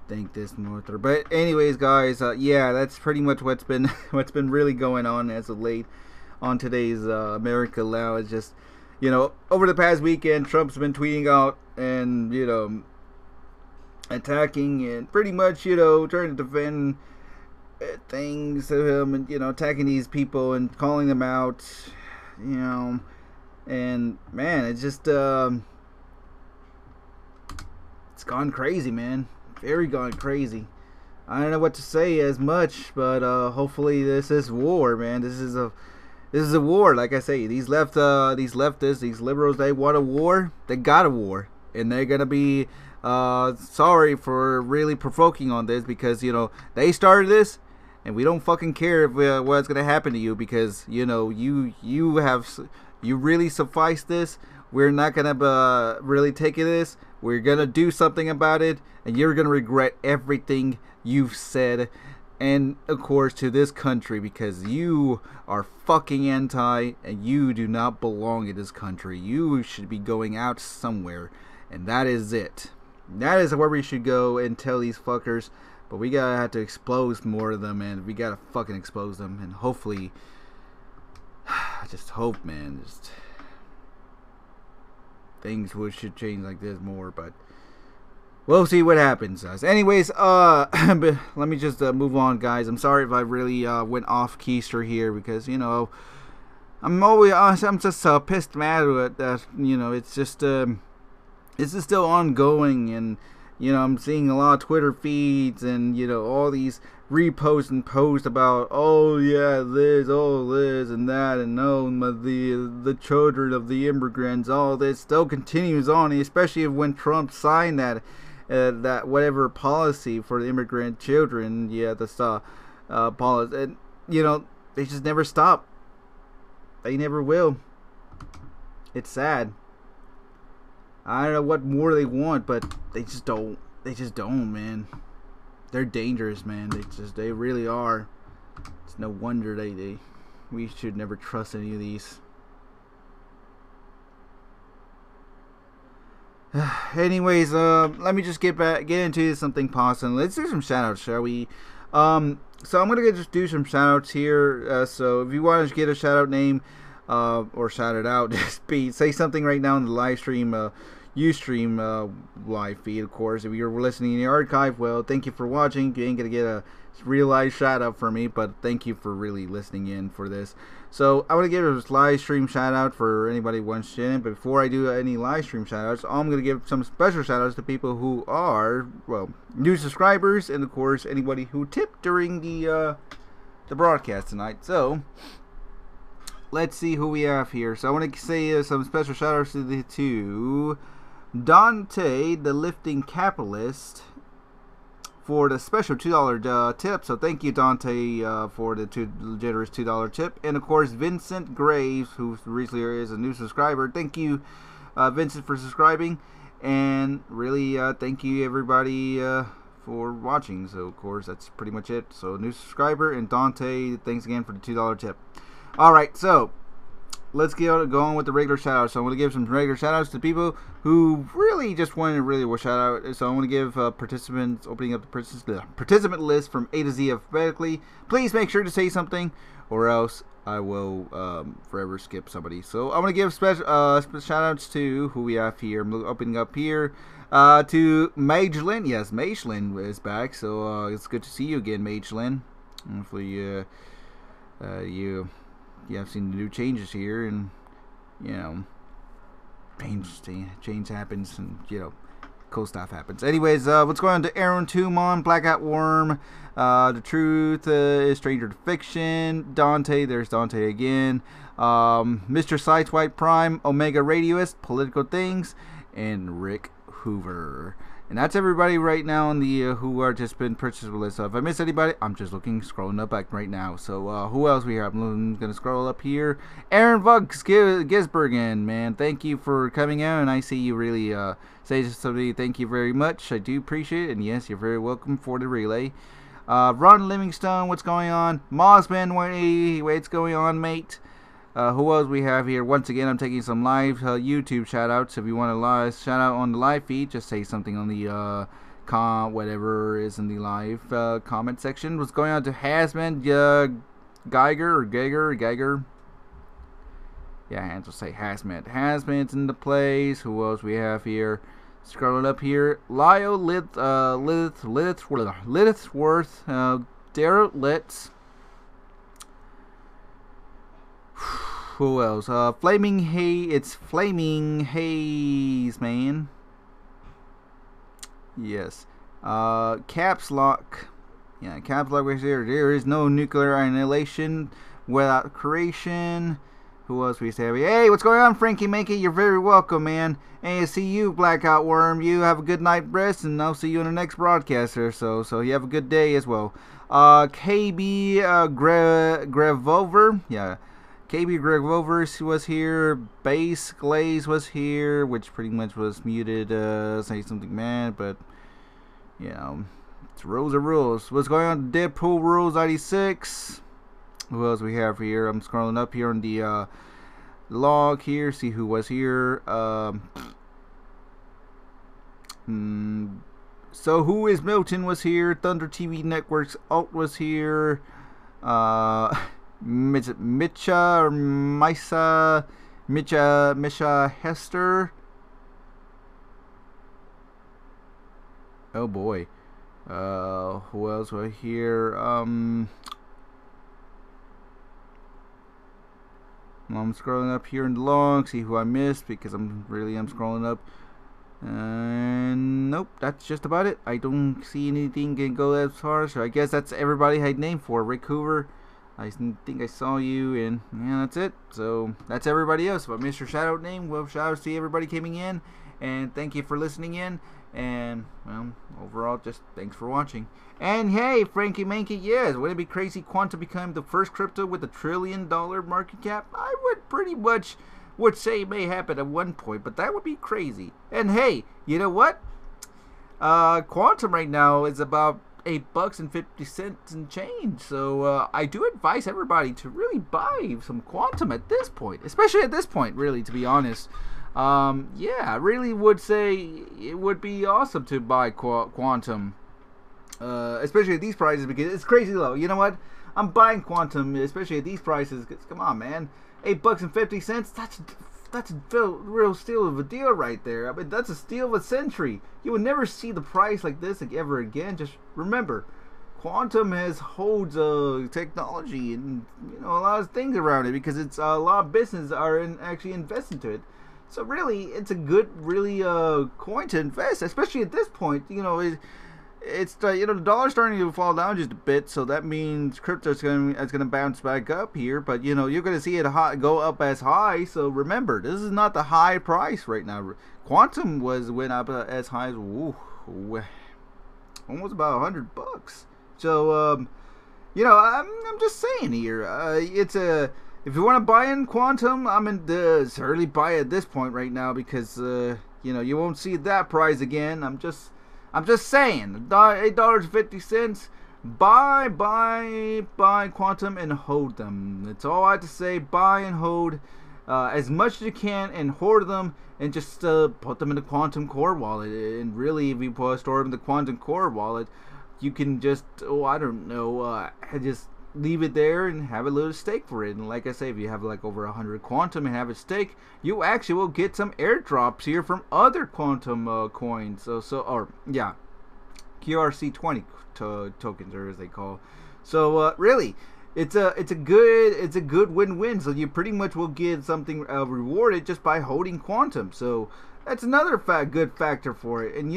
think this more through. But anyways, guys, yeah, that's pretty much what's been really going on as of late on today's America Now. It's just, you know, over the past weekend, Trump's been tweeting out and, you know, attacking and pretty much, you know, trying to defend things of him, and, you know, attacking these people and calling them out, you know, and man, it's just it's gone crazy, man. Very gone crazy. I don't know what to say as much, but hopefully this is war, man. This is a war. Like I say, these leftists, these liberals, they want a war. They got a war, and they're gonna be sorry for really provoking on this, because, you know, they started this, and we don't fucking care if what's gonna happen to you, because, you know, you really suffice this. We're not gonna really take this. We're gonna do something about it, and you're gonna regret everything you've said, and of course to this country, because you are fucking anti, and you do not belong in this country. You should be going out somewhere, and that is it. That is where we should go and tell these fuckers. But we gotta have to expose more of them, and we gotta fucking expose them, and hopefully, I just hope, man, just things should change like this more, but we'll see what happens, guys. Anyways, let me just move on, guys. I'm sorry if I really went off keister here, because, you know, I'm just pissed mad at that. You know, it's just still ongoing, and, you know, I'm seeing a lot of Twitter feeds, and, you know, all these reposts and posts about, oh yeah, this, and that, and no, the children of the immigrants. All this still continues on, especially when Trump signed that whatever policy for the immigrant children. Yeah, the policy, and, you know, they just never stop. They never will. It's sad. I don't know what more they want, but they just don't. They just don't, man. They're dangerous, man. They really are. It's no wonder we should never trust any of these. Anyways, let me just get into something positive. Let's do some shoutouts, shall we? So I'm gonna just do some shoutouts here. So if you want to get a shoutout name, or shout it out, just say something right now in the live stream, Ustream live feed, of course. If you're listening in the archive, well, thank you for watching. You ain't gonna get a real live shout out from me, but thank you for really listening in for this. So I want to give a live stream shout out for anybody who wants to. But before I do any live stream shout outs, I'm gonna give some special shout outs to people who are, well, new subscribers, and of course anybody who tipped during the broadcast tonight. So let's see who we have here. So I want to say some special shout outs to Dante, the Lifting Capitalist, for the special $2 tip. So thank you, Dante, for the generous $2 tip. And of course, Vincent Graves, who recently is a new subscriber. Thank you, Vincent, for subscribing. And really, thank you, everybody, for watching. So of course, that's pretty much it. So new subscriber, and Dante, thanks again for the $2 tip. Alright, so let's go on with the regular shout outs. So I'm going to give some regular shout outs to people who really just wanted to really shout out. So I'm going to give participants, opening up the participant list from A to Z alphabetically. Please make sure to say something, or else I will forever skip somebody. So I'm going to give special shout outs to who we have here. I'm opening up here to Magelin. Yes, Magelin is back. So it's good to see you again, Magelin. Hopefully you have seen the new changes here, and, you know, change happens, and, you know, cool stuff happens. Anyways, what's going on to Aaron Tumon, Blackout Worm, The Truth is Stranger to Fiction, Dante, there's Dante again, Mr. Sideswipe Prime, Omega Radioist, Political Things, and Rick Hoover. And that's everybody right now on the who are just been purchased with list. So if I miss anybody, I'm just scrolling up back right now. So who else we have? I'm gonna scroll up here. Aaron Vugs Gisbergen, man, thank you for coming out, and I see you really say to somebody, thank you very much. I do appreciate it, and yes, you're very welcome for the relay. Ron Livingstone, what's going on? Mossman 180, what's going on, mate? Who else we have here? Once again, I'm taking some live YouTube shout-outs. If you want a live shout-out on the live feed, just say something on the whatever is in the live comment section. What's going on to Hasman Geiger? Yeah, hands will say Hazmat. Hazmat's in the place. Who else we have here? Scrolling up here. Lyle Lidithworth. Daryl Litz. Who else? Flaming Haze. It's Flaming Haze, man. Yes. Caps Lock. Yeah, Caps Lock was here. There is no nuclear annihilation without creation. Who else we have? Hey, what's going on, Frankie Mankey? You're very welcome, man. Hey, I see you, Blackout Worm. You have a good night rest, and I'll see you in the next broadcaster. So you have a good day as well. KB Grevover. Yeah. KB Grevover was here. Base Glaze was here, which pretty much was muted. Say something mad, but you know, it's rules are rules. What's going on? Deadpool Rules 96. Who else we have here? I'm scrolling up here on the log here. See who was here. So who is Milton was here. Thunder TV Networks Alt was here. Mitcha or Misha Hester. Oh boy. Who else was here? I'm scrolling up here in the log, see who I missed, because I'm scrolling up. And nope, that's just about it. I don't see anything can go as far, so I guess that's everybody I had named for. Rick Hoover, I think I saw you, and yeah, that's it. So that's everybody else. If I missed your shout out name, well, shout out to everybody coming in, and thank you for listening in. And well, overall, just thanks for watching. And hey, Frankie Mankey, yes, would it be crazy Quantum become the first crypto with $1 trillion market cap? I would pretty much say it may happen at one point, but that would be crazy. And hey, you know what? Quantum right now is about $8.50 and change. So I do advise everybody to really buy some Quantum at this point, especially at this point, really, to be honest. Yeah, I really would say it would be awesome to buy Quantum, especially at these prices, because it's crazy low. You know what? I'm buying Quantum, especially at these prices. Cause, come on, man, $8.50. That's a real steal of a deal right there. I mean, that's a steal of a century. You would never see the price like this ever again. Just remember, Quantum holds technology and a lot of things around it, because it's a lot of businesses are actually investing into it. So really, it's a good, coin to invest, especially at this point. It's the dollar's starting to fall down just a bit, so that means crypto's going to bounce back up here. But you're going to see it go up as high. So remember, this is not the high price right now. Quantum went up as high as almost about $100. So I'm just saying here, if you want to buy in Quantum, I'm in the early buy at this point right now, because you won't see that price again. I'm just saying, $8.50. Buy Quantum and hold them. That's all I have to say. Buy and hold as much as you can, and hoard them, and just put them in the Quantum Core wallet. And really, if you store them in the Quantum Core wallet, you can just just leave it there and have a little stake for it. And like I say, if you have like over 100 Quantum and have a stake, you actually will get some airdrops here from other Quantum coins. QRC20 tokens, or as they call. So really, it's a good win-win. So you pretty much will get something rewarded just by holding Quantum. So that's another good factor for it. And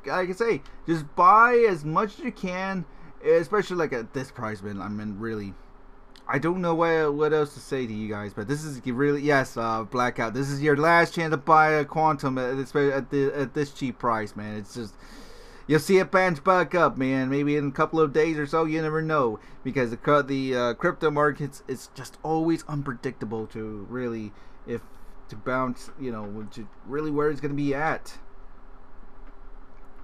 like I say, just buy as much as you can. Especially like at this price, man. I mean, really, I don't know what else to say to you guys, but this is really, yes, Blackout. This is your last chance to buy a Quantum at this cheap price, man. It's just, you'll see it bounce back up, man. Maybe in a couple of days or so. You never know, because the crypto markets is just always unpredictable to really bounce. To really where it's gonna be at.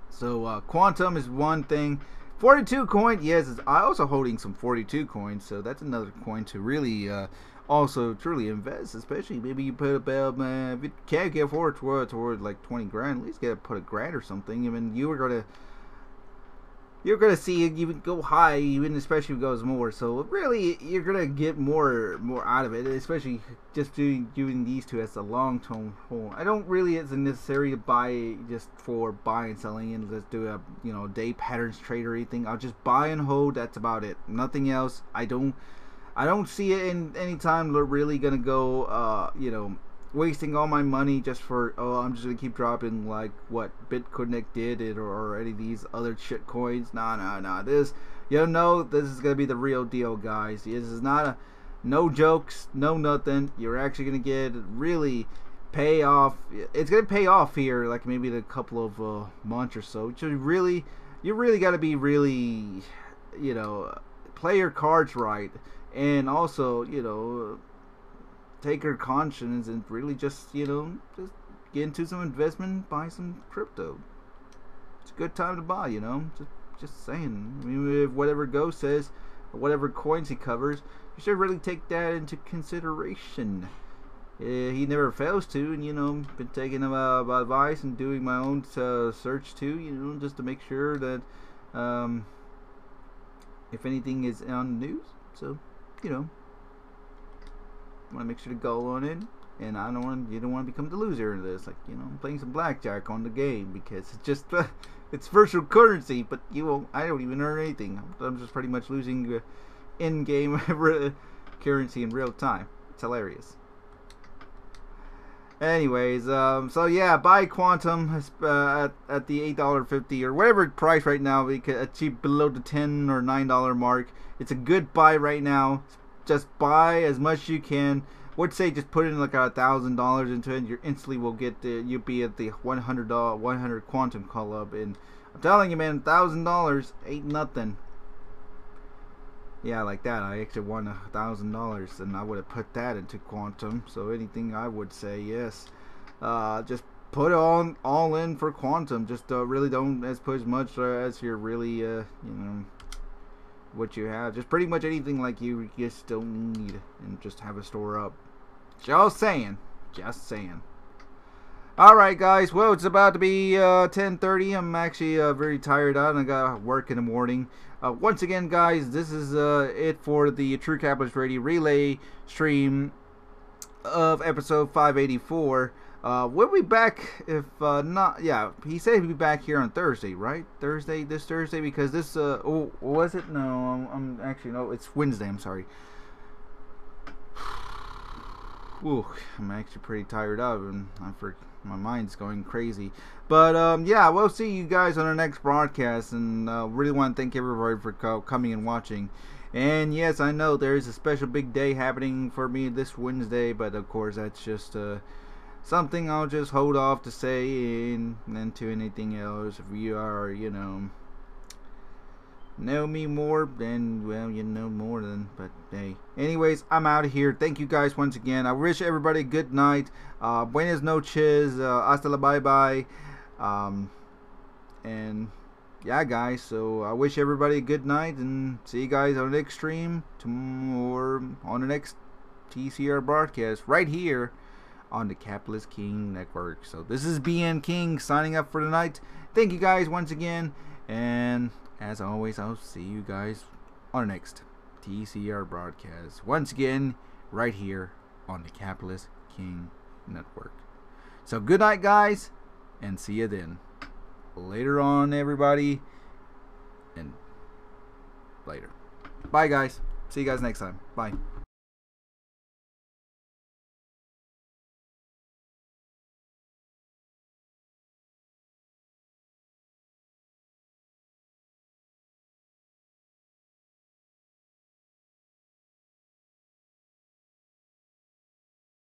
So Quantum is one thing. 42 coin, yes. I also holding some 42 coins, so that's another coin to really also truly invest. Especially maybe you put about if you can't get forward toward like 20 grand, at least put a grand or something. I mean, you're gonna see it even go high, even especially if it goes more. So really, you're gonna get more out of it, especially just doing these two as a long-term hold. I don't really it's necessary to buy just for buy and selling and let's do a day patterns trade or anything. I'll just buy and hold. That's about it. Nothing else. I don't see it in any time they're really gonna go wasting all my money just for I'm just gonna keep dropping like what BitConnect did it or any of these other shit coins. Nah. This this is gonna be the real deal, guys. This is not no jokes, no nothing. You're actually gonna get really pay off. It's gonna pay off here, like maybe in a couple of months or so. You really gotta be really play your cards right, and also take your conscience and really just just get into some investment, buy some crypto. It's a good time to buy, just saying. I mean, if whatever Ghost says or whatever coins he covers, you should really take that into consideration. He never fails to, and been taking advice and doing my own search too, just to make sure that if anything is on the news. So want to make sure to go on in, and you don't want to become the loser in this. Like I'm playing some blackjack on the game because it's just it's virtual currency, but I don't even earn anything. I'm just pretty much losing in-game currency in real time. It's hilarious. Anyways, so yeah, buy Quantum at the $8.50 or whatever price right now. Because cheap below the $10 or $9 mark. It's a good buy right now. Just buy as much as you can. Would say just put in like $1,000 into it, and you instantly will get you'll be at the $100 Quantum Club. And I'm telling you, man, $1,000 ain't nothing. Yeah, like that. I actually won $1,000, and I would have put that into Quantum. So anything I would say, yes, just put it all in for Quantum. Just really don't put as much as you're really what you have. Just pretty much anything like you just don't need, and just have a store up. Just saying. Alright guys, well it's about to be 10:30. I'm actually very tired out and I got work in the morning. Once again guys, this is it for the True Capitalist Radio Relay stream of episode 584. We'll be back if not. Yeah, he said he'd be back here on Thursday, right? This Thursday, because this was it? No, I'm actually no. It's Wednesday. I'm sorry. Ooh, I'm actually pretty tired out, and my mind's going crazy. But yeah, we'll see you guys on our next broadcast, and really want to thank everybody for coming and watching. And yes, I know there is a special big day happening for me this Wednesday, but of course that's just something I'll just hold off to say and to anything else. If you are, know me more, then, well, you know more than, but hey. Anyways, I'm out of here. Thank you guys once again. I wish everybody a good night. Buenas noches. Hasta la bye-bye. And, yeah, guys, so I wish everybody a good night, and see you guys on the next stream, or on the next TCR broadcast, right here on the Capitalist King Network. So this is BN King signing up for tonight. Thank you guys once again, and as always, I'll see you guys on the next TCR broadcast. Once again, right here on the Capitalist King Network. So good night, guys, and see you then. Later on, everybody, and later. Bye, guys. See you guys next time. Bye.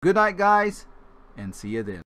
Good night, guys, and see you then.